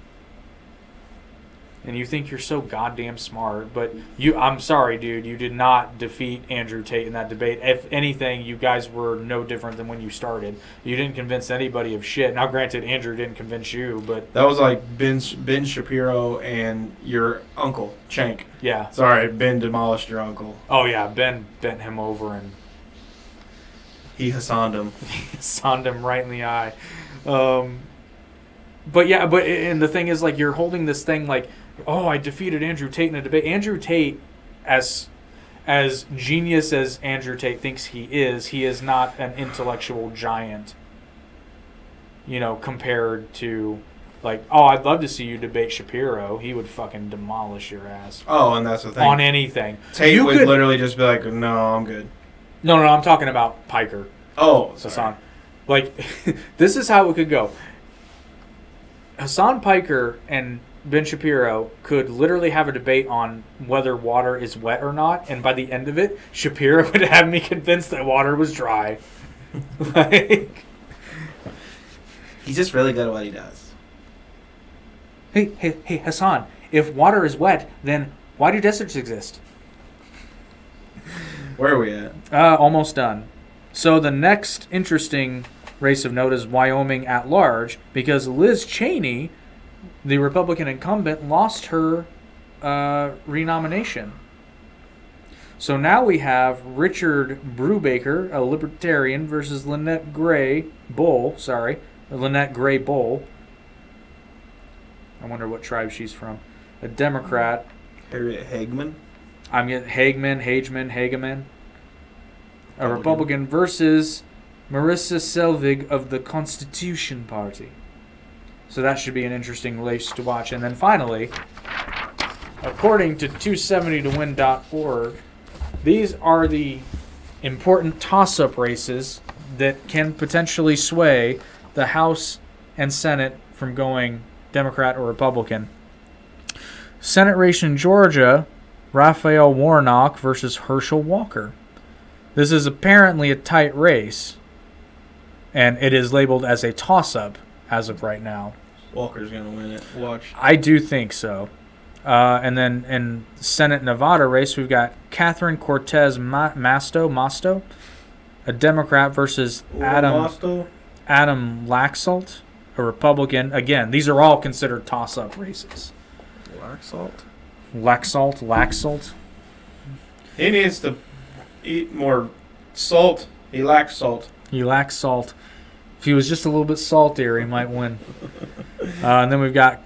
S2: And you think you're so goddamn smart, but I'm sorry, dude, you did not defeat Andrew Tate in that debate. If anything, you guys were no different than when you started. You didn't convince anybody of shit. Now, granted, Andrew didn't convince you, but
S1: That was like Ben Shapiro and your uncle, Chank.
S2: yeah.
S1: Sorry, Ben demolished your uncle.
S2: Oh, yeah, Ben bent him over and
S1: He Hassanned him.
S2: sonned him right in the eye. But yeah, and the thing is, like, you're holding this thing like, oh, I defeated Andrew Tate in a debate. Andrew Tate, as genius as Andrew Tate thinks he is not an intellectual giant. You know, compared to, like, oh, I'd love to see you debate Shapiro. He would fucking demolish your ass
S1: Oh, and that's the thing.
S2: on anything.
S1: Tate
S2: You
S1: would
S2: could-
S1: literally just be like, no, I'm good.
S2: No, I'm talking about Piker.
S1: Oh, sorry.
S2: Hassan. Like, this is how it could go. Hassan Piker and Ben Shapiro could literally have a debate on whether water is wet or not, and by the end of it, Shapiro would have me convinced that water was dry. Like,
S1: He's just really good at what he does.
S2: hey, Hassan, if water is wet, then why do deserts exist?
S1: Where are we at?
S2: Almost done. So the next interesting race of note is Wyoming at large, because Liz Cheney, the Republican incumbent, lost her renomination. So now we have Richard Brubaker, a Libertarian, versus Lynette Gray Bull. Lynette Gray Bull. I wonder what tribe she's from. A Democrat.
S1: Harriet Hagman.
S2: I'm getting Hageman. A Republican versus Marissa Selvig of the Constitution Party. So that should be an interesting race to watch. And then finally, according to 270towin.org, these are the important toss-up races that can potentially sway the House and Senate from going Democrat or Republican. Senate race in Georgia, Raphael Warnock versus Herschel Walker. This is apparently a tight race, and it is labeled as a toss-up as of right now.
S1: Walker's going to win it. Watch.
S2: I do think so. And then in Senate Nevada race, we've got Catherine Cortez Masto, a Democrat, versus Adam Laxalt, a Republican. Again, these are all considered toss-up races. Laxalt.
S1: He needs to eat more salt, He lacks salt.
S2: He lacks salt. If he was just a little bit saltier, he might win. And then we've got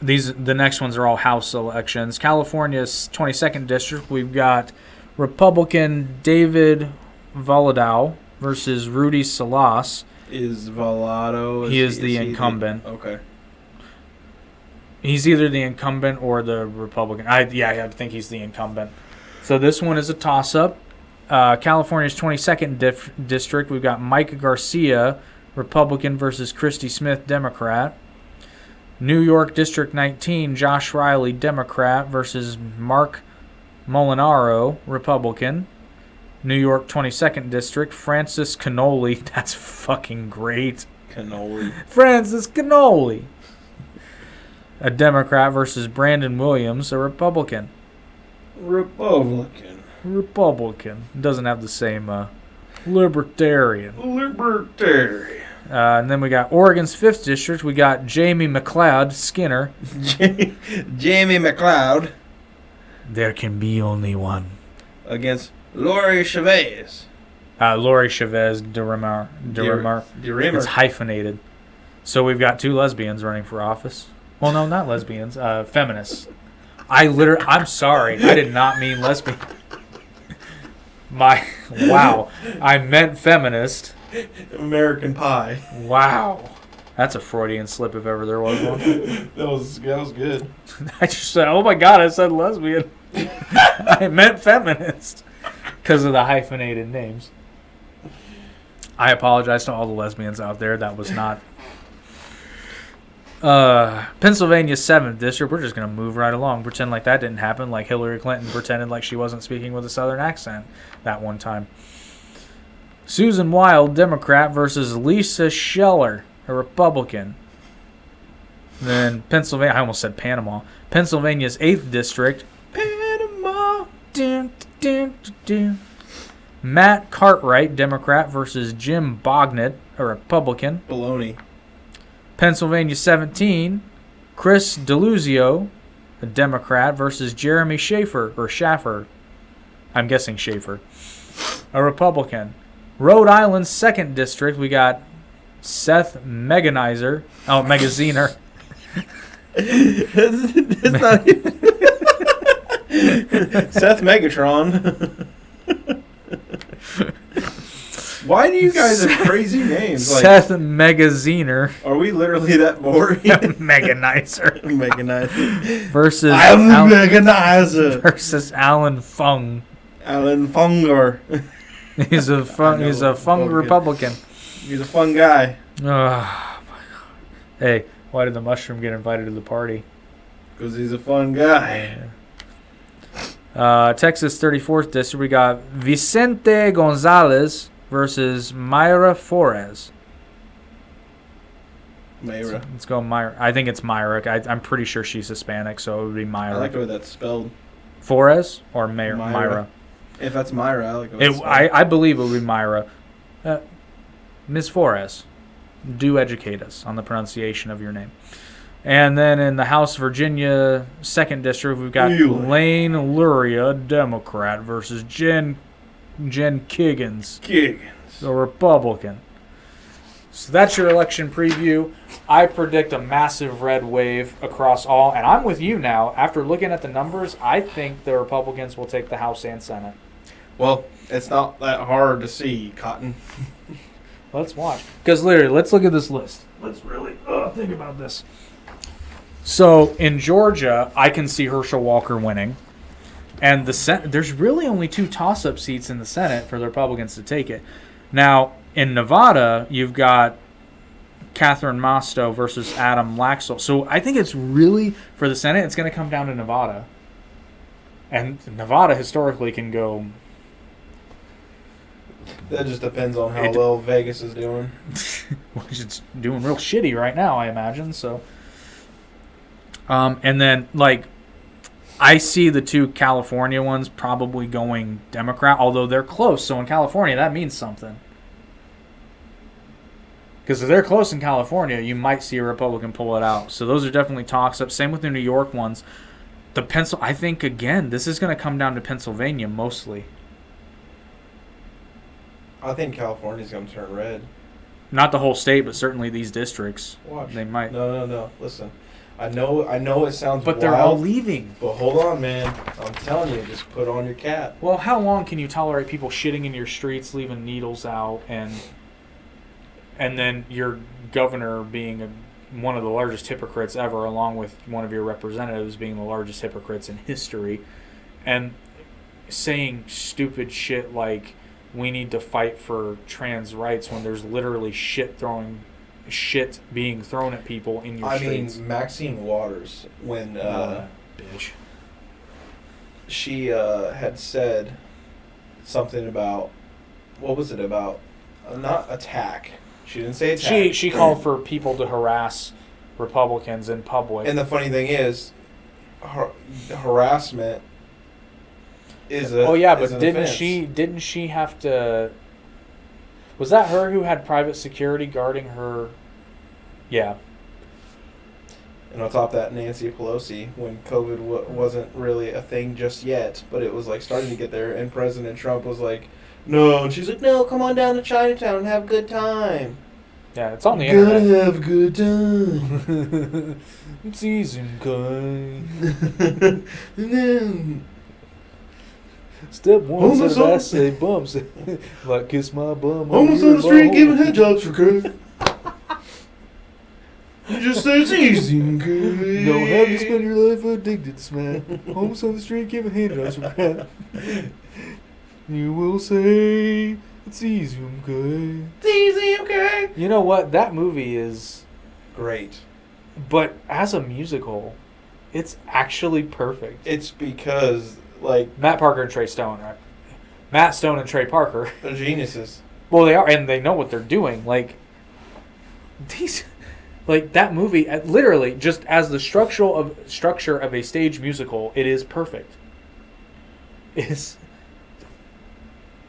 S2: these. The next ones are all House elections. California's 22nd district. We've got Republican David Valadao versus Rudy Salas.
S1: Is Valado?
S2: He is the incumbent.
S1: Okay.
S2: He's either the incumbent or the Republican. I think he's the incumbent. So this one is a toss-up. California's 22nd district. We've got Mike Garcia, Republican, versus Christy Smith, Democrat. New York District 19, Josh Riley, Democrat, versus Mark Molinaro, Republican. New York 22nd District, Francis Cannoli. That's fucking great.
S1: Cannoli.
S2: Francis Cannoli. A Democrat versus Brandon Williams, a Republican.
S1: Republican.
S2: Doesn't have the same libertarian.
S1: Libertarian.
S2: And then we got Oregon's 5th District. We got Jamie McLeod Skinner.
S1: Jamie McLeod.
S2: There can be only one.
S1: Against Lori Chavez.
S2: Lori Chavez de Remar. It's hyphenated. So we've got 2 lesbians running for office. Well, no, not lesbians. Feminists. I'm sorry. I did not mean lesbian. Wow. I meant feminist.
S1: American Pie.
S2: Wow. That's a Freudian slip if ever there was one.
S1: that was good.
S2: I just said, oh my God, I said lesbian. I meant feminist. Because of the hyphenated names. I apologize to all the lesbians out there. That was not... Pennsylvania's 7th district. We're just going to move right along. Pretend like that didn't happen. Like Hillary Clinton pretended like she wasn't speaking with a southern accent that one time. Susan Wild, Democrat, versus Lisa Scheller, a Republican. Then Pennsylvania. I almost said Panama. Pennsylvania's 8th district.
S1: Panama.
S2: Dun, dun, dun, dun. Matt Cartwright, Democrat, versus Jim Bognet, a Republican.
S1: Baloney.
S2: Pennsylvania 17, Chris DeLuzio, a Democrat, versus Jeremy Schaffer. I'm guessing Schaefer, a Republican. Rhode Island's 2nd district, we got Seth Megaziner.
S1: It's not Seth Megatron. Why do you guys have crazy names?
S2: Seth Megaziner.
S1: Are we literally that boring?
S2: Meganizer.
S1: Meganizer.
S2: Versus
S1: Meganizer.
S2: Versus Alan Fung.
S1: Alan Fungar.
S2: He's a fung Republican.
S1: He's a fun guy.
S2: Hey, why did the mushroom get invited to the party?
S1: Because he's a fun guy.
S2: Texas 34th district, we got Vicente Gonzalez versus Mayra Flores.
S1: Mayra.
S2: Let's go Myra. I think it's Myra. I'm pretty sure she's Hispanic, so it would be Myra.
S1: I like the way that's spelled.
S2: Flores or Myra?
S1: If that's Myra, I like the way it's spelled.
S2: I believe it would be Myra. Ms. Flores, do educate us on the pronunciation of your name. And then in the House Virginia 2nd District, we've got Lane Luria, Democrat, versus Jen Kiggins, the Republican. So that's your election preview. I predict a massive red wave across all. And I'm with you now. After looking at the numbers, I think the Republicans will take the House and Senate.
S1: Well, it's not that hard to see, Cotton.
S2: Let's watch. Because literally, let's look at this list. Let's really think about this. So in Georgia, I can see Herschel Walker winning. And there's really only 2 toss-up seats in the Senate for the Republicans to take it. Now, in Nevada, you've got Catherine Mosto versus Adam Laxalt. So I think it's really, for the Senate, it's going to come down to Nevada. And Nevada historically can go...
S1: That just depends on how well Vegas is doing.
S2: Which it's doing real shitty right now, I imagine. So, and then, like, I see the 2 California ones probably going Democrat, although they're close. So in California, that means something. Because if they're close in California, you might see a Republican pull it out. So those are definitely talks up. Same with the New York ones. I think, again, this is going to come down to Pennsylvania mostly.
S1: I think California's going to turn red.
S2: Not the whole state, but certainly these districts.
S1: Watch.
S2: They might.
S1: No. Listen, I know it sounds
S2: But
S1: wild,
S2: they're all leaving.
S1: but hold on, man. I'm telling you, just put on your cap.
S2: Well, how long can you tolerate people shitting in your streets, leaving needles out, and then your governor being one of the largest hypocrites ever, along with one of your representatives being the largest hypocrites in history, and saying stupid shit like we need to fight for trans rights when there's literally shit being thrown at people in your streets.
S1: mean, Maxine Waters, when
S2: Bitch.
S1: she had said something about, what was it about? Not attack. She didn't say attack.
S2: She called for people to harass Republicans in public.
S1: And the funny thing is, harassment is a.
S2: Oh yeah,
S1: is
S2: but
S1: an
S2: didn't
S1: offense.
S2: she have to? Was that her who had private security guarding her? Yeah.
S1: And on top of that, Nancy Pelosi, when COVID wasn't really a thing just yet, but it was like starting to get there, and President Trump was like, "No," and she's like, "No, come on down to Chinatown and have a good time."
S2: Yeah, it's on the internet.
S1: have a good time.
S2: It's easy, guy.
S1: And then,
S2: Step one,
S1: Homeless
S2: said
S1: on-
S2: I say bums. Like kiss my bum.
S1: homeless on the street giving head jobs for crack. You just say it's easy, okay?
S2: Don't have to spend your life addicted to smack. Homeless on the street giving handouts for crap. You will say it's easy, okay?
S1: It's easy, okay?
S2: You know what? That movie is,
S1: Great.
S2: but as a musical, it's actually perfect.
S1: It's because, like,
S2: Matt Parker and Trey Stone, right? Matt Stone and Trey Parker.
S1: they're geniuses.
S2: Well, they are, and they know what they're doing. Like these, like that movie, literally just as the structure of a stage musical, it is perfect. It's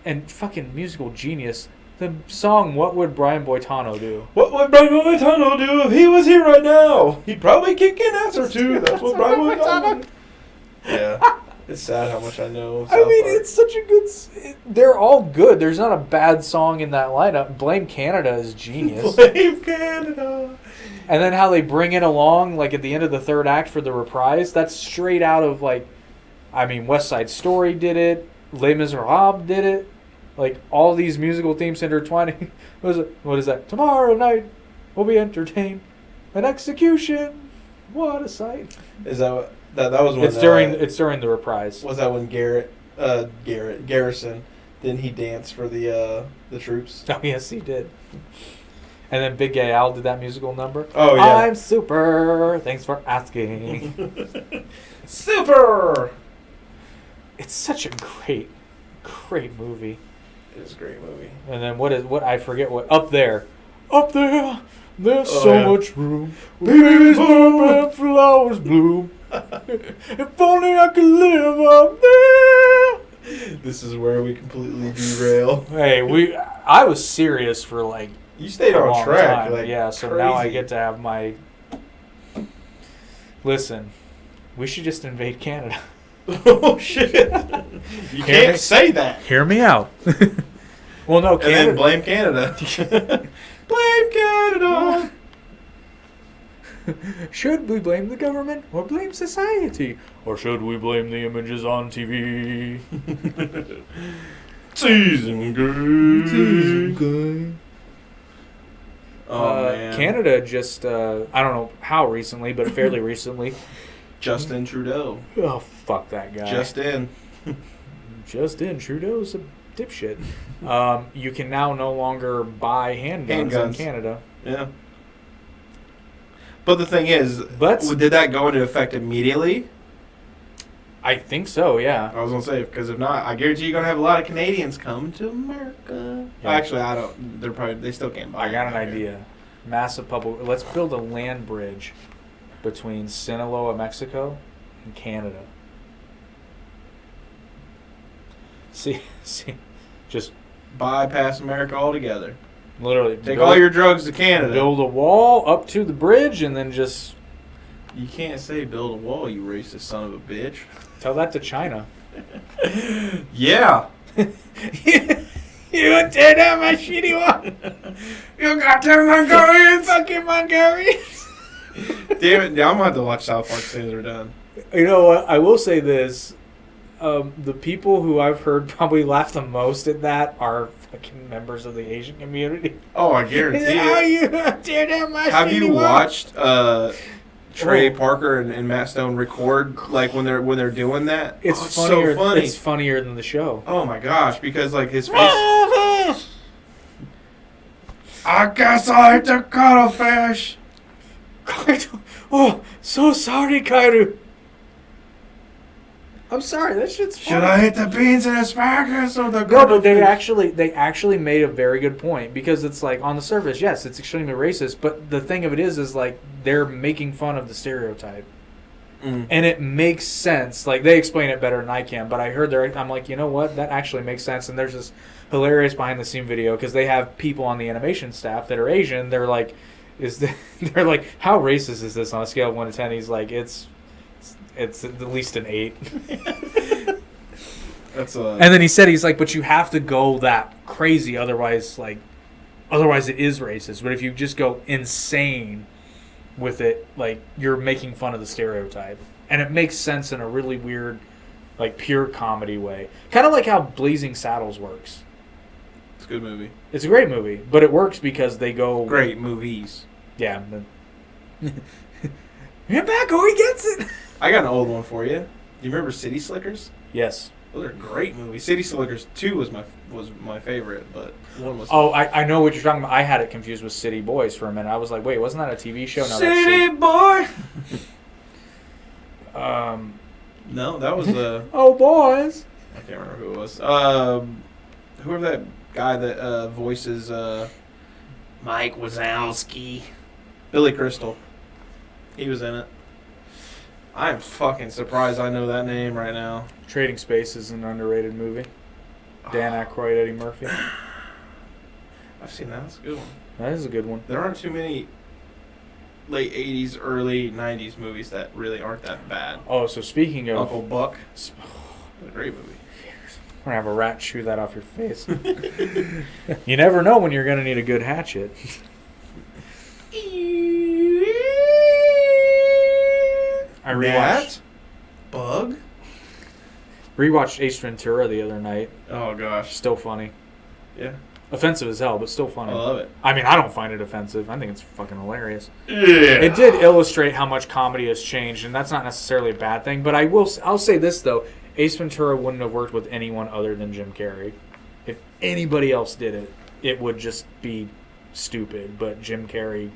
S2: and fucking musical genius. The song "What Would Brian Boitano Do?"
S1: What would Brian Boitano do if he was here right now? He'd probably kick an ass or two. That's what Brian Boitano would do. Yeah. It's sad how much I know of
S2: I
S1: South
S2: mean,
S1: Park.
S2: it's such a good. They're all good. There's not a bad song in that lineup. Blame Canada is genius.
S1: Blame Canada.
S2: And then how they bring it along, like at the end of the third act for the reprise, that's straight out of like, I mean, West Side Story did it, Les Miserables did it, like all these musical themes intertwining. What is that? Tomorrow night we'll be entertained. An execution, what a sight!
S1: Is that what, that was when
S2: It's during the reprise.
S1: was that when Garrison didn't he dance for the troops?
S2: Oh yes, he did. And then Big Gay Al did that musical number.
S1: Oh yeah.
S2: I'm super. Thanks for asking.
S1: Super.
S2: It's such a great movie.
S1: It is a great movie.
S2: And then what I forget what up there, there's
S1: Oh,
S2: so
S1: yeah.
S2: much room.
S1: Baby's
S2: bloom and flowers bloom. If only I could live up there.
S1: This is where we completely derail.
S2: Hey, I was serious for like
S1: You stayed
S2: a
S1: on
S2: long
S1: track.
S2: time.
S1: Like,
S2: Yeah, so now I
S1: crazy.
S2: get to have my. Listen, we should just invade Canada.
S1: Oh shit! You
S2: Hear me?
S1: can't say that.
S2: Hear me out. Well, no,
S1: And then blame Canada. Blame Canada.
S2: Should we blame the government or blame society? Or should we blame the images on TV?
S1: Season good. Oh man.
S2: Canada just, I don't know how recently, but fairly recently.
S1: Justin Trudeau.
S2: Oh, fuck that guy.
S1: Justin.
S2: Justin Trudeau's a dipshit. You can now no longer buy handguns in
S1: Handguns.
S2: Canada.
S1: Yeah. But the thing is,
S2: But-
S1: did that go into effect immediately?
S2: I think so, yeah.
S1: I was gonna say, because if not, I guarantee you're gonna have a lot of Canadians come to America.
S2: Yeah.
S1: Actually, I don't. They still can't buy.
S2: I got an
S1: them here.
S2: idea. Massive public. Let's build a land bridge between Sinaloa, Mexico, and Canada. See, just
S1: Bypass America altogether.
S2: literally
S1: Take all your drugs to Canada.
S2: build a wall up to the bridge, and then just
S1: You can't say build a wall, you racist son of a bitch.
S2: tell that to China.
S1: Yeah.
S2: You would tear down my shitty one.
S1: You got them Mongolians!
S2: Fucking Mongolians.
S1: Damn it, now I'm gonna have to watch South Park as soon as they're done.
S2: You know what? I will say this. The people who I've heard probably laugh the most at that are fucking members of the Asian community.
S1: Oh, I guarantee
S2: How
S1: it.
S2: you tear down my
S1: Have
S2: shitty
S1: you
S2: one?
S1: watched Trey
S2: Oh.
S1: Parker and Matt Stone record like when they're doing that?
S2: It's
S1: Oh, it's
S2: funnier.
S1: so funny.
S2: It's funnier than the show.
S1: Oh my gosh, because like his face. I guess I ate the cuttlefish.
S2: Kaido. Oh, so sorry, Kaido. I'm sorry. That shit's funny.
S1: Should I eat the beans and asparagus or the
S2: No, but
S1: cuttlefish?
S2: they actually made a very good point because it's like on the surface, yes, it's extremely racist, but the thing of it is like they're making fun of the stereotype,
S1: Mm.
S2: and it makes sense. Like they explain it better than I can, but I heard I'm like, you know what, that actually makes sense. And there's this hilarious behind the scene video because they have people on the animation staff that are Asian. They're like, they're like, how racist is this on a scale of 1 to 10? He's like, it's at least an 8.
S1: That's
S2: And then he said, he's like, but you have to go that crazy, otherwise it is racist. But if you just go insane with it, like you're making fun of the stereotype, and it makes sense in a really weird, like pure comedy way, kind of like how Blazing Saddles works.
S1: it's a good movie.
S2: It's a great movie, but it works because they go
S1: Great movies.
S2: Yeah. You're back, oh, he gets it.
S1: I got an old one for you. Do you remember City Slickers?
S2: Yes.
S1: Those are great movies. City Slickers 2 was my favorite, but 1 was...
S2: Oh, I know what you're talking about. I had it confused with City Boys for a minute. I was like, wait, wasn't that a TV show? No, that's
S1: City Boy! No, that was...
S2: Oh, boys.
S1: I can't remember who it was. Whoever that guy that voices Mike Wazowski. Billy Crystal. He was in it. I'm fucking surprised I know that name right now.
S2: Trading Space is an underrated movie. Dan Aykroyd, Eddie Murphy.
S1: I've seen that. That's a good one.
S2: That is a good one.
S1: There aren't too many late 80s, early 90s movies that really aren't that bad.
S2: Oh, so speaking of...
S1: Uncle Buck. A great movie.
S2: I'm going to have a rat chew that off your face. You never know when you're going to need a good hatchet. I
S1: Bug?
S2: rewatched Ace Ventura the other night.
S1: Oh, gosh.
S2: Still funny.
S1: Yeah.
S2: Offensive as hell, but still
S1: I
S2: funny.
S1: love it.
S2: I mean, I don't find it offensive. I think it's fucking hilarious.
S1: Yeah.
S2: It did illustrate how much comedy has changed, and that's not necessarily a bad thing. But I'll say this though: Ace Ventura wouldn't have worked with anyone other than Jim Carrey. If anybody else did it, it would just be stupid. But Jim Carrey,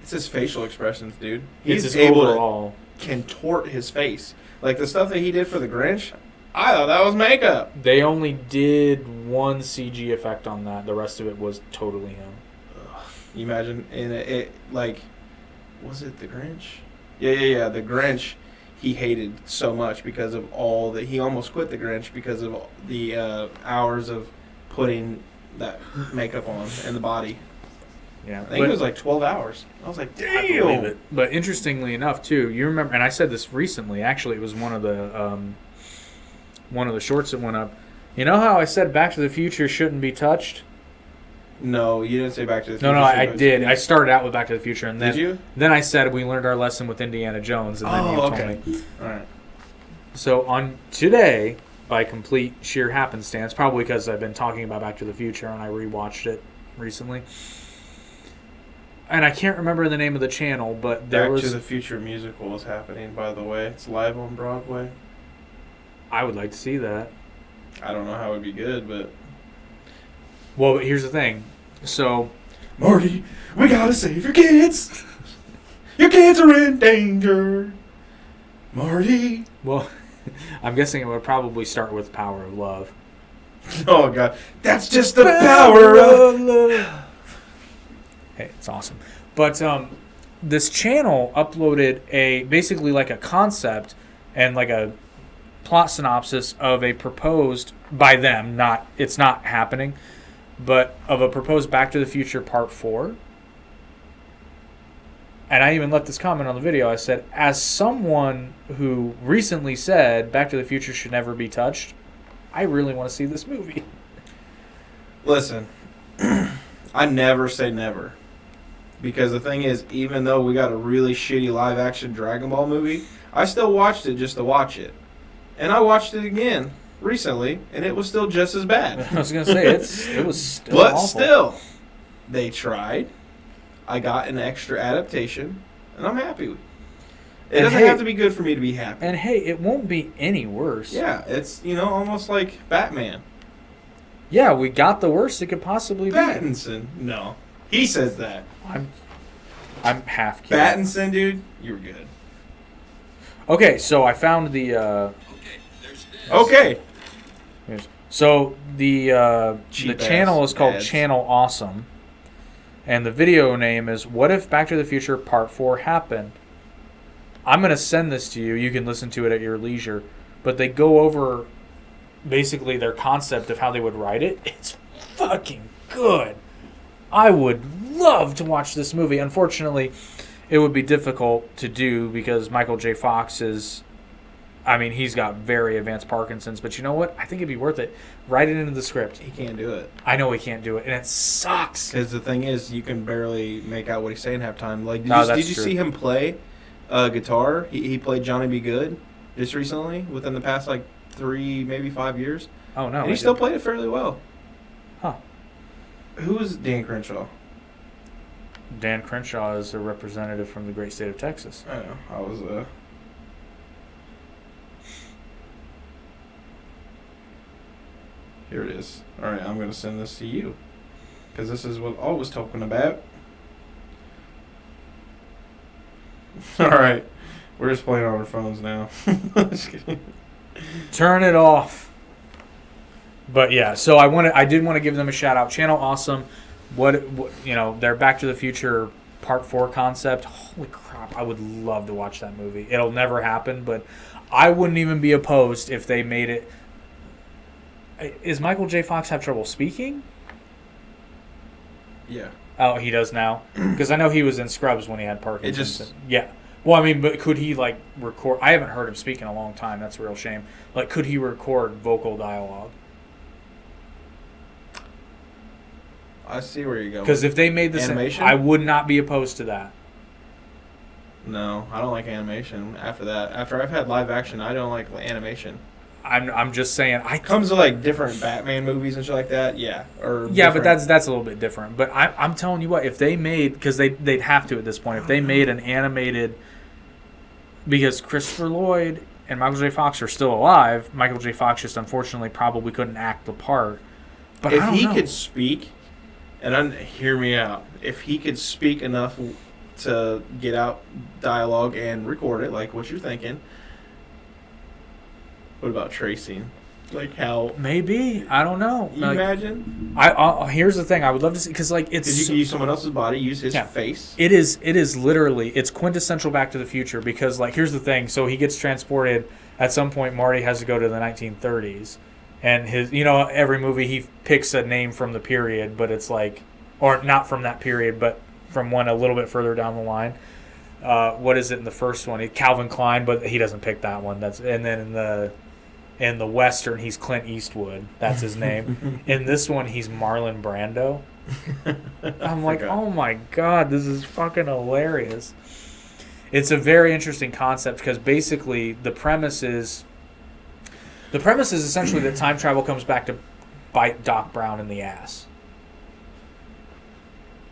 S1: It's his facial expressions, dude.
S2: it's
S1: He's
S2: his
S1: able
S2: overall.
S1: to contort his face. Like the stuff that he did for the Grinch, I thought that was makeup.
S2: They only did one CG effect on that. The rest of it was totally him.
S1: You imagine in it like, was it the Grinch? Yeah. The Grinch, he hated so much because of all that. He almost quit the Grinch because of the hours of putting that makeup on in the body.
S2: Yeah,
S1: I think it was like 12 hours. I was like, damn.
S2: I believe it. But interestingly enough, too, you remember, and I said this recently. Actually, it was one of the shorts that went up. You know how I said Back to the Future shouldn't be touched?
S1: No, you didn't say Back to the
S2: No,
S1: Future.
S2: I did. I started out with Back to the Future, and then
S1: Did you?
S2: Then I said we learned our lesson with Indiana Jones, and then you told
S1: okay.
S2: me.
S1: All right.
S2: So on today, by complete sheer happenstance, probably because I've been talking about Back to the Future and I rewatched it recently. And I can't remember the name of the channel, but there
S1: Back
S2: was.
S1: to the Future musical is happening, by the way. It's live on Broadway.
S2: I would like to see that.
S1: I don't know how it would be good, but...
S2: Well, but here's the thing. So,
S1: Marty, we gotta save your kids! Your kids are in danger! Marty!
S2: well, I'm guessing it would probably start with Power of Love.
S1: Oh, God. That's just the power of...
S2: love. Hey, it's awesome. But this channel uploaded basically like a concept and like a plot synopsis of a proposed, by them, it's not happening, but of a proposed Back to the Future Part 4. And I even left this comment on the video. I said, as someone who recently said Back to the Future should never be touched, I really want to see this movie.
S1: Listen, I never say never. Because the thing is, even though we got a really shitty live action Dragon Ball movie, I still watched it just to watch it. And I watched it again recently, and it was still just as bad.
S2: I was gonna say it was still
S1: But
S2: awful.
S1: still, they tried. I got an extra adaptation, and I'm happy with it. It
S2: And
S1: doesn't
S2: hey-
S1: have to be good for me to be happy.
S2: And hey, it won't be any worse.
S1: Yeah, it's, almost like Batman.
S2: Yeah, we got the worst it could possibly be.
S1: Pattinson. No. He says that.
S2: I'm half kidding.
S1: Pattinson, dude, you were good.
S2: Okay, so I found the.
S1: Okay.
S2: So the
S1: Cheap
S2: channel
S1: ass
S2: is called
S1: ads.
S2: Channel Awesome, and the video name is "What If Back to the Future Part 4 Happened." I'm gonna send this to you. You can listen to it at your leisure, but they go over basically their concept of how they would write it. It's fucking good. I would love to watch this movie. Unfortunately, it would be difficult to do because Michael J. Fox is, I mean, he's got very advanced Parkinson's, but you know what? I think it'd be worth it. Write it into the script.
S1: He can't do it.
S2: I know he can't do it, and it sucks.
S1: Because the thing is, you can barely make out what he's saying half time. Like,
S2: No,
S1: did
S2: that's
S1: you
S2: true.
S1: see him play guitar? He played Johnny B. Good just recently, within the past, 3, maybe 5 years.
S2: Oh, no.
S1: and
S2: I
S1: he still
S2: didn't.
S1: played it fairly well.
S2: Huh.
S1: Who was Dan Crenshaw?
S2: Dan Crenshaw is a representative from the great state of Texas.
S1: I don't know. I was, Here it is. All right, I'm going to send this to you. Because this is what I was talking about. All right. We're just playing on our phones now. Just kidding.
S2: Turn it off. But yeah, so I did want to give them a shout out. Channel Awesome. What their Back to the Future Part 4 concept. Holy crap, I would love to watch that movie. It'll never happen, but I wouldn't even be opposed if they made it. Is Michael J. Fox have trouble speaking?
S1: Yeah.
S2: Oh, he does now? Because I know he was in Scrubs when he had Parkinson's.
S1: just-
S2: Yeah. Well, I mean, but could he, record... I haven't heard him speak in a long time. That's a real shame. Could he record vocal dialogue?
S1: I see where you're going.
S2: Because if they made this...
S1: Animation?
S2: I would not be opposed to that.
S1: No, I don't like animation. After that, after I've had live action, I don't like animation.
S2: I'm just saying...
S1: Comes to different Batman movies and shit like that, yeah. Or
S2: Yeah, but
S1: different-
S2: that's a little bit different. But I'm telling you what, if they made... Because they'd have to at this point. If they made an animated... Because Christopher Lloyd and Michael J. Fox are still alive. Michael J. Fox just unfortunately probably couldn't act the part. But
S1: if
S2: I don't
S1: he
S2: know.
S1: could speak, and hear me out, if he could speak enough to get out dialogue and record it, like what you're thinking, what about tracing? How...
S2: Maybe. I don't know.
S1: You imagine?
S2: Here's the thing. I would love to see... Because, it's...
S1: Because you can use someone else's body, use his
S2: Yeah.
S1: face.
S2: It is literally, it's quintessential Back to the Future because, here's the thing. So he gets transported. At some point, Marty has to go to the 1930s. And every movie he picks a name from the period, but it's or not from that period, but from one a little bit further down the line. What is it in the first one? Calvin Klein, but he doesn't pick that one. And then in the Western, he's Clint Eastwood. That's his name. In this one, he's Marlon Brando. I'm like,
S1: forgot.
S2: oh my God, this is fucking hilarious. It's a very interesting concept because basically the premise is essentially that time travel comes back to bite Doc Brown in the ass.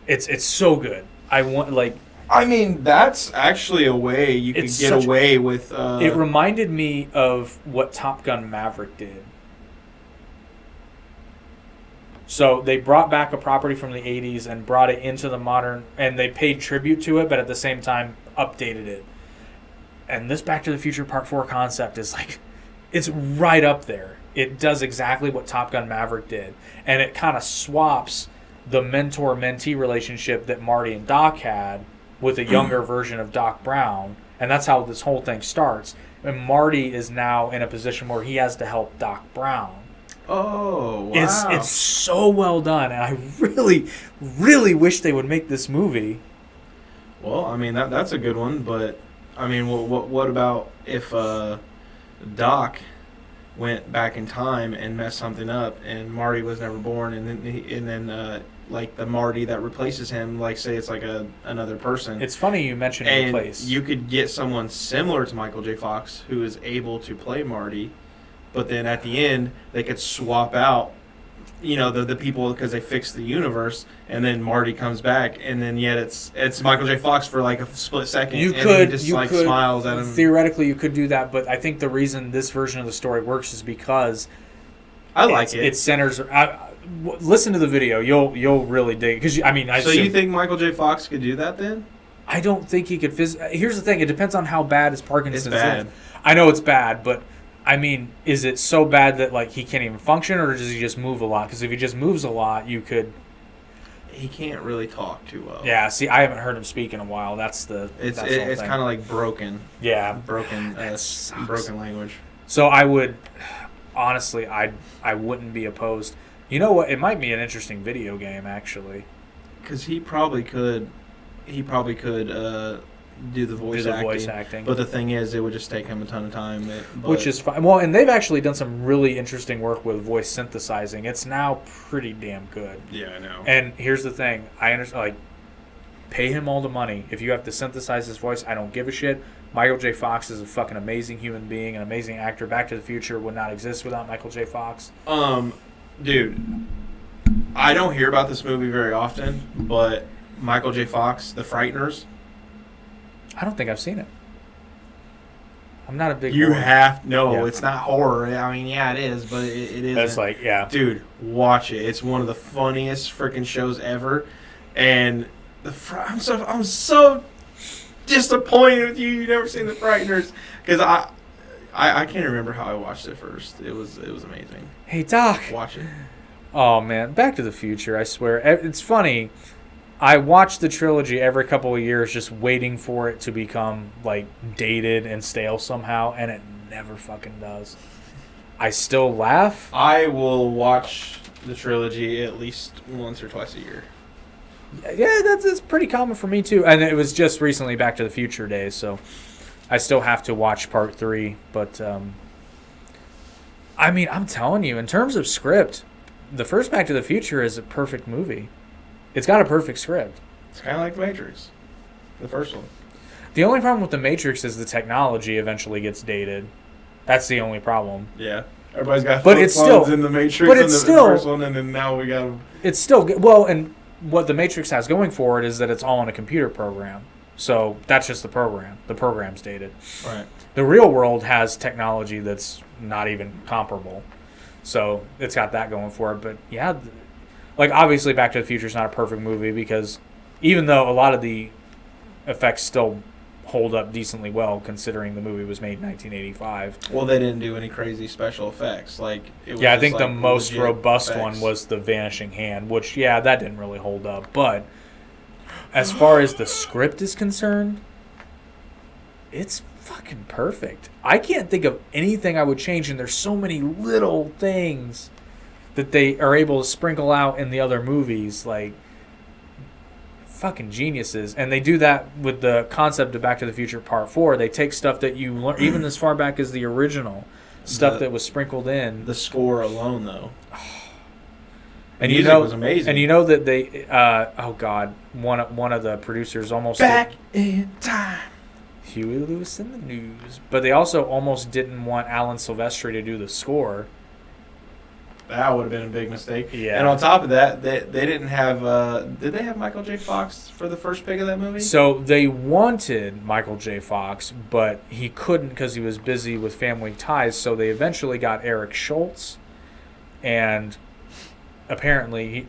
S2: It's so good.
S1: I mean, that's actually a way you could
S2: It's
S1: get
S2: such-
S1: away with...
S2: it reminded me of what Top Gun Maverick did. So they brought back a property from the 80s and brought it into the modern, and they paid tribute to it, but at the same time updated it. And this Back to the Future Part 4 concept is it's right up there. It does exactly what Top Gun Maverick did. And it kind of swaps the mentor-mentee relationship that Marty and Doc had with a younger version of Doc Brown. And that's how this whole thing starts. And Marty is now in a position where he has to help Doc Brown.
S1: Oh, wow.
S2: It's so well done, and I really, really wish they would make this movie.
S1: Well, I mean, that's a good one, but, I mean, what about if Doc went back in time and messed something up, and Marty was never born, and then like the Marty that replaces him, like say it's like another person.
S2: It's funny you mentioned
S1: and
S2: replace.
S1: you could get someone similar to Michael J. Fox who is able to play Marty, but then at the end they could swap out, the people because they fixed the universe, and then Marty comes back, and then yet it's Michael J. Fox for like a split second.
S2: You
S1: and
S2: could,
S1: he just
S2: you
S1: like
S2: could,
S1: smiles at him.
S2: Theoretically, you could do that, but I think the reason this version of the story works is because
S1: I like it.
S2: It centers. Listen to the video. You'll really dig because
S1: So you think Michael J. Fox could do that then?
S2: I don't think he could. Here's the thing. It depends on how bad his Parkinson's
S1: It's bad.
S2: is. I know it's bad, but is it so bad that like he can't even function, or does he just move a lot? Because if he just moves a lot, you could.
S1: He can't really talk too well.
S2: Yeah. See, I haven't heard him speak in a while. It's
S1: It's kind of like broken.
S2: Yeah.
S1: Broken.
S2: That sucks.
S1: Broken language.
S2: So I would, honestly, I wouldn't be opposed. You know what? It might be an interesting video game, actually.
S1: Because he probably could. Do the voice
S2: acting.
S1: But the thing is, it would just take him a ton of time.
S2: Which is fine. Well, and they've actually done some really interesting work with voice synthesizing. It's now pretty damn good.
S1: Yeah, I know.
S2: And here's the thing. I understand, like, pay him all the money. If you have to synthesize his voice, I don't give a shit. Michael J. Fox is a fucking amazing human being, an amazing actor. Back to the Future would not exist without Michael J. Fox.
S1: Dude, I don't hear about this movie very often, but Michael J. Fox, The Frighteners.
S2: I don't think I've seen it. I'm not a big.
S1: You
S2: horror.
S1: have no.
S2: Yeah.
S1: It's not horror. I mean, yeah, it is, but it isn't.
S2: That's like, yeah,
S1: dude, watch it. It's one of the funniest freaking shows ever, and I'm so disappointed with you. You've never seen The Frighteners because I can't remember how I watched it first. It was amazing.
S2: Hey Doc,
S1: Watch it.
S2: Oh man, Back to the Future. I swear, it's funny. I watch the trilogy every couple of years, just waiting for it to become like dated and stale somehow, and it never fucking does. I still laugh.
S1: I will watch the trilogy at least once or twice a year.
S2: Yeah, that's pretty common for me too. And it was just recently Back to the Future days, so I still have to watch Part 3. But I'm telling you, in terms of script, the first Back to the Future is a perfect movie. It's got a perfect script.
S1: It's kind of like The Matrix, the first one.
S2: The only problem with The Matrix is the technology eventually gets dated. That's the only problem.
S1: Yeah. Everybody's got
S2: But it's still
S1: in The Matrix
S2: but
S1: in
S2: it's
S1: the
S2: still,
S1: first one, and then now we got them.
S2: It's still well, and what The Matrix has going for it is that it's all in a computer program. So that's just the program. The program's dated.
S1: Right.
S2: The real world has technology that's not even comparable. So it's got that going for it. But yeah, like obviously Back to the Future is not a perfect movie because even though a lot of the effects still hold up decently well considering the movie was made in 1985.
S1: Well, they didn't do any crazy special effects. Like it was
S2: Yeah, I
S1: just,
S2: think
S1: like,
S2: the most
S1: legit
S2: robust
S1: effects.
S2: one was The Vanishing Hand, which, yeah, that didn't really hold up. But as far as the script is concerned, it's fucking perfect. I can't think of anything I would change, and there's so many little things that they are able to sprinkle out in the other movies, like fucking geniuses. And they do that with the concept of Back to the Future Part 4. They take stuff that you learn, even as far back as the original, stuff that was sprinkled in.
S1: The score alone, though.
S2: And
S1: music was amazing.
S2: And you know that they, oh God, one of the producers almost
S1: Back in time.
S2: Huey Lewis in the News, but they also almost didn't want Alan Silvestri to do the score.
S1: That would have been a big mistake.
S2: Yeah.
S1: And on top of that, they didn't have. Did they have Michael J. Fox for the first pick of that movie?
S2: So they wanted Michael J. Fox, but he couldn't because he was busy with family ties. So they eventually got Eric Schultz, and apparently,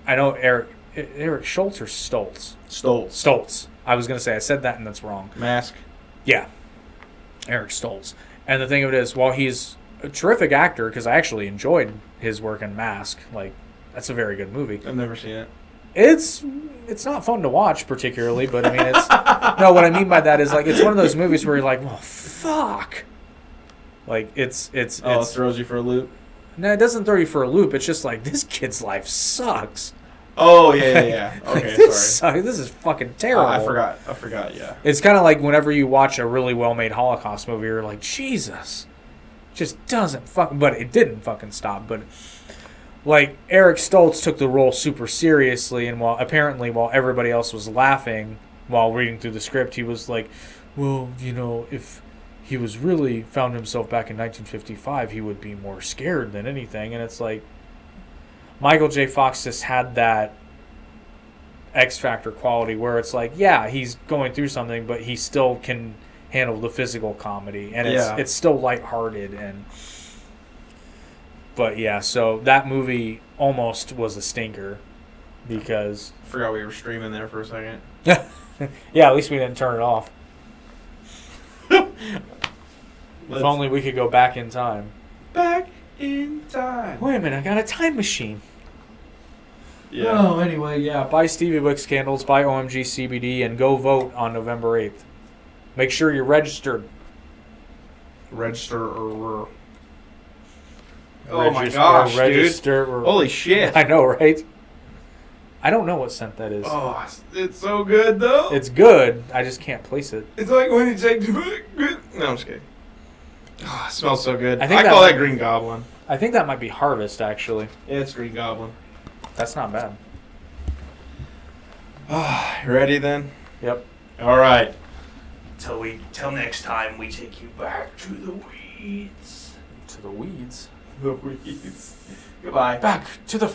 S2: I know Eric Schultz or Stoltz. Stoltz. I was gonna say I said that and that's wrong.
S1: Mask.
S2: Yeah, Eric Stoltz. And the thing of it is, while he's a terrific actor, because I actually enjoyed his work in Mask, like that's a very good movie.
S1: I've never seen it.
S2: It's not fun to watch particularly, but I mean it's no. What I mean by that is like it's one of those movies where you're like, well, fuck. Like it's
S1: It throws you for a loop.
S2: no, it doesn't throw you for a loop. It's just like this kid's life sucks.
S1: Oh yeah. Okay,
S2: this
S1: sorry.
S2: sucks. This is fucking terrible.
S1: I forgot. Yeah.
S2: It's kind of like whenever you watch a really well-made Holocaust movie, you're like, Jesus, just doesn't fucking. But it didn't fucking stop. But like Eric Stoltz took the role super seriously, and while everybody else was laughing while reading through the script, he was like, "Well, you know, if he was really found himself back in 1955, he would be more scared than anything." And it's like Michael J. Fox just had that X Factor quality where it's like, yeah, he's going through something, but he still can handle the physical comedy, and it's still lighthearted. And but yeah, so that movie almost was a stinker because
S1: Forgot we were streaming there for a second.
S2: yeah, at least we didn't turn it off. If only we could go back in time.
S1: Back in time.
S2: Wait a minute, I got a time machine.
S1: Yeah.
S2: Oh, anyway, yeah. Buy Stevie Wicks candles, buy OMG CBD, and go vote on November 8th. Make sure you're registered.
S1: Register or. Oh my gosh, dude.
S2: Register or...
S1: Holy shit.
S2: I know, right? I don't know what scent that is.
S1: Oh, it's so good though.
S2: It's good. I just can't place it.
S1: It's like when you take. No, I'm just kidding. Oh, it smells so good.
S2: I think
S1: call that Green Goblin.
S2: I think that might be Harvest, actually.
S1: Yeah, it's Green Goblin.
S2: That's not bad.
S1: You ready then?
S2: Yep.
S1: All right. Till next time, we take you back to the weeds.
S2: To the weeds.
S1: The weeds. Goodbye.
S2: Back to the